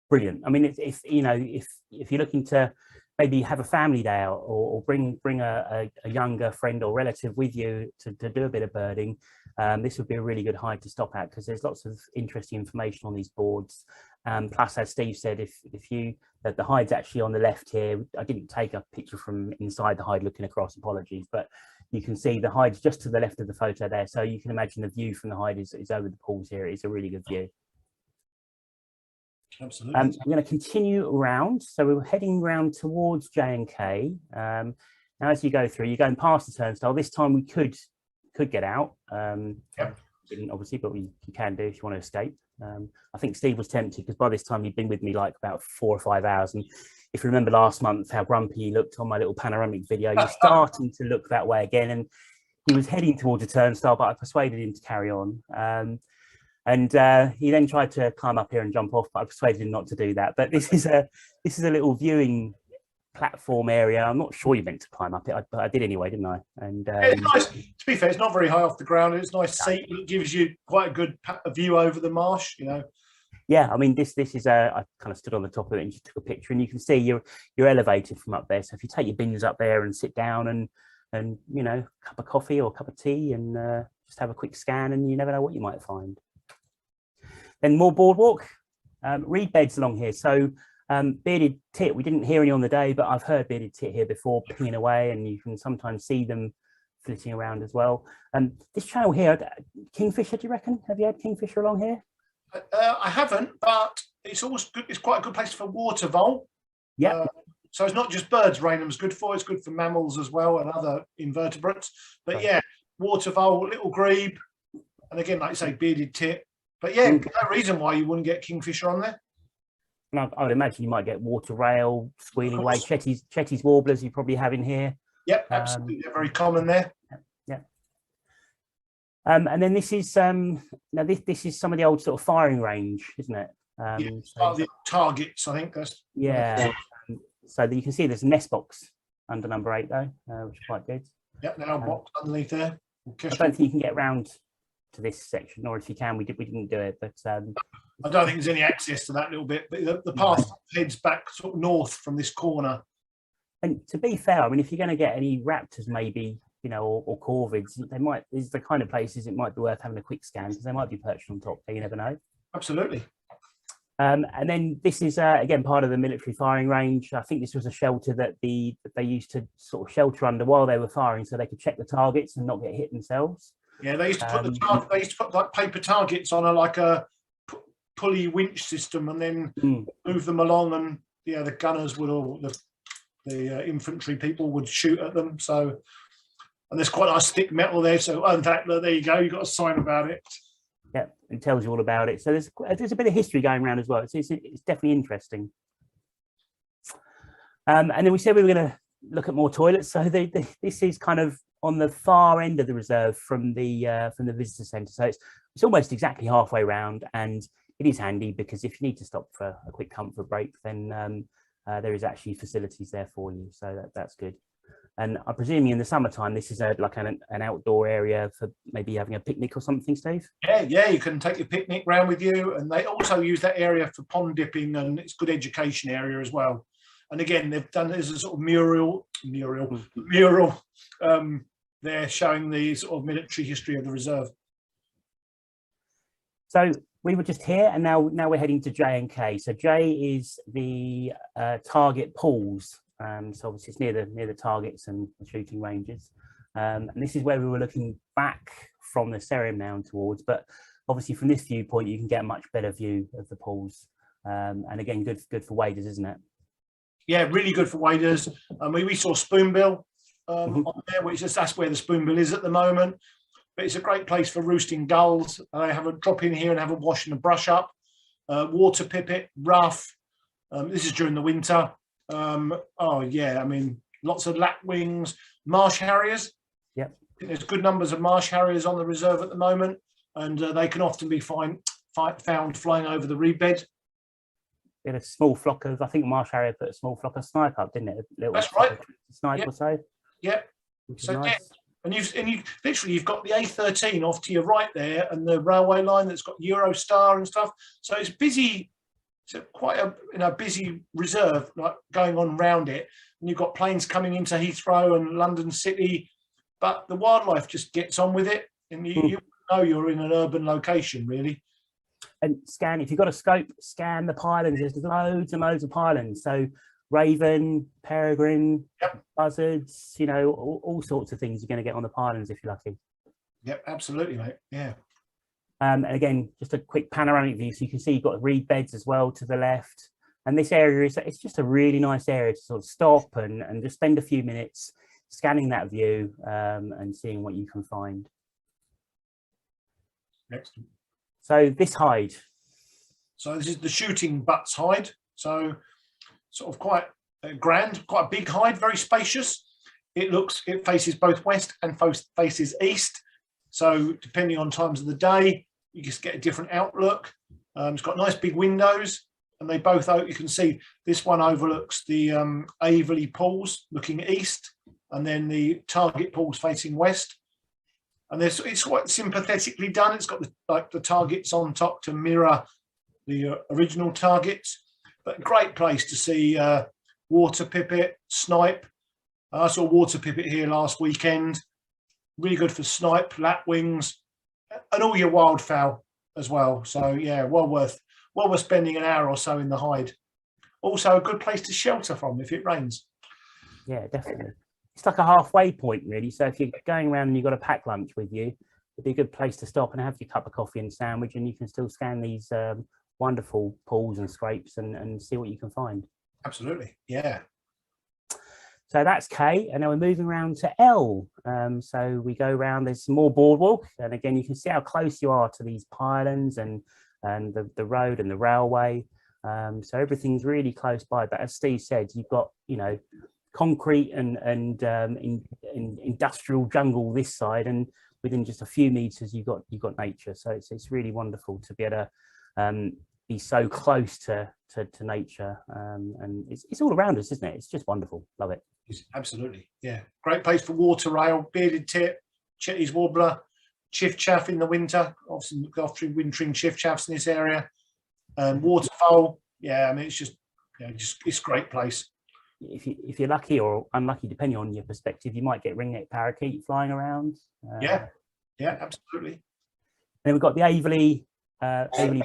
Brilliant. I mean, if you know, if you're looking to maybe have a family day out, or bring a younger friend or relative with you to do a bit of birding, this would be a really good hide to stop at, because there's lots of interesting information on these boards. Plus, as Steve said, if the hide's actually on the left here. I didn't take a picture from inside the hide looking across, apologies, but you can see the hide's just to the left of the photo there. So you can imagine the view from the hide is over the pools here. It's a really good view. Absolutely. I'm going to continue around. So we're heading around towards J&K. Now, as you go through, you're going past the turnstile. This time we could get out. Yep. Didn't obviously, but you can do if you want to escape. I think Steve was tempted, because by this time he'd been with me like about 4 or 5 hours. And if you remember last month how grumpy he looked on my little panoramic video, you're starting to look that way again. And he was heading towards a turnstile, but I persuaded him to carry on. And he then tried to climb up here and jump off, but I persuaded him not to do that. But this is a little viewing platform area. I'm not sure you meant to climb up it, but I did anyway, didn't I? And yeah, it's nice. To be fair, it's not very high off the ground. It's nice seat. It gives you quite a good view over the marsh, you know. Yeah, I mean, this is I kind of stood on the top of it and just took a picture, and you can see you're elevated from up there. So if you take your bins up there and sit down and and a cup of coffee or a cup of tea, and just have a quick scan, and you never know what you might find. Then more boardwalk, reed beds along here. So bearded tit, we didn't hear any on the day, but I've heard bearded tit here before pinging away, and you can sometimes see them flitting around as well. This channel here, kingfisher, do you reckon? Have you had kingfisher along here? I haven't, but it's always good. It's quite a good place for water vole. Yeah. So it's not just birds Rainham's good for, it's good for mammals as well and other invertebrates. But yeah, water vole, little grebe, and again, like you say, bearded tit. But yeah, no reason why you wouldn't get kingfisher on there. And I would imagine you might get water rail squealing away. Chetty's warblers you probably have in here. Yep, absolutely. They're very common there. Yeah. And then this is now this is some of the old sort of firing range, isn't it? So the targets, I think that's so that you can see there's a nest box under number 8 though, which is quite good. Yeah, now box underneath there. I don't think you can get round to this section, or if you can, we didn't do it, but I don't think there's any access to that little bit, but the path heads back sort of north from this corner. And to be fair, I mean, if you're going to get any raptors, maybe, or corvids, these are the kind of places it might be worth having a quick scan, because they might be perched on top there, you never know. Absolutely. And then this is again part of the military firing range. I think this was a shelter that they used to sort of shelter under while they were firing, so they could check the targets and not get hit themselves. Yeah, they used to put like paper targets on a pulley winch system, and then move them along, and the gunners would all the infantry people would shoot at them. So, and there's quite a nice thick metal there. So, in fact, there you go. You've got a sign about it. Yeah, it tells you all about it. So there's a bit of history going around as well. It's definitely interesting. And then we said we were going to look at more toilets. So this is kind of on the far end of the reserve from the visitor centre. So it's almost exactly halfway around, and it is handy because if you need to stop for a quick comfort break, then there is actually facilities there for you. So that's good. And I'm presuming in the summertime, this is like an outdoor area for maybe having a picnic or something, Steve? Yeah, you can take your picnic round with you. And they also use that area for pond dipping, and it's a good education area as well. And again, they've done it as a sort of mural there showing the sort of military history of the reserve. So we were just here, and now we're heading to J and K. So J is the target pools. So obviously it's near the targets and the shooting ranges, and this is where we were looking back from the Serium Mound towards, but obviously from this viewpoint you can get a much better view of the pools, and again good for waders, isn't it? Yeah, really good for waders. We saw spoonbill on there, that's where the spoonbill is at the moment, but it's a great place for roosting gulls. They have a drop in here and have a wash and a brush up. Water pipit, rough. This is during the winter. Oh yeah, I mean, lots of lapwings, marsh harriers. Yep. There's good numbers of marsh harriers on the reserve at the moment, and they can often be found flying over the reed bed. We had a small flock of, I think marsh harrier put a small flock of snipe up, didn't it? That's right. Snipe or so. Yep. So nice. Yeah. And you literally you've got the A13 off to your right there, and the railway line that's got Eurostar and stuff. So it's busy. So quite a busy reserve like going on around it, and you've got planes coming into Heathrow and London City, but the wildlife just gets on with it, and you know you're in an urban location really. And if you've got a scope, scan the pylons. There's loads and loads of pylons. So raven, peregrine, buzzards, all sorts of things you're going to get on the pylons if you're lucky. Yep, absolutely, mate. Yeah. And again, just a quick panoramic view, so you can see you've got reed beds as well to the left. And this area it's just a really nice area to sort of stop and just spend a few minutes scanning that view and seeing what you can find. Excellent. So this hide. So this is the shooting butts hide. So sort of quite grand, quite a big hide, very spacious. It faces both west and faces east. So depending on times of the day, you just get a different outlook. It's got nice big windows, and they both, you can see this one overlooks the Averley pools looking east, and then the target pools facing west. And it's quite sympathetically done. It's got the targets on top to mirror the original targets. But great place to see water pipit, snipe. I saw water pipit here last weekend. Really good for snipe, lapwings, and all your wildfowl as well. So yeah, well worth spending an hour or so in the hide. Also a good place to shelter from if it rains. Yeah, definitely. It's like a halfway point, really. So if you're going around and you've got a packed lunch with you, it'd be a good place to stop and have your cup of coffee and sandwich, and you can still scan these wonderful pools and scrapes and see what you can find. Absolutely, yeah. So that's K, and now we're moving around to L. So we go around, there's some more boardwalk, and again, you can see how close you are to these pylons and the road and the railway. So everything's really close by, but as Steve said, you've got, you know, concrete and industrial jungle this side, and within just a few meters you've got nature. So it's really wonderful to be able to be so close to nature, and it's all around us, isn't it? It's just wonderful. Love it. Absolutely, yeah. Great place for water rail, bearded tit, Chetty's warbler, chiffchaff in the winter. Obviously look after wintering chiffchaffs in this area. Waterfowl, yeah. I mean, it's just, you know, it's a great place. If you're lucky or unlucky, depending on your perspective, you might get ringneck parakeet flying around. Yeah, absolutely. Then we've got the Aveley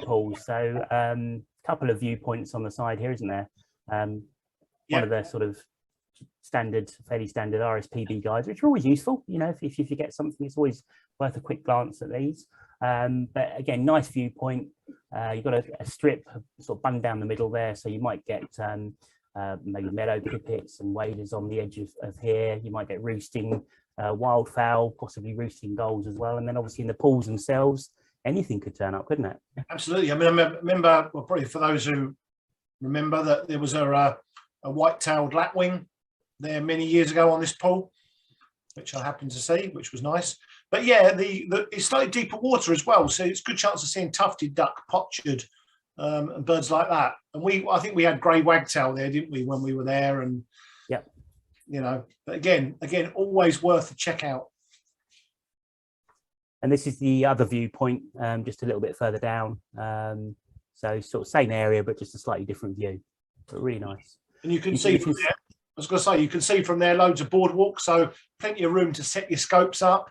pools. So a couple of viewpoints on the side here, isn't there? One of the sort of fairly standard RSPB guides, which are always useful. You know, if you forget something, it's always worth a quick glance at these. But again, nice viewpoint. You've got a strip sort of bunged down the middle there, so you might get maybe meadow pipits and waders on the edge of here. You might get roosting wildfowl, possibly roosting gulls as well. And then obviously in the pools themselves, anything could turn up, couldn't it? Absolutely. I mean, I remember, well, probably for those who remember, that there was a white-tailed lapwing there many years ago on this pool, which I happened to see, which was nice. But yeah, it's slightly deeper water as well, so it's a good chance of seeing tufted duck, pochard, and birds like that. And I think we had grey wagtail there, didn't we, when we were there? And yeah, you know, but again, always worth a check out. And this is the other viewpoint, just a little bit further down. So sort of same area, but just a slightly different view. But really nice. And you can see from there, I was going to say, you can see from there loads of boardwalk, so plenty of room to set your scopes up.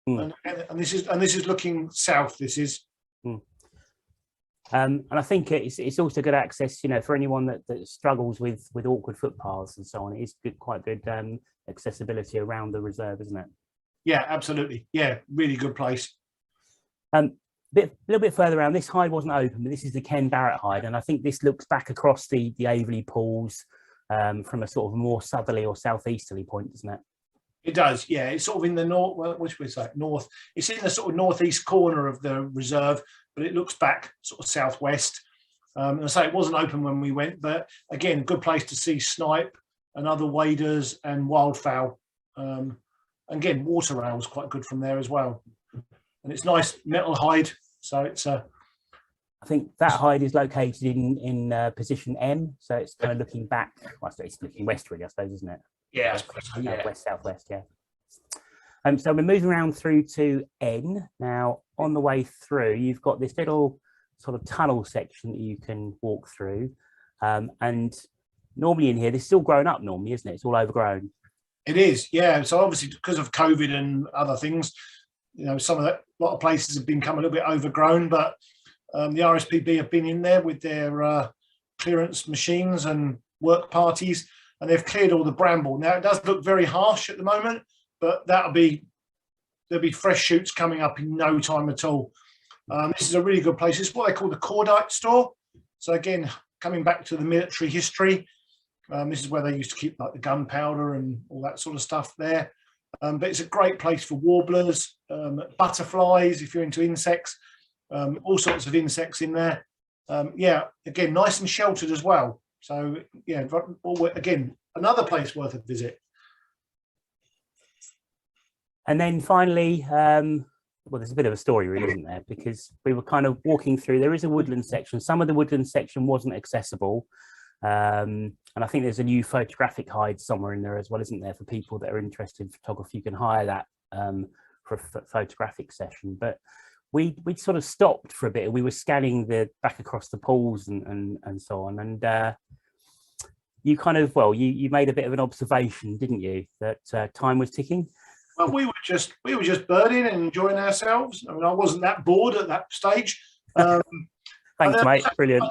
And this is looking south. This is. And I think it's also good access, you know, for anyone that struggles with awkward footpaths and so on. It is quite good accessibility around the reserve, isn't it? Yeah, absolutely. Yeah, really good place. A little bit further around, this hide wasn't open, but this is the Ken Barrett hide, and I think this looks back across the Aveley pools from a sort of more southerly or southeasterly point, doesn't it? It does, yeah. It's sort of in the north. Well, which way is that? North. It's in the sort of northeast corner of the reserve, but it looks back sort of southwest. And I say it wasn't open when we went, but again, good place to see snipe and other waders and wildfowl. Again, water rail was quite good from there as well. And it's nice metal hide, so it's I think that hide is located in position M, so it's kind of looking back. Well, it's looking west, really, I suppose, isn't it? Yeah, west southwest. Yeah. So we're moving around through to N now. On the way through, you've got this little sort of tunnel section that you can walk through, and normally in here, this is still grown up. Normally, isn't it? It's all overgrown. It is, yeah. So obviously, because of COVID and other things, you know, a lot of places have become a little bit overgrown, but the RSPB have been in there with their clearance machines and work parties, and they've cleared all the bramble. Now, it does look very harsh at the moment, but there'll be fresh shoots coming up in no time at all. This is a really good place. It's what they call the cordite store. So again, coming back to the military history, this is where they used to keep like the gunpowder and all that sort of stuff there. But it's a great place for warblers, butterflies, if you're into insects, all sorts of insects in there. Yeah, again, nice and sheltered as well. So yeah, again, another place worth a visit. And then finally, well, there's a bit of a story really, isn't there? Because we were kind of walking through, there is a woodland section. Some of the woodland section wasn't accessible. And I think there's a new photographic hide somewhere in there as well, isn't there? For people that are interested in photography, you can hire that for a photographic session. But we sort of stopped for a bit. We were scanning back across the pools and so on. And you kind of, well, you made a bit of an observation, didn't you, that time was ticking? Well, we were just birding and enjoying ourselves. I mean, I wasn't that bored at that stage. Thanks, mate. Brilliant.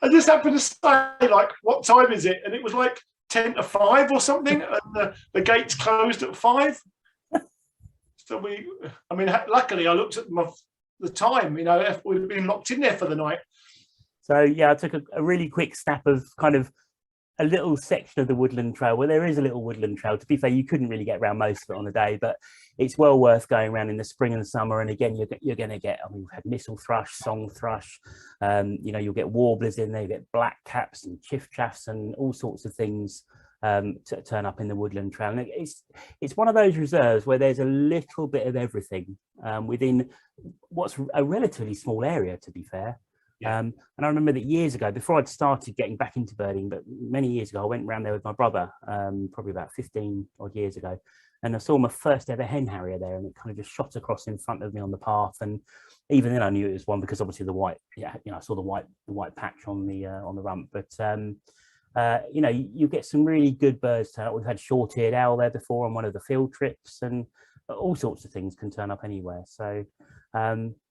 I just happened to say, like, what time is it? And it was like 10 to 5 or something, and the gates closed at 5. So luckily I looked at the time, you know, we'd been locked in there for the night. So yeah, I took a really quick snap of kind of a little section of the woodland trail. Well, there is a little woodland trail. To be fair, you couldn't really get around most of it on the day, but it's well worth going around in the spring and the summer. And again, you're going to get, I mean, we've had missel thrush, song thrush, you know, you'll get warblers in there, you get black caps and chiffchaffs and all sorts of things to turn up in the woodland trail. And it's one of those reserves where there's a little bit of everything within what's a relatively small area, to be fair. Yeah. And I remember that years ago, before I'd started getting back into birding, but many years ago, I went around there with my brother, probably about 15 odd years ago, and I saw my first ever hen harrier there, and it kind of just shot across in front of me on the path. And even then I knew it was one, because obviously the white, yeah, you know, I saw the white patch on the rump. But you know, you get some really good birds turn up. We've had short-eared owl there before on one of the field trips, and all sorts of things can turn up anywhere. So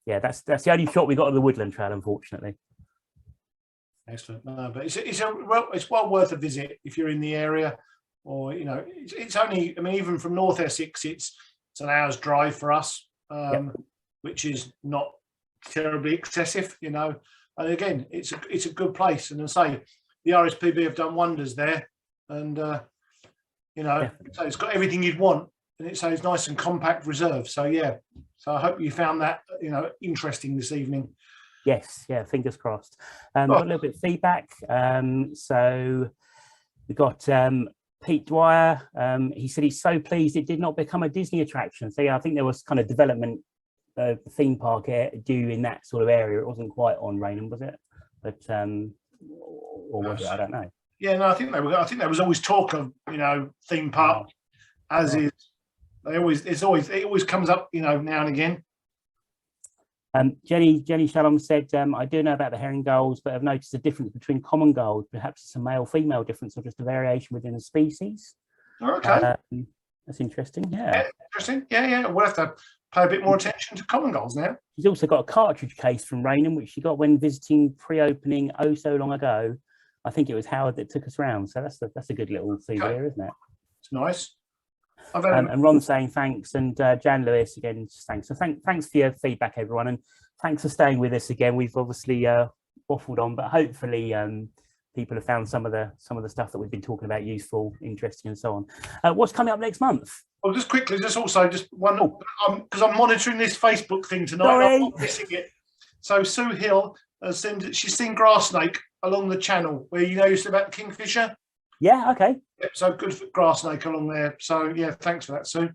yeah, that's the only shot we got of the woodland trail, unfortunately. Excellent. No, but it's well worth a visit if you're in the area, or you know, it's only, I mean, even from North Essex, it's an hour's drive for us, which is not terribly excessive, you know. And again, it's a good place, and I say the RSPB have done wonders there, and you know, so it's got everything you'd want, and it's nice and compact reserve. So yeah, so I hope you found that, you know, interesting this evening. Yes, yeah, fingers crossed. Got a little bit of feedback. So we got Pete Dwyer. He said he's so pleased it did not become a Disney attraction. So yeah, I think there was kind of development theme park due in that sort of area. It wasn't quite on Rainham, was it? But or was it? I don't know. Yeah, no, I think there was always talk of, you know, theme park, as is. It always comes up, you know, now and again. Jenny Shalom said, I do know about the herring gulls, but I've noticed a difference between common gulls. Perhaps it's a male-female difference or just a variation within the species. Okay. That's interesting. Yeah. Interesting. Yeah. We'll have to pay a bit more attention to common gulls now. She's also got a cartridge case from Rainham, which she got when visiting pre-opening oh so long ago. I think it was Howard that took us round. So that's a good little souvenir, isn't it? It's nice. And Ron saying thanks, and Jan Lewis again, thanks. So thanks for your feedback, everyone, and thanks for staying with us again. We've obviously waffled on, but hopefully people have found some of the stuff that we've been talking about useful, interesting, and so on. What's coming up next month? Well, just quickly, just one, because I'm monitoring this Facebook thing tonight. Sorry. I'm not missing it. So Sue Hill she's seen grass snake along the channel where, you know, you said about the kingfisher. Yeah, okay. Yep, so good for grass snake along there. So yeah, thanks for that, Sue.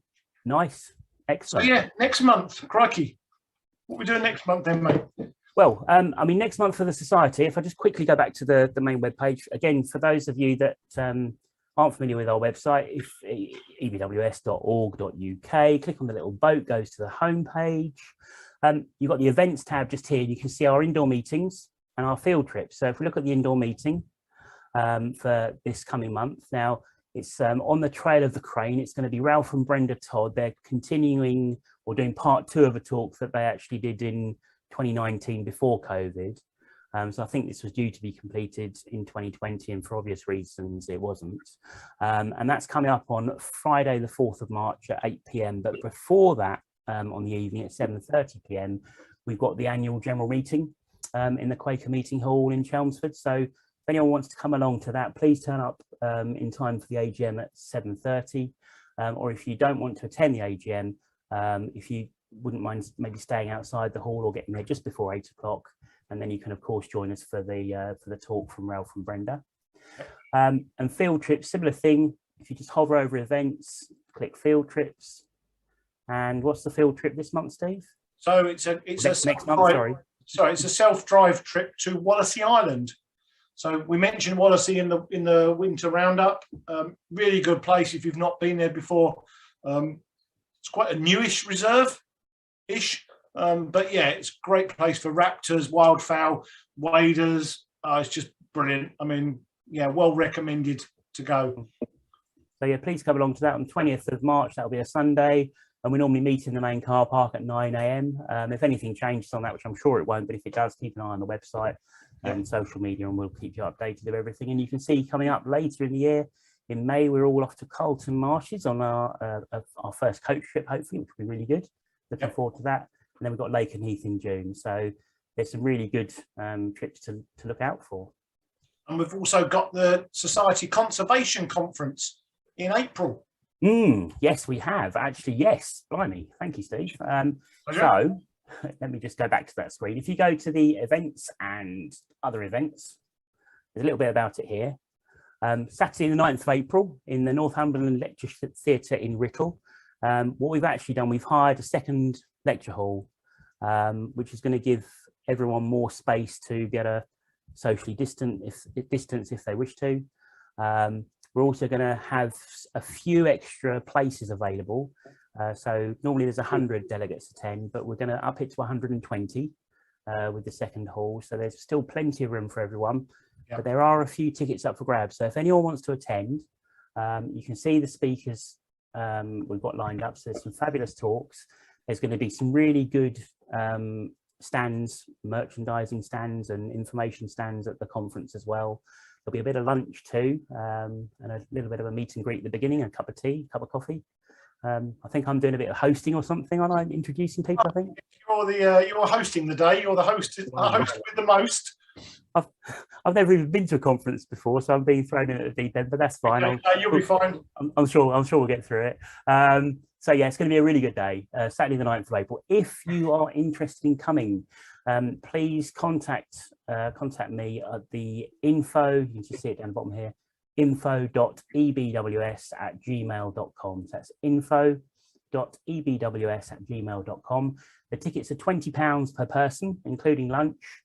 Nice. Excellent. So yeah, next month, crikey. What are we doing next month then, mate? Well, I mean, next month for the Society, if I just quickly go back to the main webpage, again, for those of you that aren't familiar with our website, if ebws.org.uk, click on the little boat, goes to the homepage. You've got the events tab just here. You can see our indoor meetings and our field trips. So if we look at the indoor meeting, for this coming month. Now, it's on the Trail of the Crane. It's going to be Ralph and Brenda Todd. They're continuing or doing part 2 of a talk that they actually did in 2019 before COVID. So I think this was due to be completed in 2020, and for obvious reasons it wasn't. And that's coming up on Friday, the 4th of March at 8 p.m. But before that, on the evening at 7:30 p.m, we've got the annual general meeting in the Quaker Meeting Hall in Chelmsford. So if anyone wants to come along to that, please turn up in time for the AGM at 7:30. Or if you don't want to attend the AGM, if you wouldn't mind maybe staying outside the hall or getting there just before 8 o'clock, and then you can of course join us for the talk from Ralph and Brenda. And field trips, similar thing. If you just hover over events, click field trips. And what's the field trip this month, Steve? So it's next month. Sorry, it's a self-drive trip to Wallasey Island. So we mentioned Wallasey in the winter roundup. Really good place if you've not been there before. It's quite a newish reserve-ish, but yeah, it's a great place for raptors, wildfowl, waders. It's just brilliant. I mean, yeah, well recommended to go. So yeah, please come along to that on 20th of March. That'll be a Sunday, and we normally meet in the main car park at 9 AM. If anything changes on that, which I'm sure it won't, but if it does, keep an eye on the website and social media, and we'll keep you updated with everything. And you can see coming up later in the year, in May, we're all off to Carlton Marshes on our first coach trip, hopefully, which will be really good. Looking forward to that. And then we've got Lake and Heath in June. So there's some really good trips to look out for. And we've also got the Society Conservation Conference in April. Yes, we have actually. Yes, blimey. Thank you, Steve. So let me just go back to that screen. If you go to the events and other events, there's a little bit about it here. Saturday the 9th of April in the Northumberland Lecture Theatre in Writtle. What we've actually done, we've hired a second lecture hall, which is going to give everyone more space to get a socially distance if they wish to. We're also going to have a few extra places available. So normally there's 100 delegates attend, but we're going to up it to 120 with the second hall. So there's still plenty of room for everyone, but there are a few tickets up for grabs. So if anyone wants to attend, you can see the speakers we've got lined up. So there's some fabulous talks. There's going to be some really good stands, merchandising stands and information stands at the conference as well. There'll be a bit of lunch too, and a little bit of a meet and greet at the beginning, a cup of tea, a cup of coffee. I think I'm doing a bit of hosting or something, aren't I? Introducing people, I think. You're hosting the day. You're the host, host with the most. I've never even been to a conference before, so I'm being thrown in at the deep end, but that's fine. Okay, you'll be fine. I'm sure we'll get through it. So yeah, it's going to be a really good day, Saturday the 9th of April. If you are interested in coming, please contact me at the info, you can just see it down the bottom here, info.ebws@gmail.com. So that's info.ebws@gmail.com. The tickets are £20 per person, including lunch.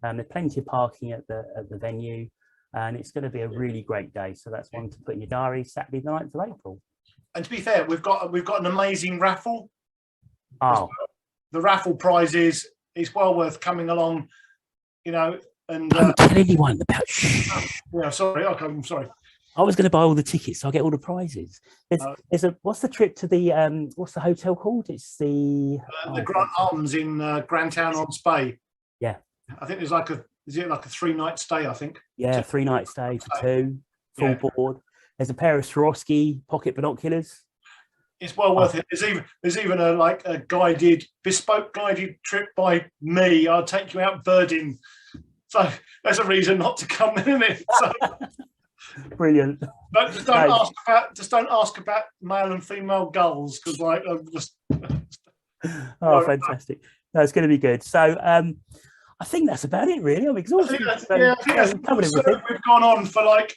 There's plenty of parking at the venue, and it's going to be a really great day. So that's one to put in your diary, Saturday the 9th of April. And to be fair, we've got an amazing raffle. Oh, the raffle prizes is well worth coming along, you know. And don't tell anyone about. Yeah, sorry. Okay, I'm sorry. I was going to buy all the tickets, so I get all the prizes. There's what's the trip to the what's the hotel called? It's the Grant Arms in Grantown-on-Spey. Yeah, I think there's like a 3-night stay. I think. Yeah, 3-night stay for two, full board. There's a pair of Swarovski pocket binoculars. It's well worth it. There's even a bespoke guided trip by me. I'll take you out birding. So there's a reason not to come, isn't it? So, brilliant. But just don't ask about male and female gulls, because I'm just. Oh, fantastic! No, it's going to be good. So I think that's about it, really. I'm exhausted. I think that's we've gone on for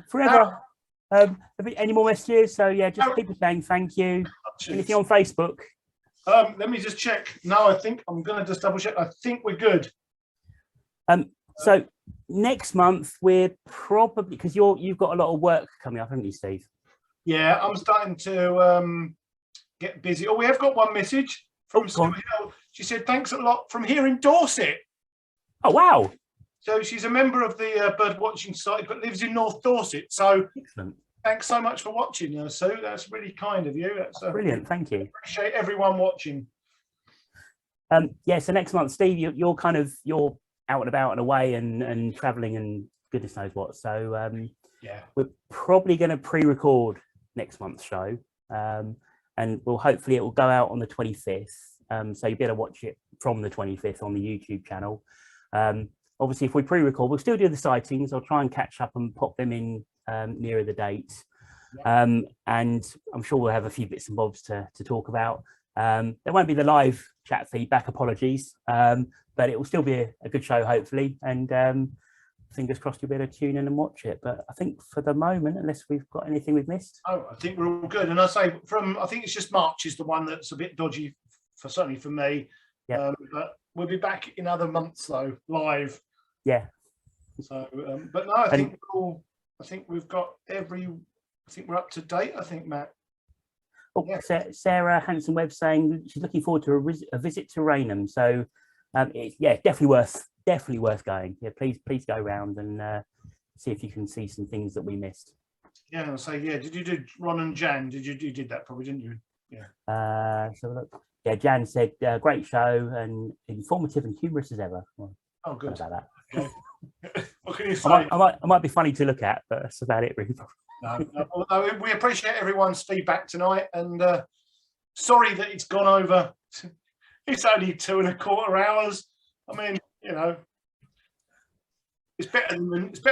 forever. Any more messages? So yeah, just people saying thank you. Anything on Facebook? Let me just check. No, I think I'm going to just double check. I think we're good. So next month we're probably, because you've got a lot of work coming up, haven't you, Steve? Yeah, I'm starting to get busy. Oh, we have got one message from Sue Hill. She said, "Thanks a lot from here in Dorset." Oh wow! So she's a member of the Birdwatching Society, but lives in North Dorset. So excellent. Thanks so much for watching, Sue. That's really kind of you. That's brilliant. Thank you. Appreciate everyone watching. Yeah. So next month, Steve, you're out and about and away and traveling and goodness knows what. So yeah, we're probably going to pre-record next month's show, and it will go out on the 25th. So you'll be able to watch it from the 25th on the YouTube channel. Obviously, if we pre-record, we'll still do the sightings. I'll try and catch up and pop them in nearer the date. And I'm sure we'll have a few bits and bobs to talk about. There won't be the live chat feedback, apologies, but it will still be a good show, hopefully. And fingers crossed you'll be able to tune in and watch it. But I think for the moment, unless we've got anything we've missed. Oh, I think we're all good. And I say I think it's just March is the one that's a bit dodgy, certainly for me. Yeah. But we'll be back in other months though, live. Yeah. So, but no, I think we've got I think we're up to date. I think, Matt. Oh, yeah. Sarah Hanson-Webb saying she's looking forward to a visit to Rainham. So, it's definitely worth going. Yeah, please go round and see if you can see some things that we missed. Yeah, I'll say, yeah. Did you do Ron and Jan? You did that probably, didn't you? Yeah. So look, yeah, Jan said, great show and informative and humorous as ever. Well, Oh, good. about that. Okay. What can you say? I might be funny to look at, but that's about it, really. No, we appreciate everyone's feedback tonight, and sorry that it's gone over. It's only 2.25 hours. I mean, you know, it's better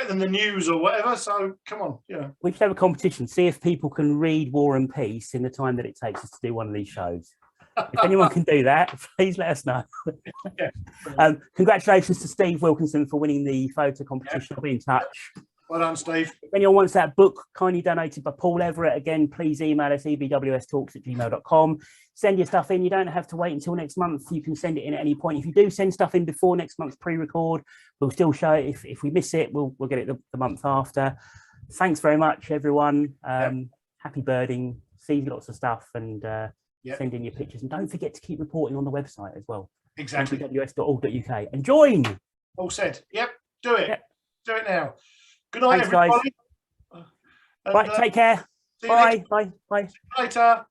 than the news or whatever. So come on, yeah. We should have a competition. See if people can read War and Peace in the time that it takes us to do one of these shows. If anyone can do that, please let us know. Yeah. Congratulations to Steve Wilkinson for winning the photo competition. Yeah. I'll be in touch. Well done, Steve. If anyone wants that book kindly donated by Paul Everett, again, please email us ebwstalks@gmail.com. Send your stuff in. You don't have to wait until next month. You can send it in at any point. If you do send stuff in before next month's pre-record, we'll still show it. If we miss it, we'll get it the month after. Thanks very much, everyone. Happy birding. See lots of stuff, and send in your pictures. And don't forget to keep reporting on the website as well. Exactly. ebws.org.uk. And join. All said. Yep. Do it. Yep. Do it now. Good night, Thanks, everybody. guys. Right, take care. Bye. Bye. Later.